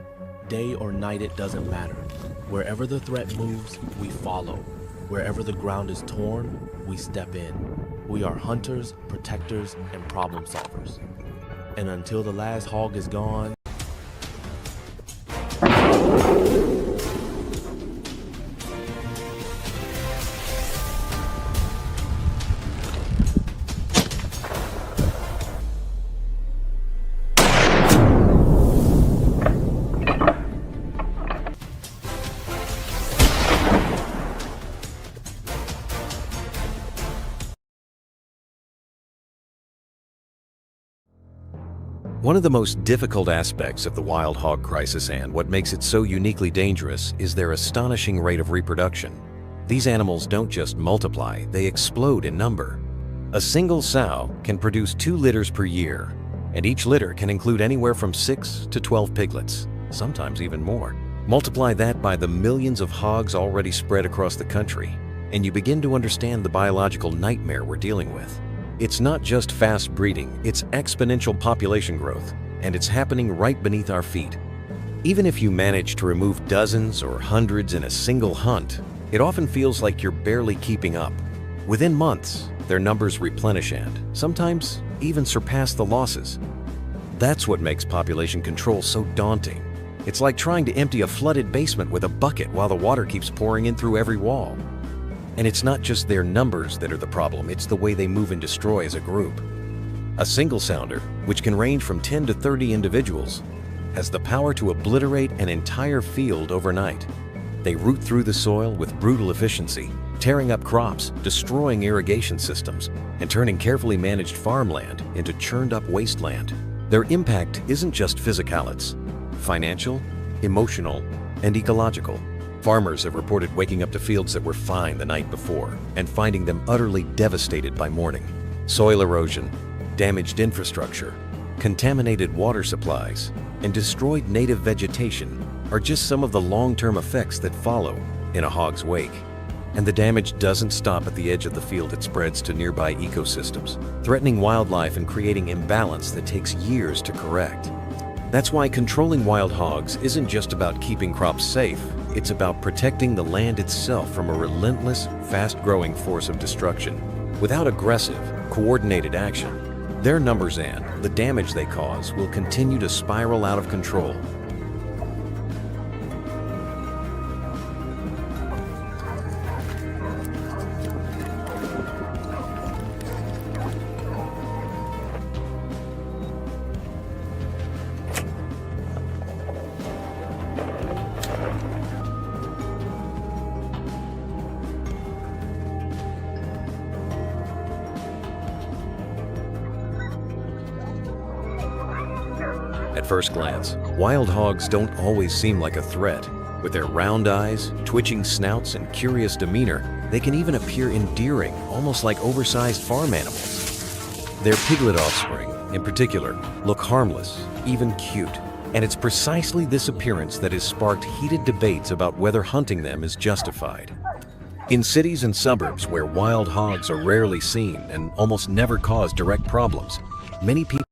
day or night, it doesn't matter. Wherever the threat moves, we follow. Wherever the ground is torn, we step in. We are hunters, protectors, and problem solvers. And until the last hog is gone, One of the most difficult aspects of the wild hog crisis and what makes it so uniquely dangerous is their astonishing rate of reproduction. These animals don't just multiply, they explode in number. A single sow can produce 2 litters per year, and each litter can include anywhere from 6 to 12 piglets, sometimes even more. Multiply that by the millions of hogs already spread across the country, and you begin to understand the biological nightmare we're dealing with. It's not just fast breeding, it's exponential population growth, and it's happening right beneath our feet. Even if you manage to remove dozens or hundreds in a single hunt, it often feels like you're barely keeping up. Within months, their numbers replenish and, sometimes, even surpass the losses. That's what makes population control so daunting. It's like trying to empty a flooded basement with a bucket while the water keeps pouring in through every wall. And it's not just their numbers that are the problem, it's the way they move and destroy as a group. A single sounder, which can range from 10 to 30 individuals, has the power to obliterate an entire field overnight. They root through the soil with brutal efficiency, tearing up crops, destroying irrigation systems, and turning carefully managed farmland into churned-up wasteland. Their impact isn't just physical, it's financial, emotional, and ecological. Farmers have reported waking up to fields that were fine the night before and finding them utterly devastated by morning. Soil erosion, damaged infrastructure, contaminated water supplies, and destroyed native vegetation are just some of the long-term effects that follow in a hog's wake. And the damage doesn't stop at the edge of the field, it spreads to nearby ecosystems, threatening wildlife and creating imbalance that takes years to correct. That's why controlling wild hogs isn't just about keeping crops safe, it's about protecting the land itself from a relentless, fast-growing force of destruction. Without aggressive, coordinated action, their numbers and the damage they cause will continue to spiral out of control. At first glance, wild hogs don't always seem like a threat. With their round eyes, twitching snouts, and curious demeanor, they can even appear endearing, almost like oversized farm animals. Their piglet offspring, in particular, look harmless, even cute. And it's precisely this appearance that has sparked heated debates about whether hunting them is justified. In cities and suburbs where wild hogs are rarely seen and almost never cause direct problems, many people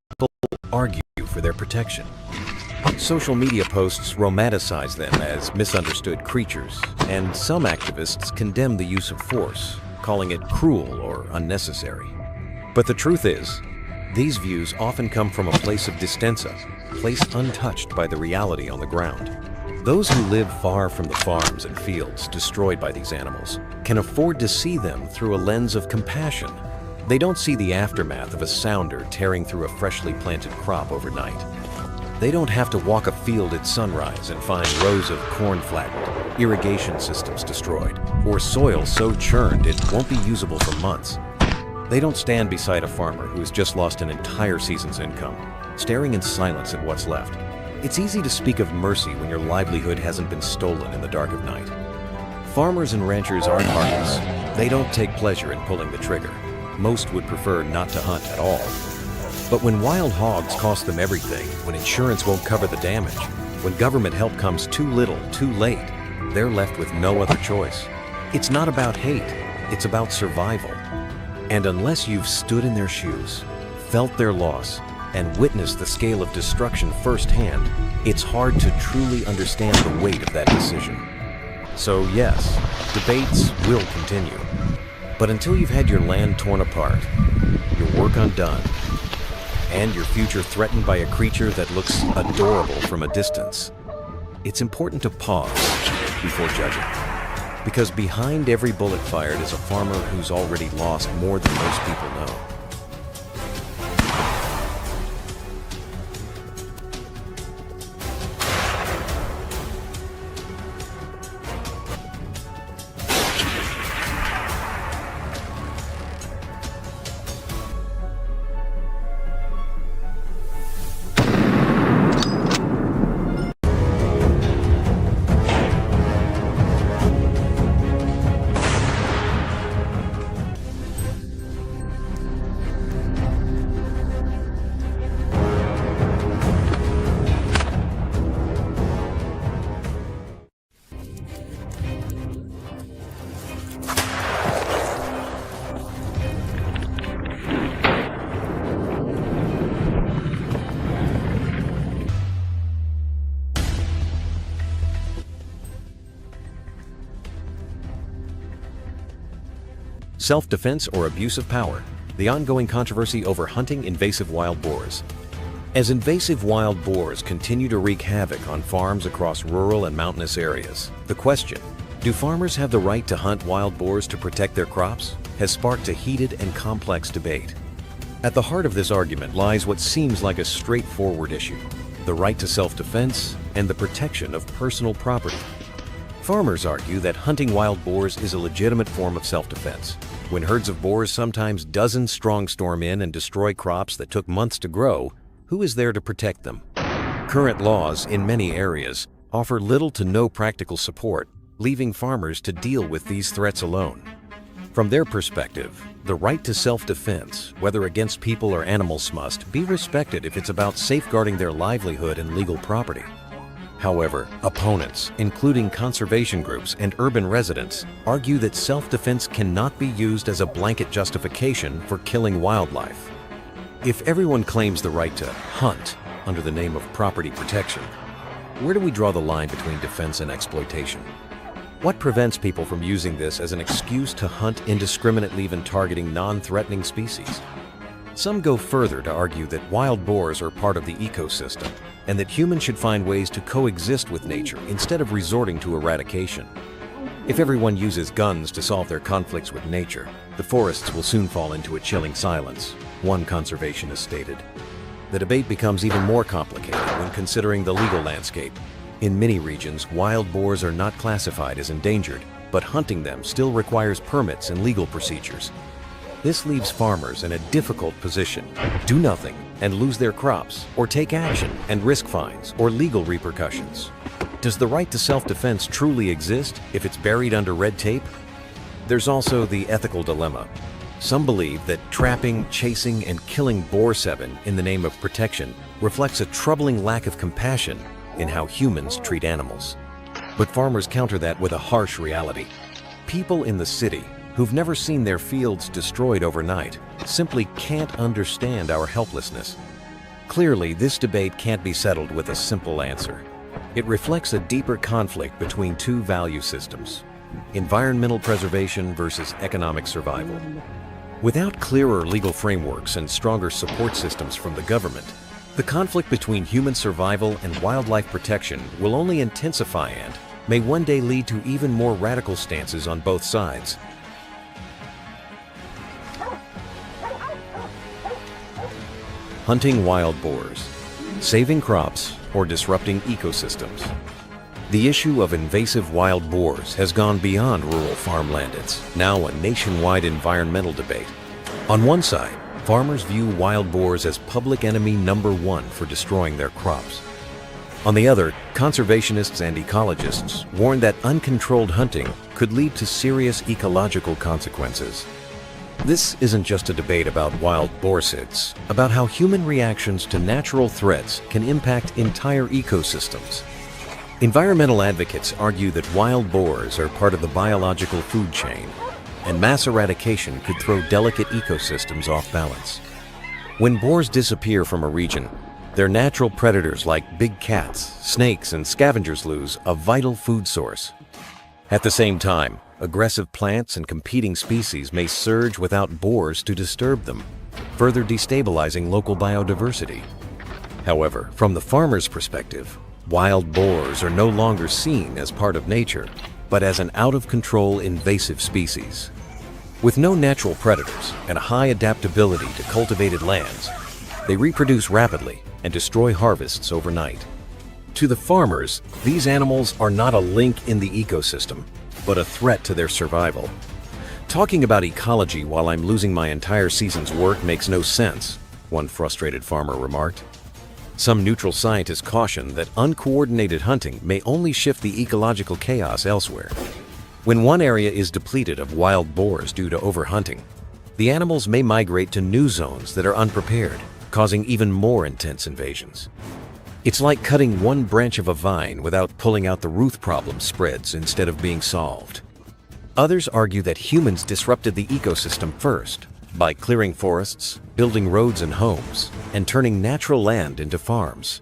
argue for their protection. Social media posts romanticize them as misunderstood creatures, and some activists condemn the use of force, calling it cruel or unnecessary. But the truth is, these views often come from a place of distensa, a place untouched by the reality on the ground. Those who live far from the farms and fields destroyed by these animals can afford to see them through a lens of compassion. They don't see the aftermath of a sounder tearing through a freshly planted crop overnight. They don't have to walk a field at sunrise and find rows of corn flattened, irrigation systems destroyed, or soil so churned it won't be usable for months. They don't stand beside a farmer who has just lost an entire season's income, staring in silence at what's left. It's easy to speak of mercy when your livelihood hasn't been stolen in the dark of night. Farmers and ranchers aren't heartless. They don't take pleasure in pulling the trigger. Most would prefer not to hunt at all. But when wild hogs cost them everything, when insurance won't cover the damage, when government help comes too little, too late, they're left with no other choice. It's not about hate, it's about survival. And unless you've stood in their shoes, felt their loss, and witnessed the scale of destruction firsthand, it's hard to truly understand the weight of that decision. So yes, debates will continue. But until you've had your land torn apart, your work undone, and your future threatened by a creature that looks adorable from a distance, it's important to pause before judging. Because behind every bullet fired is a farmer who's already lost more than most people know. Self-defense or abuse of power, the ongoing controversy over hunting invasive wild boars. As invasive wild boars continue to wreak havoc on farms across rural and mountainous areas, the question, do farmers have the right to hunt wild boars to protect their crops, has sparked a heated and complex debate. At the heart of this argument lies what seems like a straightforward issue, the right to self-defense and the protection of personal property. Farmers argue that hunting wild boars is a legitimate form of self-defense. When herds of boars, sometimes dozens strong, storm in and destroy crops that took months to grow, who is there to protect them? Current laws in many areas offer little to no practical support, leaving farmers to deal with these threats alone. From their perspective, the right to self-defense, whether against people or animals, must be respected if it's about safeguarding their livelihood and legal property. However, opponents, including conservation groups and urban residents, argue that self-defense cannot be used as a blanket justification for killing wildlife. If everyone claims the right to hunt under the name of property protection, where do we draw the line between defense and exploitation? What prevents people from using this as an excuse to hunt indiscriminately, even targeting non-threatening species? Some go further to argue that wild boars are part of the ecosystem and that humans should find ways to coexist with nature instead of resorting to eradication. If everyone uses guns to solve their conflicts with nature, the forests will soon fall into a chilling silence, one conservationist stated. The debate becomes even more complicated when considering the legal landscape. In many regions, wild boars are not classified as endangered, but hunting them still requires permits and legal procedures. This leaves farmers in a difficult position: do nothing and lose their crops, or take action and risk fines or legal repercussions. Does the right to self-defense truly exist if it's buried under red tape? There's also the ethical dilemma. Some believe that trapping, chasing, and killing boar in the name of protection reflects a troubling lack of compassion in how humans treat animals. But farmers counter that with a harsh reality. People in the city who've never seen their fields destroyed overnight simply can't understand our helplessness. Clearly, this debate can't be settled with a simple answer. It reflects a deeper conflict between two value systems: environmental preservation versus economic survival. Without clearer legal frameworks and stronger support systems from the government, the conflict between human survival and wildlife protection will only intensify and may one day lead to even more radical stances on both sides. Hunting wild boars, saving crops, or disrupting ecosystems. The issue of invasive wild boars has gone beyond rural farmland. It's now a nationwide environmental debate. On one side, farmers view wild boars as public enemy number one for destroying their crops. On the other, conservationists and ecologists warn that uncontrolled hunting could lead to serious ecological consequences. This isn't just a debate about wild boars, it's about how human reactions to natural threats can impact entire ecosystems. Environmental advocates argue that wild boars are part of the biological food chain, and mass eradication could throw delicate ecosystems off balance. When boars disappear from a region, their natural predators like big cats, snakes, and scavengers lose a vital food source. At the same time, aggressive plants and competing species may surge without boars to disturb them, further destabilizing local biodiversity. However, from the farmer's perspective, wild boars are no longer seen as part of nature, but as an out-of-control invasive species. With no natural predators and a high adaptability to cultivated lands, they reproduce rapidly and destroy harvests overnight. To the farmers, these animals are not a link in the ecosystem, but a threat to their survival. Talking about ecology while I'm losing my entire season's work makes no sense, one frustrated farmer remarked. Some neutral scientists caution that uncoordinated hunting may only shift the ecological chaos elsewhere. When one area is depleted of wild boars due to overhunting, the animals may migrate to new zones that are unprepared, causing even more intense invasions. It's like cutting one branch of a vine without pulling out the root problem spreads instead of being solved. Others argue that humans disrupted the ecosystem first by clearing forests, building roads and homes, and turning natural land into farms.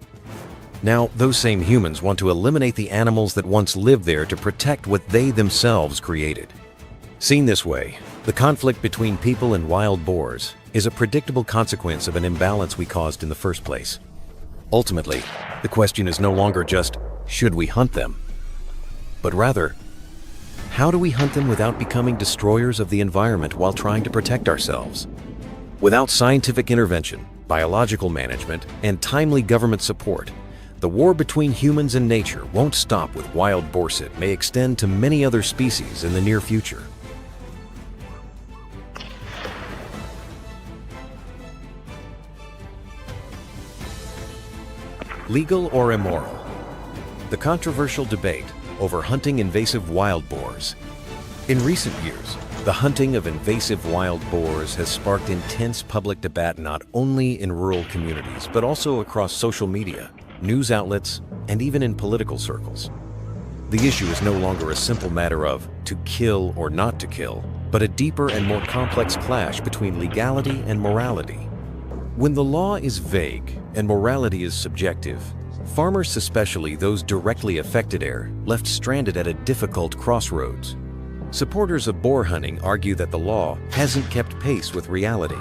Now, those same humans want to eliminate the animals that once lived there to protect what they themselves created. Seen this way, the conflict between people and wild boars is a predictable consequence of an imbalance we caused in the first place. Ultimately, the question is no longer just, should we hunt them? But rather, how do we hunt them without becoming destroyers of the environment while trying to protect ourselves? Without scientific intervention, biological management, and timely government support, the war between humans and nature won't stop with wild boars. It may extend to many other species in the near future. Legal or immoral? The controversial debate over hunting invasive wild boars. In recent years, the hunting of invasive wild boars has sparked intense public debate not only in rural communities, but also across social media, news outlets, and even in political circles. The issue is no longer a simple matter of to kill or not to kill, but a deeper and more complex clash between legality and morality. When the law is vague and morality is subjective, farmers, especially those directly affected, are left stranded at a difficult crossroads. Supporters of boar hunting argue that the law hasn't kept pace with reality.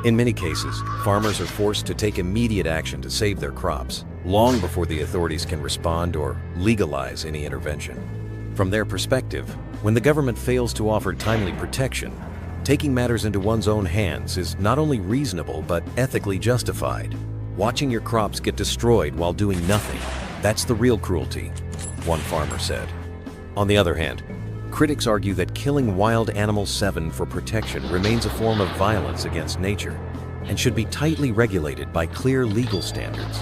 In many cases, farmers are forced to take immediate action to save their crops, long before the authorities can respond or legalize any intervention. From their perspective, when the government fails to offer timely protection, taking matters into one's own hands is not only reasonable but ethically justified. Watching your crops get destroyed while doing nothing, that's the real cruelty, one farmer said. On the other hand, Critics argue that killing wild animals 7 for protection remains a form of violence against nature and should be tightly regulated by clear legal standards.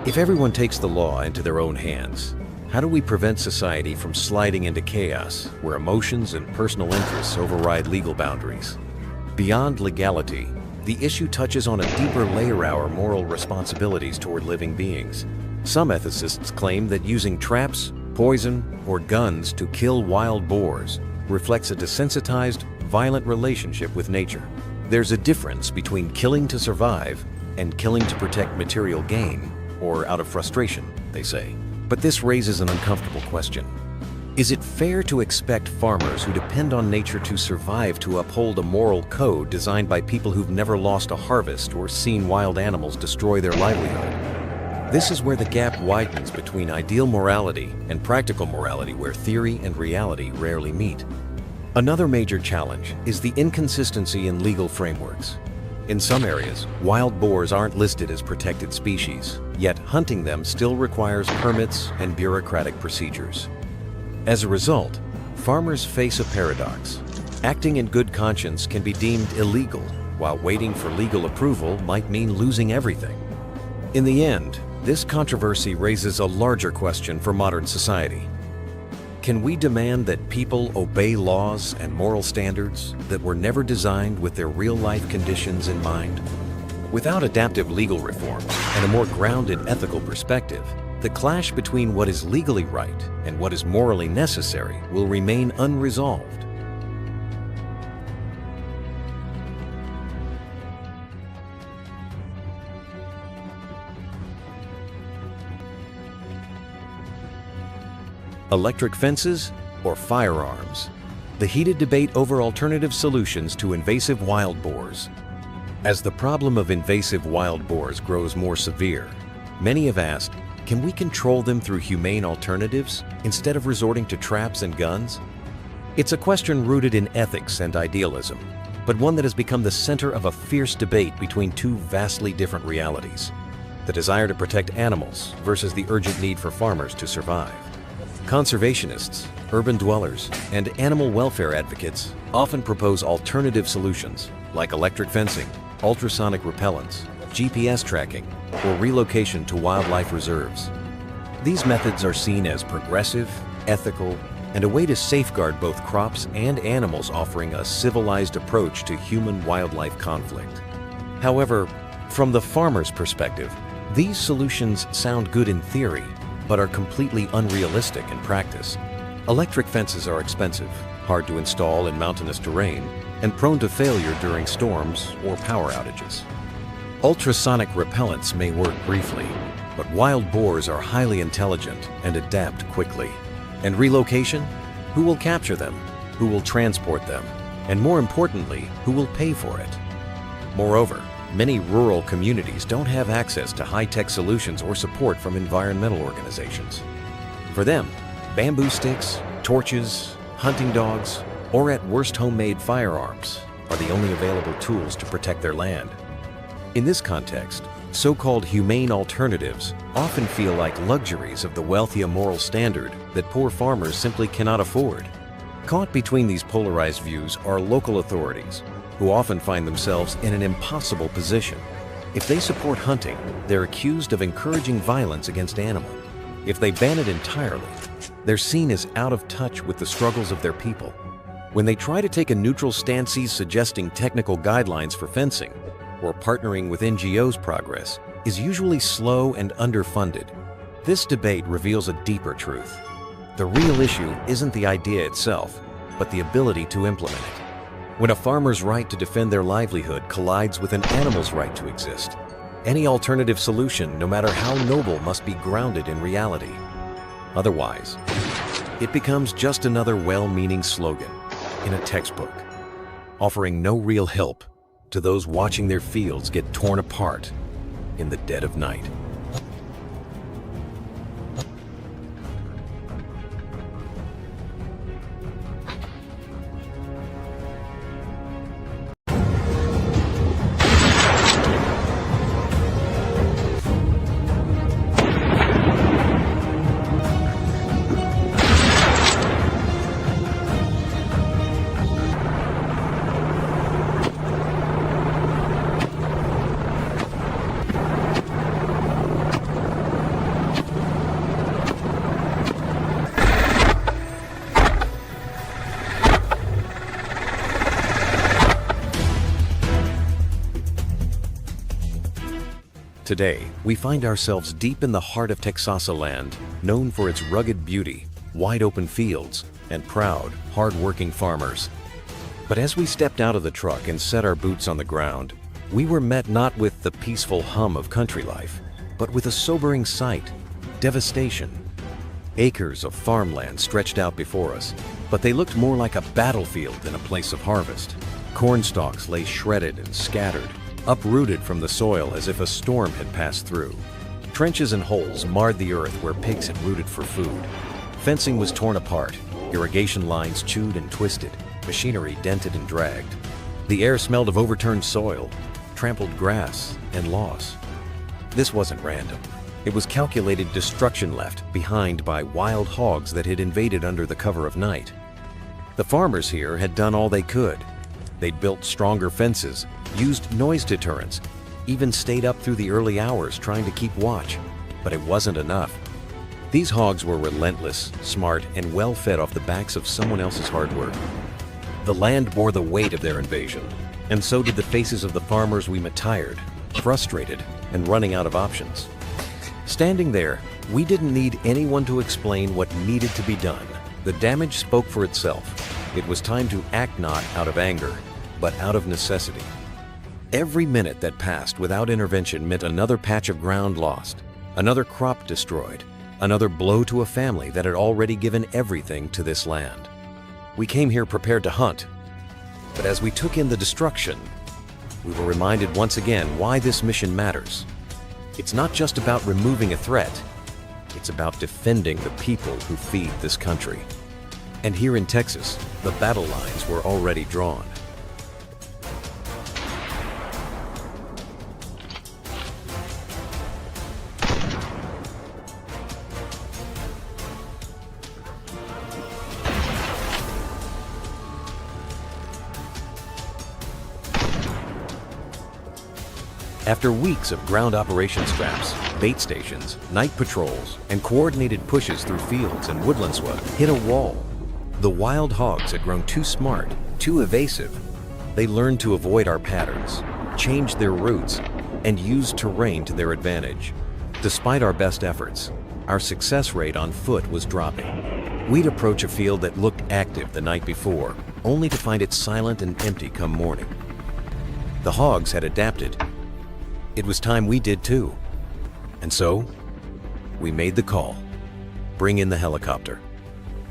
If everyone takes the law into their own hands, how do we prevent society from sliding into chaos where emotions and personal interests override legal boundaries? Beyond legality, the issue touches on a deeper layer: our moral responsibilities toward living beings. Some ethicists claim that using traps, poison, or guns to kill wild boars reflects a desensitized, violent relationship with nature. There's a difference between killing to survive and killing to protect material gain, or out of frustration, they say. But this raises an uncomfortable question. Is it fair to expect farmers who depend on nature to survive to uphold a moral code designed by people who've never lost a harvest or seen wild animals destroy their livelihood? This is where the gap widens between ideal morality and practical morality, where theory and reality rarely meet. Another major challenge is the inconsistency in legal frameworks. In some areas, wild boars aren't listed as protected species, yet hunting them still requires permits and bureaucratic procedures. As a result, farmers face a paradox. Acting in good conscience can be deemed illegal, while waiting for legal approval might mean losing everything. In the end, this controversy raises a larger question for modern society. Can we demand that people obey laws and moral standards that were never designed with their real-life conditions in mind? Without adaptive legal reforms and a more grounded ethical perspective, the clash between what is legally right and what is morally necessary will remain unresolved. Electric fences or firearms? The heated debate over alternative solutions to invasive wild boars. As the problem of invasive wild boars grows more severe, many have asked, can we control them through humane alternatives instead of resorting to traps and guns? It's a question rooted in ethics and idealism, but one that has become the center of a fierce debate between two vastly different realities: the desire to protect animals versus the urgent need for farmers to survive. Conservationists, urban dwellers, and animal welfare advocates often propose alternative solutions like electric fencing, ultrasonic repellents, GPS tracking, or relocation to wildlife reserves. These methods are seen as progressive, ethical, and a way to safeguard both crops and animals, offering a civilized approach to human-wildlife conflict. However, from the farmer's perspective, these solutions sound good in theory, but are completely unrealistic in practice. Electric fences are expensive, hard to install in mountainous terrain, and prone to failure during storms or power outages. Ultrasonic repellents may work briefly, but wild boars are highly intelligent and adapt quickly. And relocation? Who will capture them? Who will transport them? And more importantly, who will pay for it? Moreover, many rural communities don't have access to high-tech solutions or support from environmental organizations. For them, bamboo sticks, torches, hunting dogs, or at worst homemade firearms are the only available tools to protect their land. In this context, so-called humane alternatives often feel like luxuries of the wealthy immoral standard that poor farmers simply cannot afford. Caught between these polarized views are local authorities, who often find themselves in an impossible position. If they support hunting, they're accused of encouraging violence against animals. If they ban it entirely, they're seen as out of touch with the struggles of their people. When they try to take a neutral stance, suggesting technical guidelines for fencing or partnering with NGOs, progress is usually slow and underfunded. This debate reveals a deeper truth. The real issue isn't the idea itself, but the ability to implement it. When a farmer's right to defend their livelihood collides with an animal's right to exist, any alternative solution, no matter how noble, must be grounded in reality. Otherwise, it becomes just another well-meaning slogan in a textbook, offering no real help to those watching their fields get torn apart in the dead of night. Today, we find ourselves deep in the heart of Texasa land, known for its rugged beauty, wide open fields, and proud, hard-working farmers. But as we stepped out of the truck and set our boots on the ground, we were met not with the peaceful hum of country life, but with a sobering sight: devastation. Acres of farmland stretched out before us, but they looked more like a battlefield than a place of harvest. Corn stalks lay shredded and scattered, uprooted from the soil as if a storm had passed through. Trenches and holes marred the earth where pigs had rooted for food. Fencing was torn apart, irrigation lines chewed and twisted, machinery dented and dragged. The air smelled of overturned soil, trampled grass, and loss. This wasn't random. It was calculated destruction left behind by wild hogs that had invaded under the cover of night. The farmers here had done all they could. They'd built stronger fences, used noise deterrents, even stayed up through the early hours trying to keep watch. But it wasn't enough. These hogs were relentless, smart, and well fed off the backs of someone else's hard work. The land bore the weight of their invasion, and so did the faces of the farmers we met, tired, frustrated, and running out of options. Standing there, we didn't need anyone to explain what needed to be done. The damage spoke for itself. It was time to act not out of anger, but out of necessity. Every minute that passed without intervention meant another patch of ground lost, another crop destroyed, another blow to a family that had already given everything to this land. We came here prepared to hunt, but as we took in the destruction, we were reminded once again why this mission matters. It's not just about removing a threat, it's about defending the people who feed this country. And here in Texas, the battle lines were already drawn. After weeks of ground operation scraps, bait stations, night patrols, and coordinated pushes through fields and woodland swamp hit a wall. The wild hogs had grown too smart, too evasive. They learned to avoid our patterns, changed their routes, and used terrain to their advantage. Despite our best efforts, our success rate on foot was dropping. We'd approach a field that looked active the night before, only to find it silent and empty come morning. The hogs had adapted. It was time we did too. And so, we made the call. Bring in the helicopter.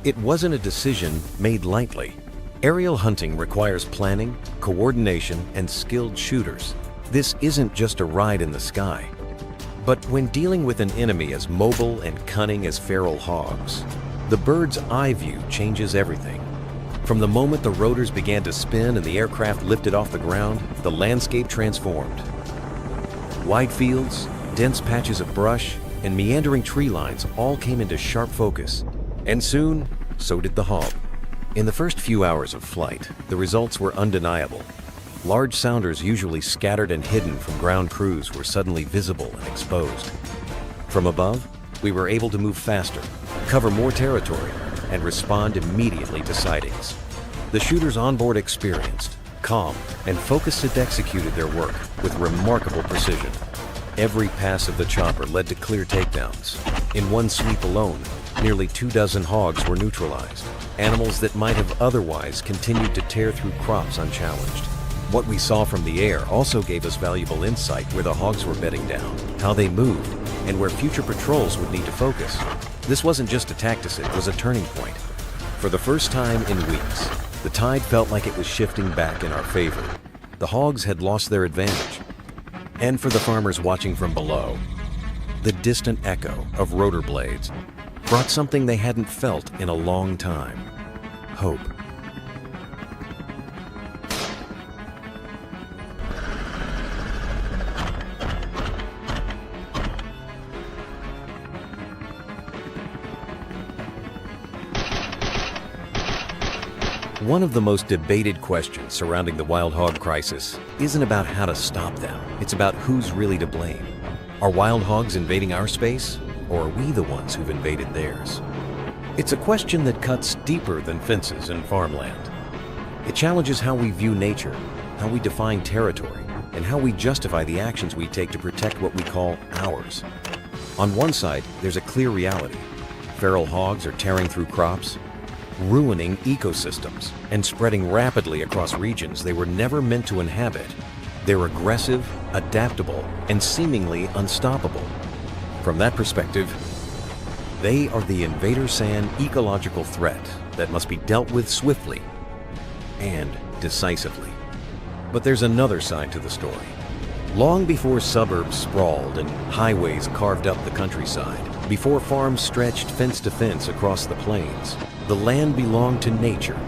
It wasn't a decision made lightly. Aerial hunting requires planning, coordination, and skilled shooters. This isn't just a ride in the sky. But when dealing with an enemy as mobile and cunning as feral hogs, the bird's eye view changes everything. From the moment the rotors began to spin and the aircraft lifted off the ground, the landscape transformed. Wide fields, dense patches of brush, and meandering tree lines all came into sharp focus. And soon, so did the hog. In the first few hours of flight, the results were undeniable. Large sounders usually scattered and hidden from ground crews were suddenly visible and exposed. From above, we were able to move faster, cover more territory, and respond immediately to sightings. The shooters on board experienced, calm, and focused had executed their work with remarkable precision. Every pass of the chopper led to clear takedowns. In one sweep alone, nearly 24 hogs were neutralized, animals that might have otherwise continued to tear through crops unchallenged. What we saw from the air also gave us valuable insight where the hogs were bedding down, how they moved, and where future patrols would need to focus. This wasn't just a tactic, it was a turning point. For the first time in weeks, the tide felt like it was shifting back in our favor. The hogs had lost their advantage. And for the farmers watching from below, the distant echo of rotor blades brought something they hadn't felt in a long time: hope. One of the most debated questions surrounding the wild hog crisis isn't about how to stop them, it's about who's really to blame. Are wild hogs invading our space, or are we the ones who've invaded theirs? It's a question that cuts deeper than fences and farmland. It challenges how we view nature, how we define territory, and how we justify the actions we take to protect what we call ours. On one side, there's a clear reality. Feral hogs are tearing through crops, ruining ecosystems, and spreading rapidly across regions they were never meant to inhabit. They're aggressive, adaptable, and seemingly unstoppable. From that perspective, they are the invader-san ecological threat that must be dealt with swiftly and decisively. But there's another side to the story. Long before suburbs sprawled and highways carved up the countryside, before farms stretched fence to fence across the plains, the land belonged to nature.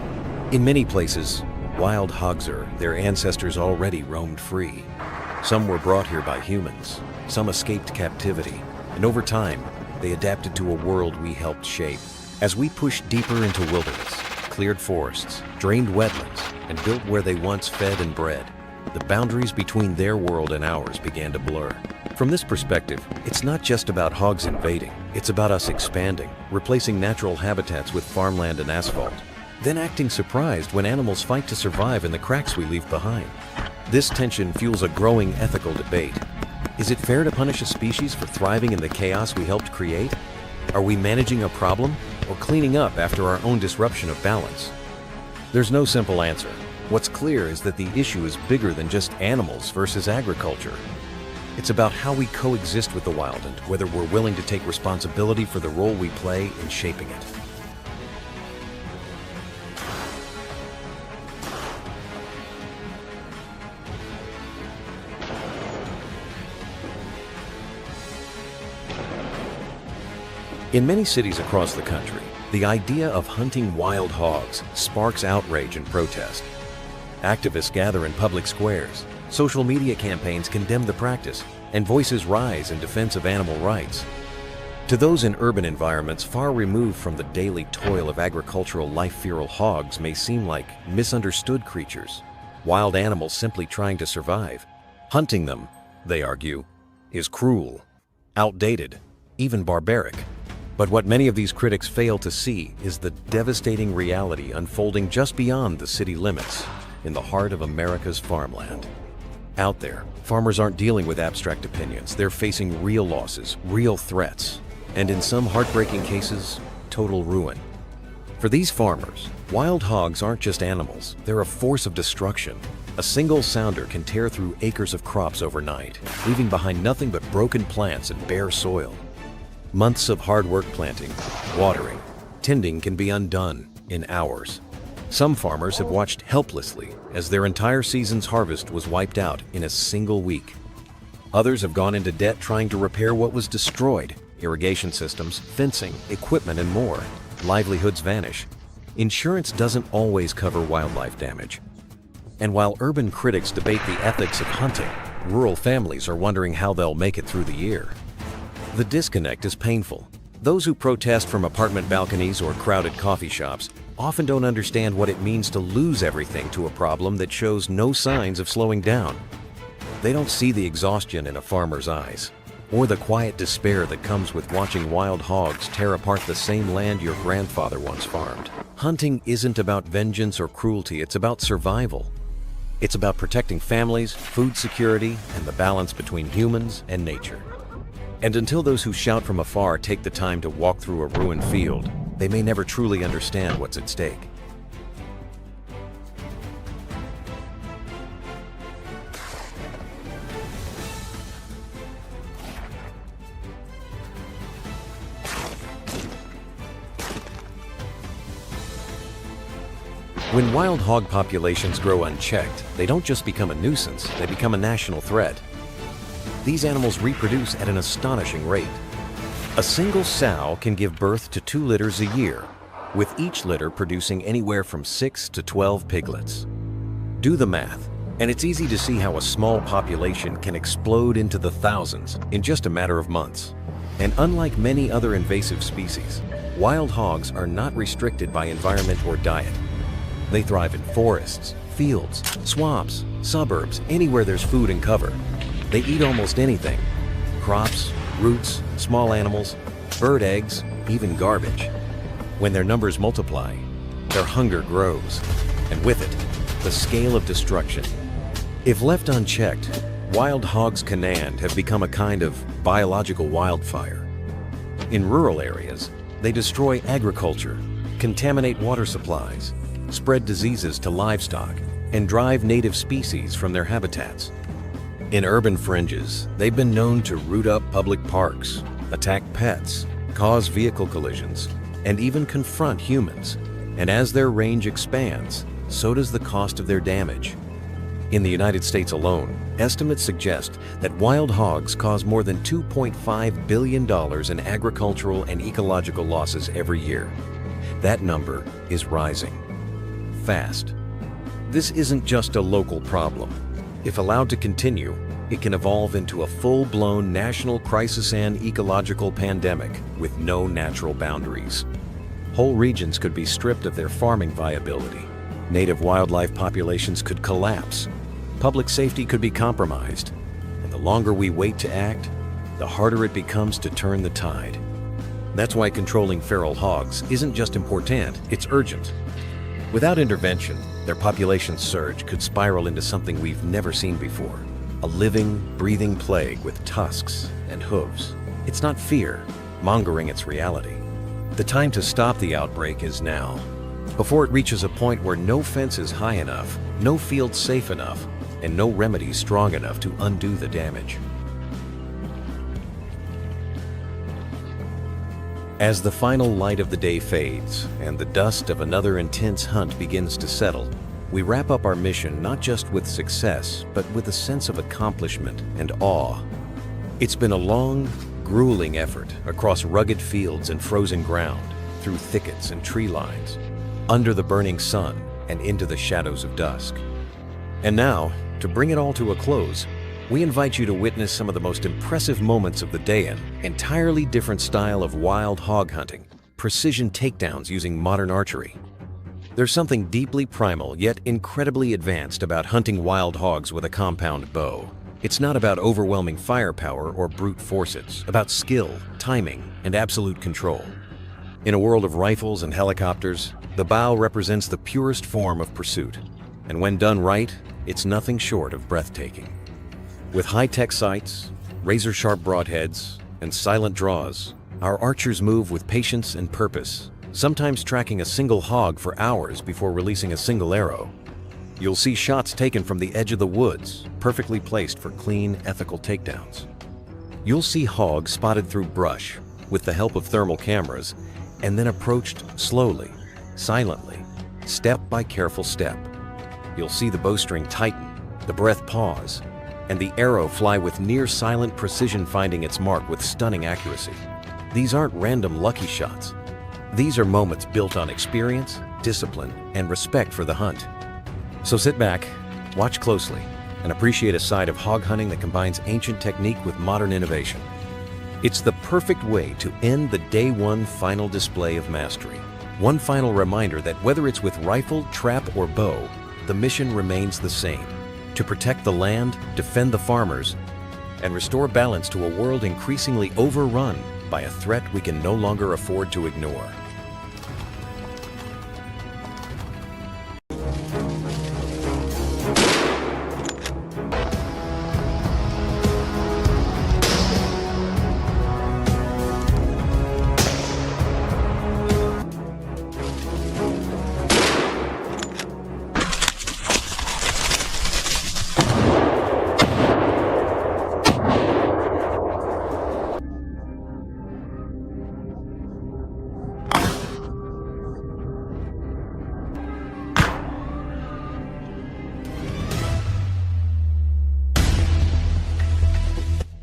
In many places, wild hogs, their ancestors already roamed free. Some were brought here by humans, some escaped captivity, and over time, they adapted to a world we helped shape. As we pushed deeper into wilderness, cleared forests, drained wetlands, and built where they once fed and bred, the boundaries between their world and ours began to blur. From this perspective, it's not just about hogs invading, it's about us expanding, replacing natural habitats with farmland and asphalt, then acting surprised when animals fight to survive in the cracks we leave behind. This tension fuels a growing ethical debate. Is it fair to punish a species for thriving in the chaos we helped create? Are we managing a problem or cleaning up after our own disruption of balance? There's no simple answer. What's clear is that the issue is bigger than just animals versus agriculture. It's about how we coexist with the wild and whether we're willing to take responsibility for the role we play in shaping it. In many cities across the country, the idea of hunting wild hogs sparks outrage and protest. Activists gather in public squares, social media campaigns condemn the practice, and voices rise in defense of animal rights. To those in urban environments far removed from the daily toil of agricultural life, feral hogs may seem like misunderstood creatures, wild animals simply trying to survive. Hunting them, they argue, is cruel, outdated, even barbaric. But what many of these critics fail to see is the devastating reality unfolding just beyond the city limits, in the heart of America's farmland. Out there, farmers aren't dealing with abstract opinions. They're facing real losses, real threats, and in some heartbreaking cases, total ruin. For these farmers, wild hogs aren't just animals. They're a force of destruction. A single sounder can tear through acres of crops overnight, leaving behind nothing but broken plants and bare soil. Months of hard work planting, watering, tending can be undone in hours. Some farmers have watched helplessly as their entire season's harvest was wiped out in a single week. Others have gone into debt trying to repair what was destroyed: irrigation systems, fencing, equipment, and more. Livelihoods vanish. Insurance doesn't always cover wildlife damage. And while urban critics debate the ethics of hunting, rural families are wondering how they'll make it through the year. The disconnect is painful. Those who protest from apartment balconies or crowded coffee shops often don't understand what it means to lose everything to a problem that shows no signs of slowing down. They don't see the exhaustion in a farmer's eyes, or the quiet despair that comes with watching wild hogs tear apart the same land your grandfather once farmed. Hunting isn't about vengeance or cruelty, it's about survival. It's about protecting families, food security, and the balance between humans and nature. And until those who shout from afar take the time to walk through a ruined field, they may never truly understand what's at stake. When wild hog populations grow unchecked, they don't just become a nuisance, they become a national threat. These animals reproduce at an astonishing rate. A single sow can give birth to 2 litters a year, with each litter producing anywhere from 6 to 12 piglets. Do the math, and it's easy to see how a small population can explode into the thousands in just a matter of months. And unlike many other invasive species, wild hogs are not restricted by environment or diet. They thrive in forests, fields, swamps, suburbs, anywhere there's food and cover. They eat almost anything: crops, roots, small animals, bird eggs, even garbage. When their numbers multiply, their hunger grows, and with it, the scale of destruction. If left unchecked, wild hogs Canaan have become a kind of biological wildfire. In rural areas, they destroy agriculture, contaminate water supplies, spread diseases to livestock, and drive native species from their habitats. In urban fringes, they've been known to root up public parks, attack pets, cause vehicle collisions, and even confront humans. And as their range expands, so does the cost of their damage. In the United States alone, estimates suggest that wild hogs cause more than $2.5 billion in agricultural and ecological losses every year. That number is rising fast. This isn't just a local problem. If allowed to continue, it can evolve into a full-blown national crisis and ecological pandemic with no natural boundaries. Whole regions could be stripped of their farming viability. Native wildlife populations could collapse. Public safety could be compromised. And the longer we wait to act, the harder it becomes to turn the tide. That's why controlling feral hogs isn't just important, it's urgent. Without intervention, their population surge could spiral into something we've never seen before. A living, breathing plague with tusks and hooves. It's not fear, mongering its reality. The time to stop the outbreak is now, before it reaches a point where no fence is high enough, no field safe enough, and no remedy strong enough to undo the damage. As the final light of the day fades and the dust of another intense hunt begins to settle, we wrap up our mission not just with success, but with a sense of accomplishment and awe. It's been a long, grueling effort across rugged fields and frozen ground, through thickets and tree lines, under the burning sun and into the shadows of dusk. And now, to bring it all to a close, we invite you to witness some of the most impressive moments of the day in entirely different style of wild hog hunting, precision takedowns using modern archery. There's something deeply primal yet incredibly advanced about hunting wild hogs with a compound bow. It's not about overwhelming firepower or brute force, it's about skill, timing, and absolute control. In a world of rifles and helicopters, the bow represents the purest form of pursuit. And when done right, it's nothing short of breathtaking. With high-tech sights, razor-sharp broadheads, and silent draws, our archers move with patience and purpose, sometimes tracking a single hog for hours before releasing a single arrow. You'll see shots taken from the edge of the woods, perfectly placed for clean, ethical takedowns. You'll see hogs spotted through brush, with the help of thermal cameras, and then approached slowly, silently, step by careful step. You'll see the bowstring tighten, the breath pause, and the arrow fly with near-silent precision, finding its mark with stunning accuracy. These aren't random lucky shots. These are moments built on experience, discipline, and respect for the hunt. So sit back, watch closely, and appreciate a side of hog hunting that combines ancient technique with modern innovation. It's the perfect way to end the day one final display of mastery. One final reminder that whether it's with rifle, trap, or bow, the mission remains the same: to protect the land, defend the farmers, and restore balance to a world increasingly overrun by a threat we can no longer afford to ignore.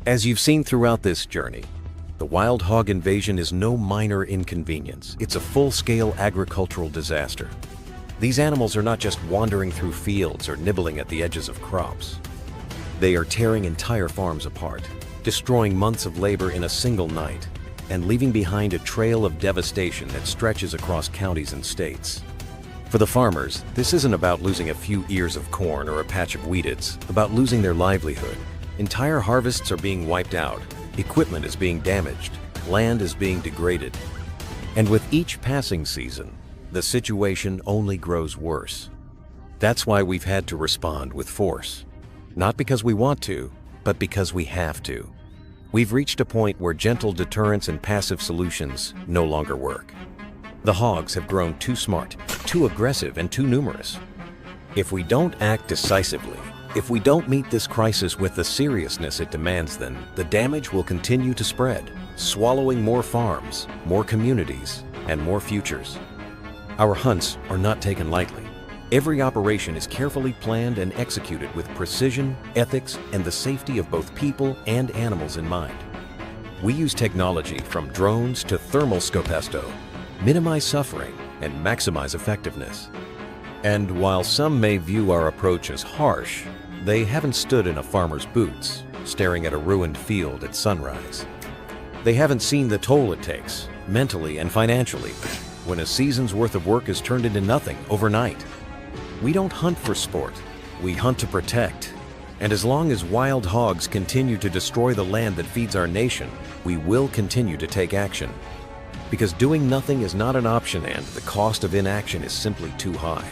As you've seen throughout this journey, the wild hog invasion is no minor inconvenience. It's a full-scale agricultural disaster. These animals are not just wandering through fields or nibbling at the edges of crops. They are tearing entire farms apart, destroying months of labor in a single night, and leaving behind a trail of devastation that stretches across counties and states. For the farmers, this isn't about losing a few ears of corn or a patch of wheat, it's about losing their livelihood. Entire harvests are being wiped out, equipment is being damaged, land is being degraded. And with each passing season, the situation only grows worse. That's why we've had to respond with force. Not because we want to, but because we have to. We've reached a point where gentle deterrence and passive solutions no longer work. The hogs have grown too smart, too aggressive, and too numerous. If we don't act decisively, if we don't meet this crisis with the seriousness it demands, then the damage will continue to spread, swallowing more farms, more communities, and more futures. Our hunts are not taken lightly. Every operation is carefully planned and executed with precision, ethics, and the safety of both people and animals in mind. We use technology from drones to thermal scopesto, minimize suffering, and maximize effectiveness. And while some may view our approach as harsh, they haven't stood in a farmer's boots, staring at a ruined field at sunrise. They haven't seen the toll it takes, mentally and financially, when a season's worth of work is turned into nothing overnight. We don't hunt for sport, we hunt to protect. And as long as wild hogs continue to destroy the land that feeds our nation, we will continue to take action. Because doing nothing is not an option, and the cost of inaction is simply too high.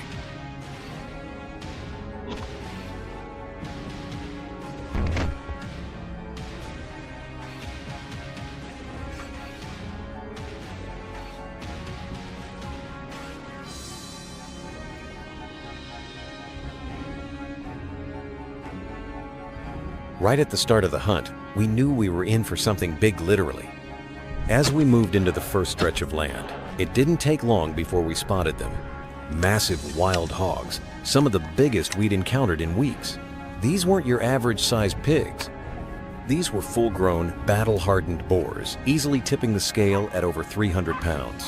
Right at the start of the hunt, we knew we were in for something big, literally. As we moved into the first stretch of land, it didn't take long before we spotted them. Massive wild hogs, some of the biggest we'd encountered in weeks. These weren't your average-sized pigs. These were full-grown, battle-hardened boars, easily tipping the scale at over 300 pounds.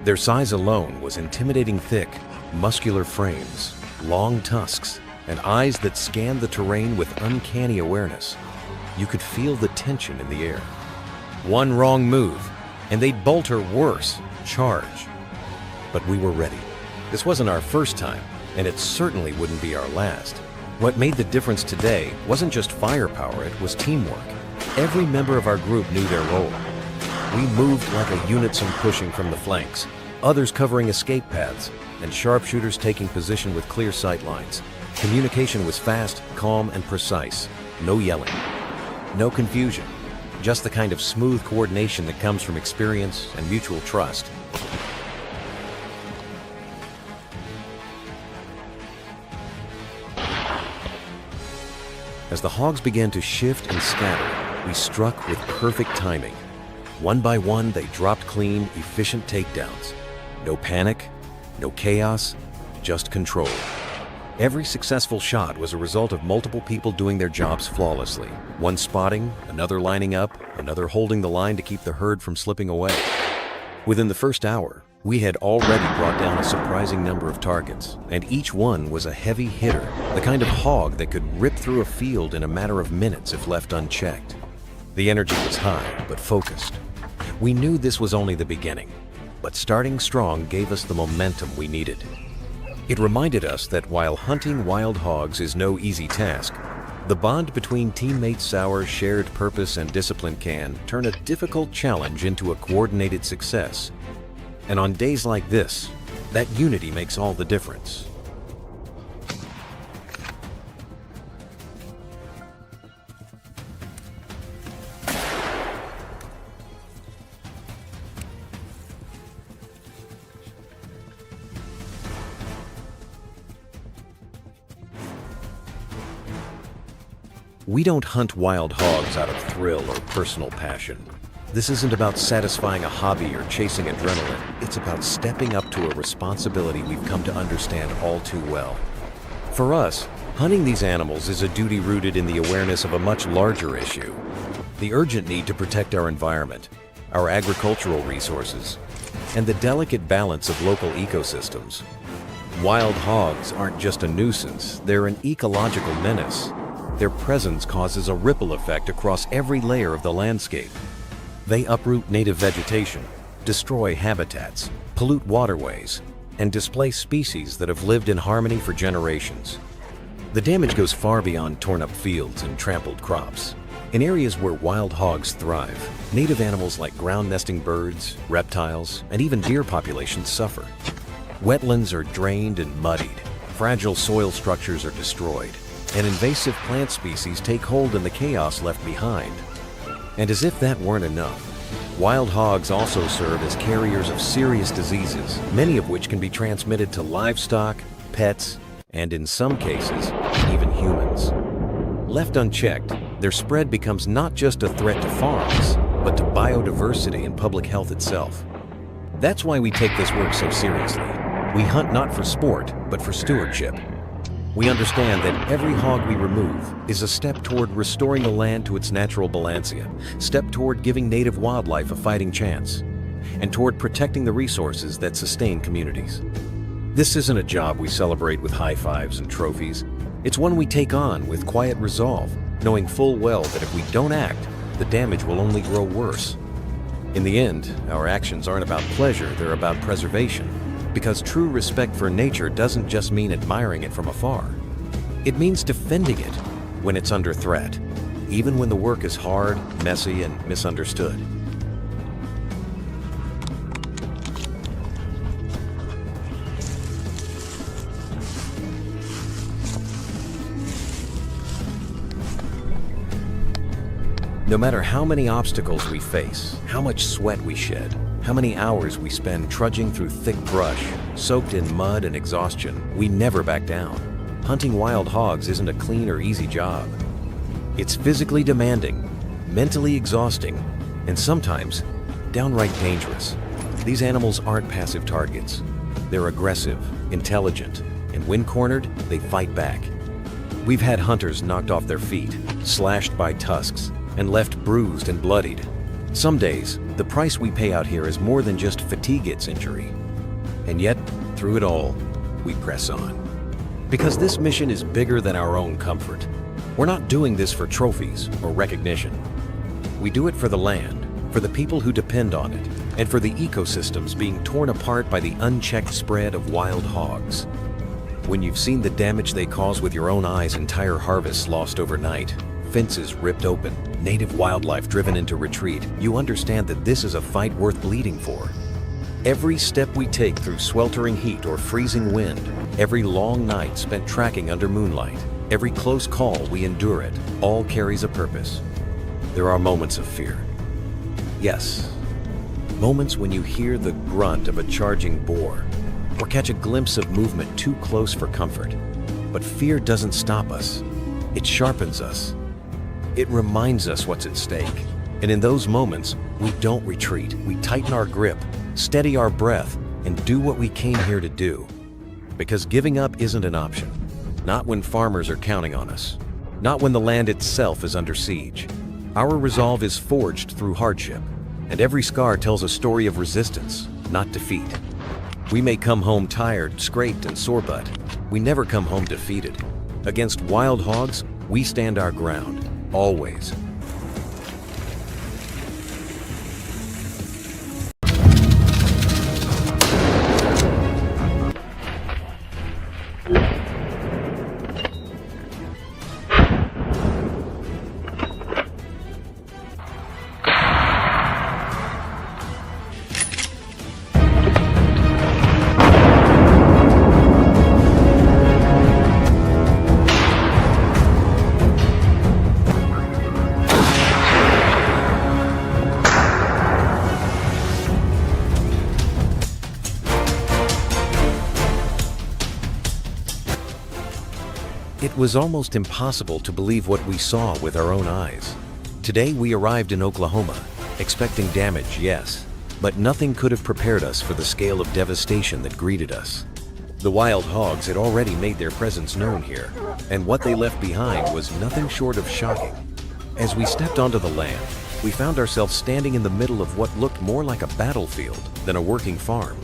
Their size alone was intimidating: thick, muscular frames, long tusks, and eyes that scanned the terrain with uncanny awareness. You could feel the tension in the air. One wrong move, and they'd bolt, or worse, charge. But we were ready. This wasn't our first time, and it certainly wouldn't be our last. What made the difference today wasn't just firepower, it was teamwork. Every member of our group knew their role. We moved like a unison, pushing from the flanks, others covering escape paths, and sharpshooters taking position with clear sight lines. Communication was fast, calm, and precise. No yelling, no confusion, just the kind of smooth coordination that comes from experience and mutual trust. As the hogs began to shift and scatter, we struck with perfect timing. One by one, they dropped clean, efficient takedowns. No panic, no chaos, just control. Every successful shot was a result of multiple people doing their jobs flawlessly. One spotting, another lining up, another holding the line to keep the herd from slipping away. Within the first hour, we had already brought down a surprising number of targets, and each one was a heavy hitter, the kind of hog that could rip through a field in a matter of minutes if left unchecked. The energy was high, but focused. We knew this was only the beginning, but starting strong gave us the momentum we needed. It reminded us that while hunting wild hogs is no easy task, the bond between teammates, our shared purpose and discipline can turn a difficult challenge into a coordinated success. And on days like this, that unity makes all the difference. We don't hunt wild hogs out of thrill or personal passion. This isn't about satisfying a hobby or chasing adrenaline. It's about stepping up to a responsibility we've come to understand all too well. For us, hunting these animals is a duty rooted in the awareness of a much larger issue: the urgent need to protect our environment, our agricultural resources, and the delicate balance of local ecosystems. Wild hogs aren't just a nuisance, they're an ecological menace. Their presence causes a ripple effect across every layer of the landscape. They uproot native vegetation, destroy habitats, pollute waterways, and displace species that have lived in harmony for generations. The damage goes far beyond torn-up fields and trampled crops. In areas where wild hogs thrive, native animals like ground-nesting birds, reptiles, and even deer populations suffer. Wetlands are drained and muddied. Fragile soil structures are destroyed. and invasive plant species take hold in the chaos left behind. And as if that weren't enough, wild hogs also serve as carriers of serious diseases, many of which can be transmitted to livestock, pets, and in some cases, even humans. Left unchecked, their spread becomes not just a threat to farms, but to biodiversity and public health itself. That's why we take this work so seriously. We hunt not for sport, but for stewardship. We understand that every hog we remove is a step toward restoring the land to its natural balancia, step toward giving native wildlife a fighting chance, and toward protecting the resources that sustain communities. This isn't a job we celebrate with high fives and trophies. It's one we take on with quiet resolve, knowing full well that if we don't act, the damage will only grow worse. In the end, our actions aren't about pleasure, they're about preservation. Because true respect for nature doesn't just mean admiring it from afar. It means defending it when it's under threat, even when the work is hard, messy, and misunderstood. No matter how many obstacles we face, how much sweat we shed, how many hours we spend trudging through thick brush, soaked in mud and exhaustion, we never back down. Hunting wild hogs isn't a clean or easy job. It's physically demanding, mentally exhausting, and sometimes downright dangerous. These animals aren't passive targets. They're aggressive, intelligent, and when cornered, they fight back. We've had hunters knocked off their feet, slashed by tusks, and left bruised and bloodied. Some days, the price we pay out here is more than just fatigue its injury. And yet, through it all, we press on. Because this mission is bigger than our own comfort. We're not doing this for trophies or recognition. We do it for the land, for the people who depend on it, and for the ecosystems being torn apart by the unchecked spread of wild hogs. When you've seen the damage they cause with your own eyes, entire harvests lost overnight, fences ripped open, native wildlife driven into retreat, you understand that this is a fight worth bleeding for. Every step we take through sweltering heat or freezing wind, every long night spent tracking under moonlight, every close call we endure it, all carries a purpose. There are moments of fear. Yes, moments when you hear the grunt of a charging boar, or catch a glimpse of movement too close for comfort. But fear doesn't stop us. It sharpens us. It reminds us what's at stake. And in those moments, we don't retreat. We tighten our grip, steady our breath, and do what we came here to do. Because giving up isn't an option. Not when farmers are counting on us. Not when the land itself is under siege. Our resolve is forged through hardship. And every scar tells a story of resistance, not defeat. We may come home tired, scraped, and sore, but we never come home defeated. Against wild hogs, we stand our ground. Always. It was almost impossible to believe what we saw with our own eyes. Today we arrived in Oklahoma, expecting damage, yes, but nothing could have prepared us for the scale of devastation that greeted us. The wild hogs had already made their presence known here, and what they left behind was nothing short of shocking. As we stepped onto the land, we found ourselves standing in the middle of what looked more like a battlefield than a working farm.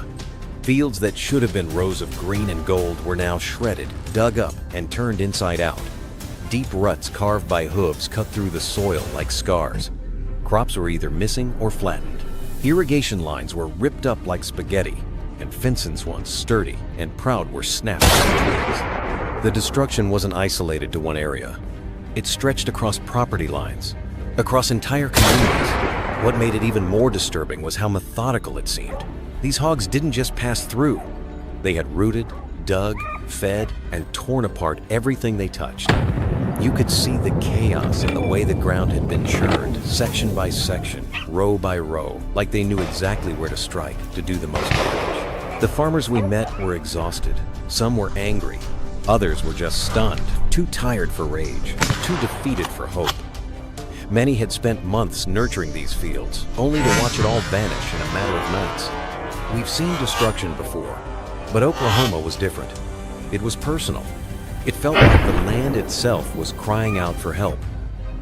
Fields that should have been rows of green and gold were now shredded, dug up, and turned inside out. Deep ruts carved by hooves cut through the soil like scars. Crops were either missing or flattened. Irrigation lines were ripped up like spaghetti, and fences once sturdy and proud were snapped from twigs. The destruction wasn't isolated to one area. It stretched across property lines, across entire communities. What made it even more disturbing was how methodical it seemed. These hogs didn't just pass through. They had rooted, dug, fed, and torn apart everything they touched. You could see the chaos in the way the ground had been churned, section by section, row by row, like they knew exactly where to strike to do the most damage. The farmers we met were exhausted. Some were angry. Others were just stunned, too tired for rage, too defeated for hope. Many had spent months nurturing these fields, only to watch it all vanish in a matter of months. We've seen destruction before, but Oklahoma was different. It was personal. It felt like the land itself was crying out for help.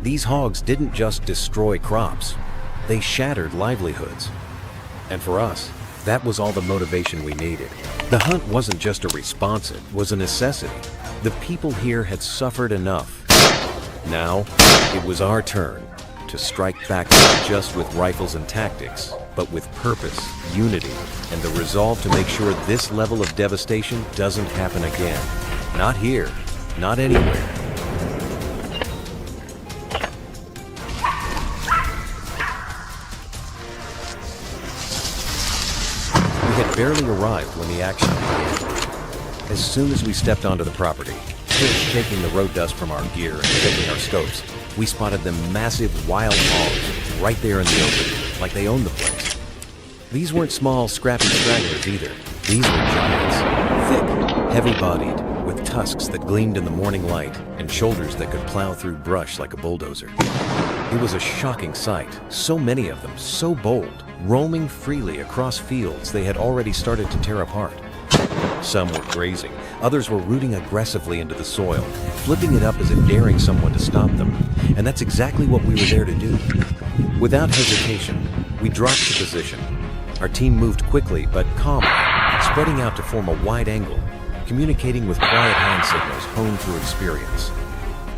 These hogs didn't just destroy crops, they shattered livelihoods. And for us, that was all the motivation we needed. The hunt wasn't just a response, it was a necessity. The people here had suffered enough. Now, it was our turn to strike back not just with rifles and tactics, but with purpose, unity, and the resolve to make sure this level of devastation doesn't happen again. Not here, not anywhere. We had barely arrived when the action began. As soon as we stepped onto the property, shaking the road dust from our gear and shaking our scopes, we spotted the massive wild hogs right there in the open, like they owned the place. These weren't small, scrappy stragglers either. These were giants, thick, heavy-bodied, with tusks that gleamed in the morning light and shoulders that could plow through brush like a bulldozer. It was a shocking sight, so many of them, so bold, roaming freely across fields they had already started to tear apart. Some were grazing, others were rooting aggressively into the soil, flipping it up as if daring someone to stop them. And that's exactly what we were there to do. Without hesitation, we dropped to position. Our team moved quickly but calmly, spreading out to form a wide angle, communicating with quiet hand signals honed through experience.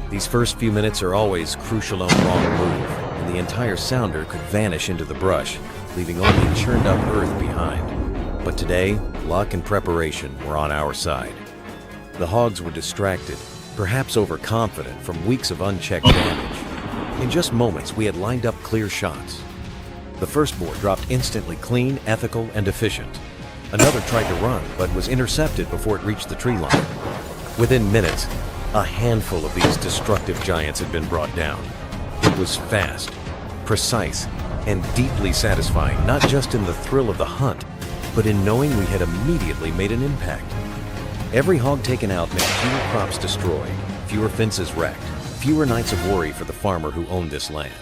These first few minutes are always crucial on the wrong move, and the entire sounder could vanish into the brush, leaving only churned up earth behind. But today, luck and preparation were on our side. The hogs were distracted, perhaps overconfident from weeks of unchecked damage. In just moments, we had lined up clear shots. The first boar dropped instantly clean, ethical, and efficient. Another tried to run, but was intercepted before it reached the tree line. Within minutes, a handful of these destructive giants had been brought down. It was fast, precise, and deeply satisfying, not just in the thrill of the hunt, but in knowing we had immediately made an impact. Every hog taken out meant fewer crops destroyed, fewer fences wrecked, fewer nights of worry for the farmer who owned this land.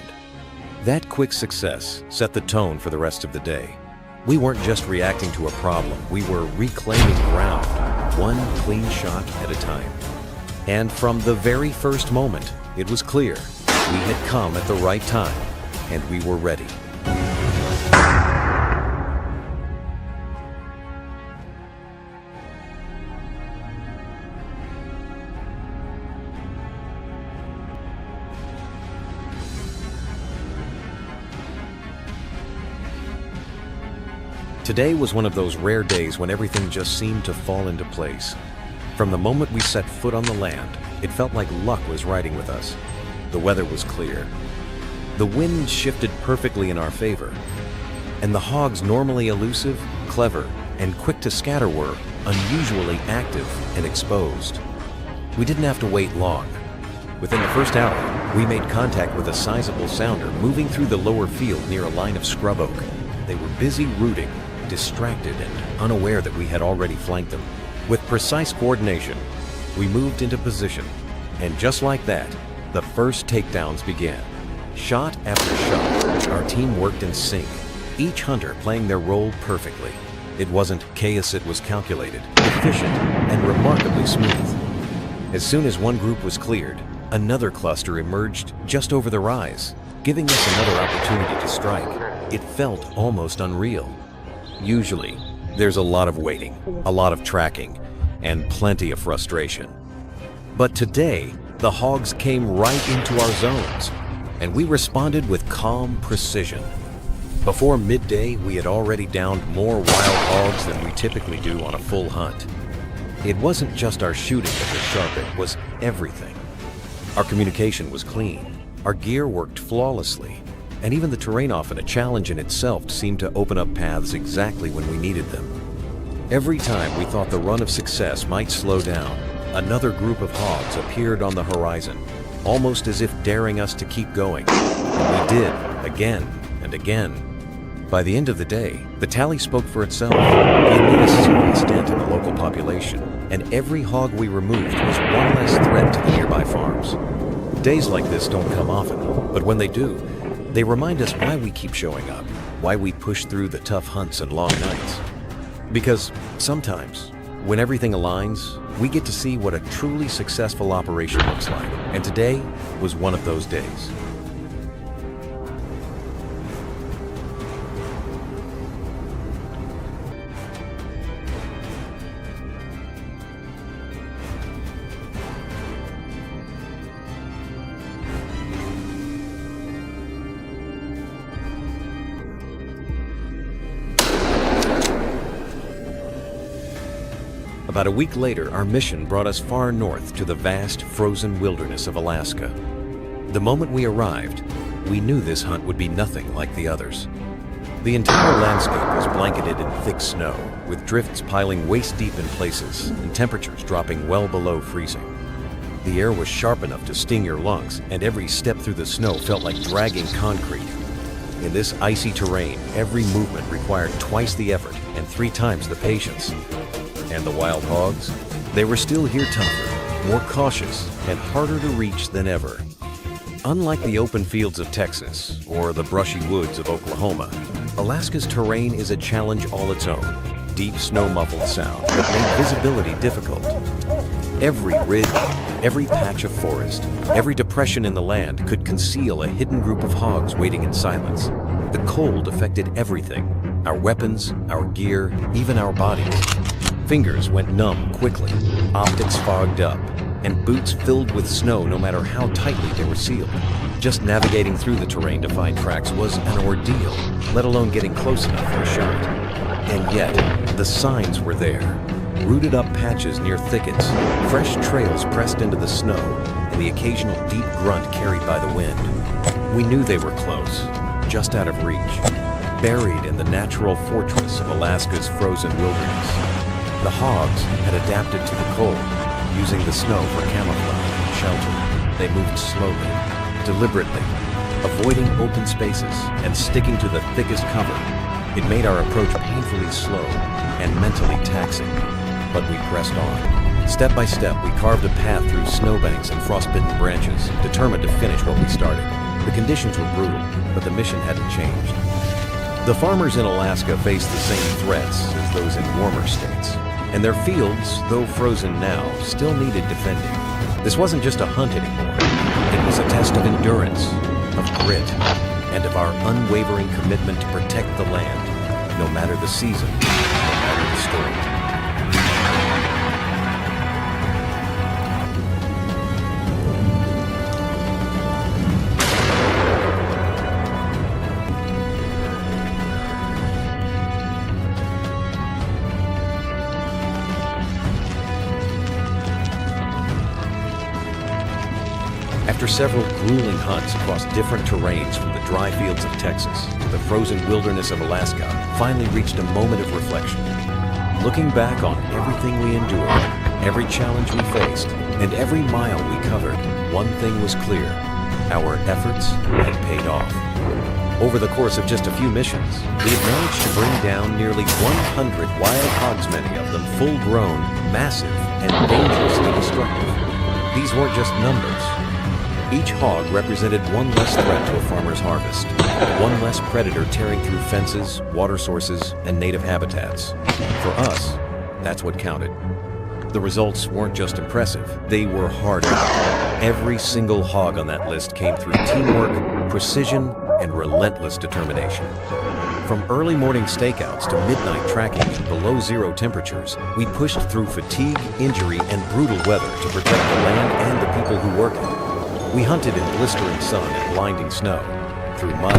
That quick success set the tone for the rest of the day. We weren't just reacting to a problem, we were reclaiming ground, one clean shot at a time. And from the very first moment, it was clear we had come at the right time, and we were ready. Today was one of those rare days when everything just seemed to fall into place. From the moment we set foot on the land, it felt like luck was riding with us. The weather was clear. The wind shifted perfectly in our favor. And the hogs, normally elusive, clever, and quick to scatter, were unusually active and exposed. We didn't have to wait long. Within the first hour, we made contact with a sizable sounder moving through the lower field near a line of scrub oak. They were busy rooting, distracted and unaware that we had already flanked them. With precise coordination, we moved into position, and just like that, the first takedowns began. Shot after shot, our team worked in sync, each hunter playing their role perfectly. It wasn't chaos, it was calculated, efficient, and remarkably smooth. As soon as one group was cleared, another cluster emerged just over the rise, giving us another opportunity to strike. It felt almost unreal. Usually, there's a lot of waiting, a lot of tracking, and plenty of frustration. But today, the hogs came right into our zones, and we responded with calm precision. Before midday, we had already downed more wild hogs than we typically do on a full hunt. It wasn't just our shooting that was sharp, it was everything. Our communication was clean, our gear worked flawlessly, and even the terrain, often a challenge in itself, seemed to open up paths exactly when we needed them. Every time we thought the run of success might slow down, another group of hogs appeared on the horizon, almost as if daring us to keep going. And we did, again and again. By the end of the day, the tally spoke for itself. We had made a serious dent in the local population, and every hog we removed was one less threat to the nearby farms. Days like this don't come often, but when they do, they remind us why we keep showing up, why we push through the tough hunts and long nights. Because sometimes, when everything aligns, we get to see what a truly successful operation looks like. And today was one of those days. About a week later, our mission brought us far north to the vast, frozen wilderness of Alaska. The moment we arrived, we knew this hunt would be nothing like the others. The entire landscape was blanketed in thick snow, with drifts piling waist-deep in places and temperatures dropping well below freezing. The air was sharp enough to sting your lungs, and every step through the snow felt like dragging concrete. In this icy terrain, every movement required twice the effort and 3 times the patience. And the wild hogs? They were still here tougher, more cautious, and harder to reach than ever. Unlike the open fields of Texas or the brushy woods of Oklahoma, Alaska's terrain is a challenge all its own. Deep snow-muffled sound that made visibility difficult. Every ridge, every patch of forest, every depression in the land could conceal a hidden group of hogs waiting in silence. The cold affected everything: our weapons, our gear, even our bodies. Fingers went numb quickly, optics fogged up, and boots filled with snow no matter how tightly they were sealed. Just navigating through the terrain to find tracks was an ordeal, let alone getting close enough for a shot. And yet, the signs were there. Rooted up patches near thickets, fresh trails pressed into the snow, and the occasional deep grunt carried by the wind. We knew they were close, just out of reach, buried in the natural fortress of Alaska's frozen wilderness. The hogs had adapted to the cold, using the snow for camouflage and shelter. They moved slowly, deliberately, avoiding open spaces and sticking to the thickest cover. It made our approach painfully slow and mentally taxing, but we pressed on. Step by step, we carved a path through snowbanks and frostbitten branches, determined to finish what we started. The conditions were brutal, but the mission hadn't changed. The farmers in Alaska faced the same threats as those in warmer states. And their fields, though frozen now, still needed defending. This wasn't just a hunt anymore. It was a test of endurance, of grit, and of our unwavering commitment to protect the land, no matter the season, no matter the storm. After several grueling hunts across different terrains from the dry fields of Texas to the frozen wilderness of Alaska, finally reached a moment of reflection. Looking back on everything we endured, every challenge we faced, and every mile we covered, one thing was clear: our efforts had paid off. Over the course of just a few missions, we had managed to bring down nearly 100 wild hogs, many of them full-grown, massive, and dangerously destructive. These weren't just numbers. Each hog represented one less threat to a farmer's harvest, one less predator tearing through fences, water sources, and native habitats. For us, that's what counted. The results weren't just impressive, they were hard. Every single hog on that list came through teamwork, precision, and relentless determination. From early morning stakeouts to midnight tracking in below-zero temperatures, we pushed through fatigue, injury, and brutal weather to protect the land and the people who work it. We hunted in blistering sun and blinding snow, through mud,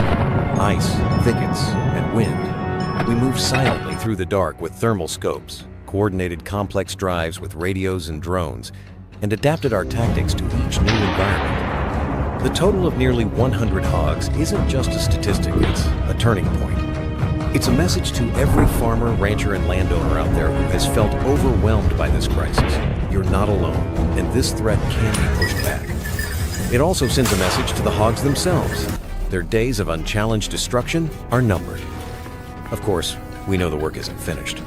ice, thickets, and wind. We moved silently through the dark with thermal scopes, coordinated complex drives with radios and drones, and adapted our tactics to each new environment. The total of nearly 100 hogs isn't just a statistic, it's a turning point. It's a message to every farmer, rancher, and landowner out there who has felt overwhelmed by this crisis. You're not alone, and this threat can be pushed back. It also sends a message to the hogs themselves. Their days of unchallenged destruction are numbered. Of course, we know the work isn't finished.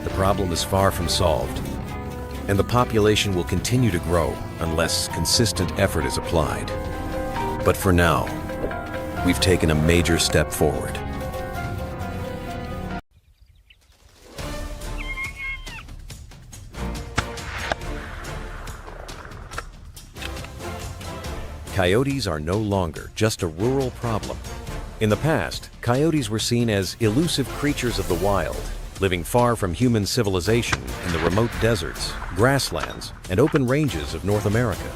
The problem is far from solved, and the population will continue to grow unless consistent effort is applied. But for now, we've taken a major step forward. Coyotes are no longer just a rural problem. In the past, coyotes were seen as elusive creatures of the wild, living far from human civilization in the remote deserts, grasslands, and open ranges of North America.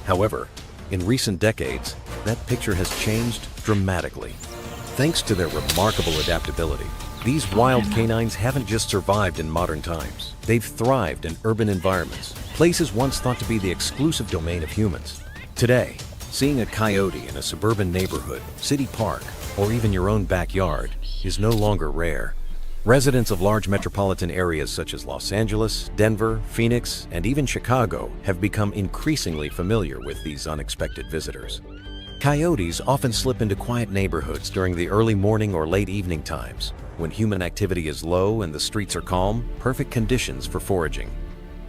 However, in recent decades, that picture has changed dramatically. Thanks to their remarkable adaptability, these wild canines haven't just survived in modern times. They've thrived in urban environments, places once thought to be the exclusive domain of humans. Today, seeing a coyote in a suburban neighborhood, city park, or even your own backyard is no longer rare. Residents of large metropolitan areas such as Los Angeles, Denver, Phoenix, and even Chicago have become increasingly familiar with these unexpected visitors. Coyotes often slip into quiet neighborhoods during the early morning or late evening times, when human activity is low and the streets are calm, perfect conditions for foraging.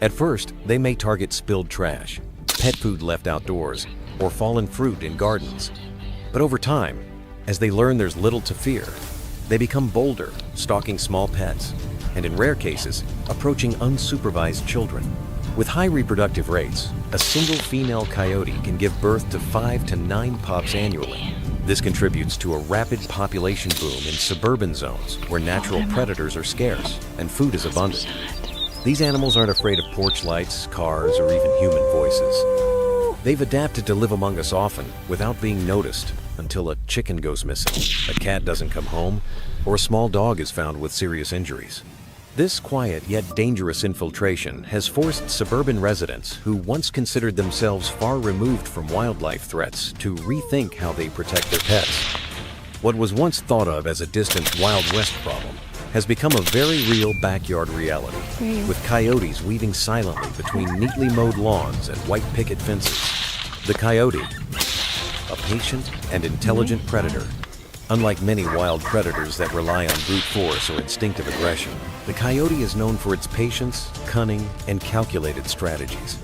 At first, they may target spilled trash, pet food left outdoors, or fallen fruit in gardens. But over time, as they learn there's little to fear, they become bolder, stalking small pets, and in rare cases, approaching unsupervised children. With high reproductive rates, a single female coyote can give birth to 5 to 9 pups annually. This contributes to a rapid population boom in suburban zones where natural predators are scarce and food is abundant. These animals aren't afraid of porch lights, cars, or even human voices. They've adapted to live among us often without being noticed until a chicken goes missing, a cat doesn't come home, or a small dog is found with serious injuries. This quiet yet dangerous infiltration has forced suburban residents who once considered themselves far removed from wildlife threats to rethink how they protect their pets. What was once thought of as a distant Wild West problem has become a very real backyard reality, with coyotes weaving silently between neatly mowed lawns and white picket fences. The coyote, a patient and intelligent predator. Unlike many wild predators that rely on brute force or instinctive aggression, the coyote is known for its patience, cunning, and calculated strategies.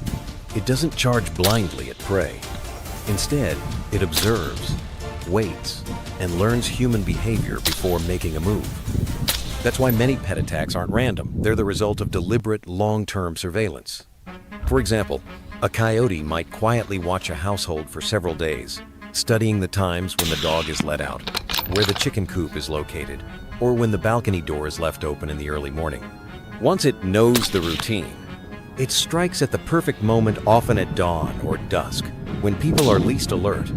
It doesn't charge blindly at prey. Instead, it observes, waits, and learns human behavior before making a move. That's why many pet attacks aren't random. They're the result of deliberate, long-term surveillance. For example, a coyote might quietly watch a household for several days, studying the times when the dog is let out, where the chicken coop is located, or when the balcony door is left open in the early morning. Once it knows the routine, it strikes at the perfect moment, often at dawn or dusk, when people are least alert.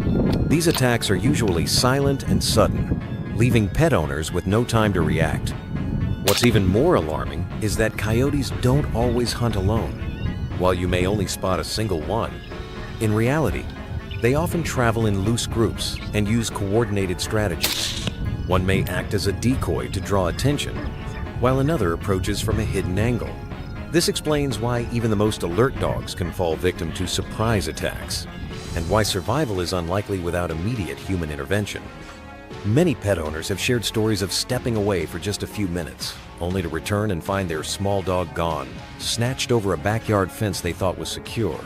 These attacks are usually silent and sudden, leaving pet owners with no time to react. What's even more alarming is that coyotes don't always hunt alone. While you may only spot a single one, in reality, they often travel in loose groups and use coordinated strategies. One may act as a decoy to draw attention, while another approaches from a hidden angle. This explains why even the most alert dogs can fall victim to surprise attacks, and why survival is unlikely without immediate human intervention. Many pet owners have shared stories of stepping away for just a few minutes, only to return and find their small dog gone, snatched over a backyard fence they thought was secure.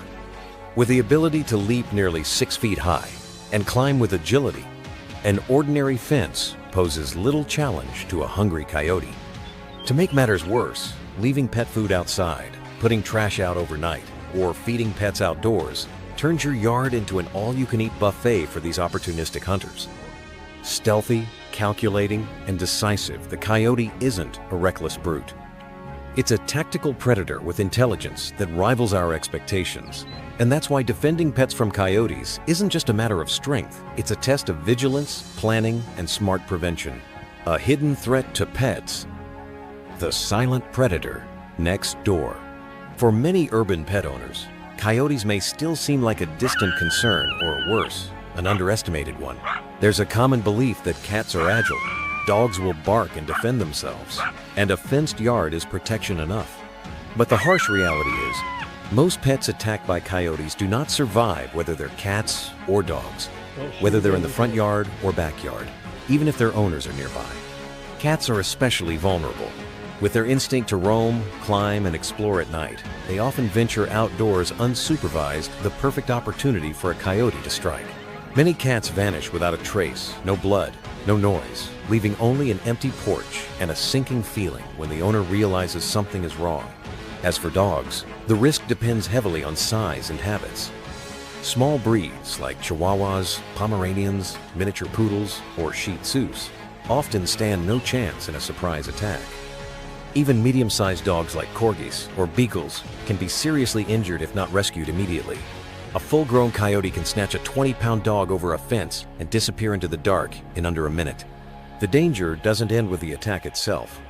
With the ability to leap nearly 6 feet high and climb with agility, an ordinary fence poses little challenge to a hungry coyote. To make matters worse, leaving pet food outside, putting trash out overnight, or feeding pets outdoors turns your yard into an all-you-can-eat buffet for these opportunistic hunters. Stealthy, calculating, and decisive, the coyote isn't a reckless brute. It's a tactical predator with intelligence that rivals our expectations. And that's why defending pets from coyotes isn't just a matter of strength. It's a test of vigilance, planning, and smart prevention. A hidden threat to pets. The silent predator next door. For many urban pet owners, coyotes may still seem like a distant concern, or worse, an underestimated one. There's a common belief that cats are agile, dogs will bark and defend themselves, and a fenced yard is protection enough. But the harsh reality is, Most pets attacked by coyotes do not survive, whether they're cats or dogs, whether they're in the front yard or backyard, even if their owners are nearby. Cats are especially vulnerable. With their instinct to roam, climb, and explore at night, they often venture outdoors unsupervised, the perfect opportunity for a coyote to strike. Many cats vanish without a trace, no blood, no noise, leaving only an empty porch and a sinking feeling when the owner realizes something is wrong. As for dogs, the risk depends heavily on size and habits. Small breeds like Chihuahuas, Pomeranians, miniature poodles, or Shih Tzus often stand no chance in a surprise attack. Even medium-sized dogs like Corgis or Beagles can be seriously injured if not rescued immediately. A full-grown coyote can snatch a 20-pound dog over a fence and disappear into the dark in under a minute. The danger doesn't end with the attack itself.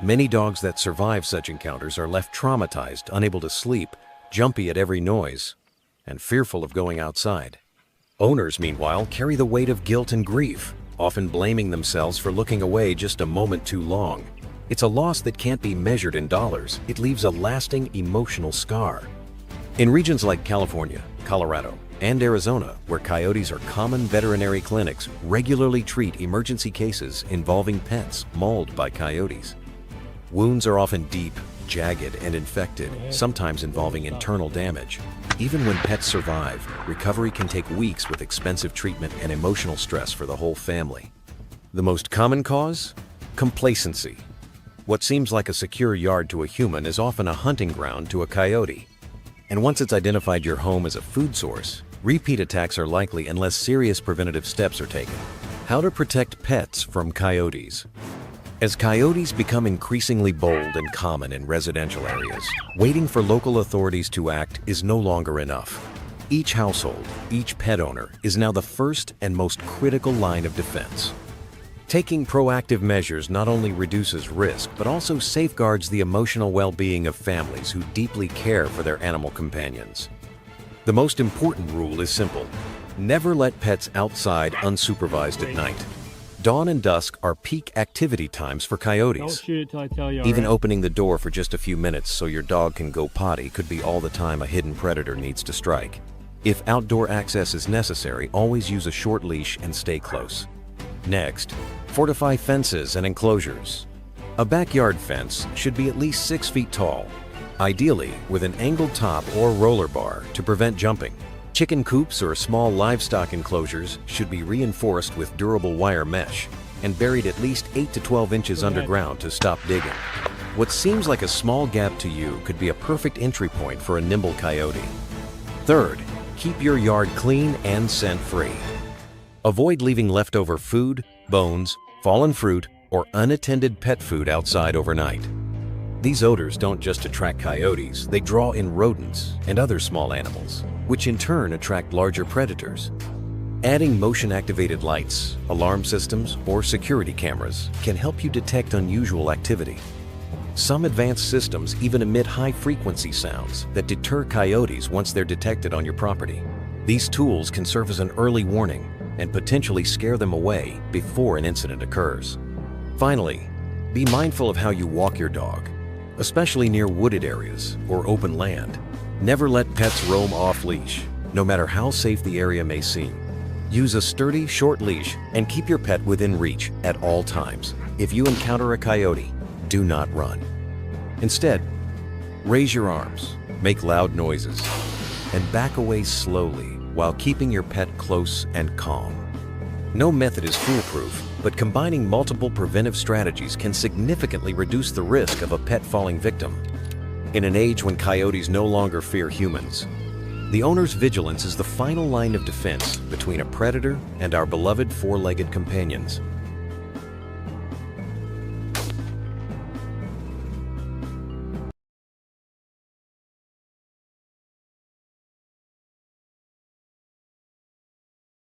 Many dogs that survive such encounters are left traumatized, unable to sleep, jumpy at every noise, and fearful of going outside. Owners, meanwhile, carry the weight of guilt and grief, often blaming themselves for looking away just a moment too long. It's a loss that can't be measured in dollars. It leaves a lasting emotional scar. In regions like California, Colorado, and Arizona, where coyotes are common, veterinary clinics regularly treat emergency cases involving pets mauled by coyotes. Wounds are often deep, jagged, and infected, sometimes involving internal damage. Even when pets survive, recovery can take weeks with expensive treatment and emotional stress for the whole family. The most common cause? Complacency. What seems like a secure yard to a human is often a hunting ground to a coyote. And once it's identified your home as a food source, repeat attacks are likely unless serious preventative steps are taken. How to protect pets from coyotes. As coyotes become increasingly bold and common in residential areas, waiting for local authorities to act is no longer enough. Each household, each pet owner is now the first and most critical line of defense. Taking proactive measures not only reduces risk, but also safeguards the emotional well-being of families who deeply care for their animal companions. The most important rule is simple: never let pets outside unsupervised at night. Dawn and dusk are peak activity times for coyotes. Don't shoot it till I tell you. Even opening the door for just a few minutes so your dog can go potty could be all the time a hidden predator needs to strike. If outdoor access is necessary, always use a short leash and stay close. Next, fortify fences and enclosures. A backyard fence should be at least 6 feet tall, ideally with an angled top or roller bar to prevent jumping. Chicken coops or small livestock enclosures should be reinforced with durable wire mesh and buried at least 8 to 12 inches underground to stop digging. What seems like a small gap to you could be a perfect entry point for a nimble coyote. Third, keep your yard clean and scent-free. Avoid leaving leftover food, bones, fallen fruit, or unattended pet food outside overnight. These odors don't just attract coyotes, they draw in rodents and other small animals, which in turn attract larger predators. Adding motion-activated lights, alarm systems, or security cameras can help you detect unusual activity. Some advanced systems even emit high-frequency sounds that deter coyotes once they're detected on your property. These tools can serve as an early warning and potentially scare them away before an incident occurs. Finally, be mindful of how you walk your dog, especially near wooded areas or open land. Never let pets roam off-leash, no matter how safe the area may seem. Use a sturdy, short leash and keep your pet within reach at all times. If you encounter a coyote, do not run. Instead, raise your arms, make loud noises, and back away slowly while keeping your pet close and calm. No method is foolproof, but combining multiple preventive strategies can significantly reduce the risk of a pet falling victim. In an age when coyotes no longer fear humans, the owner's vigilance is the final line of defense between a predator and our beloved four-legged companions.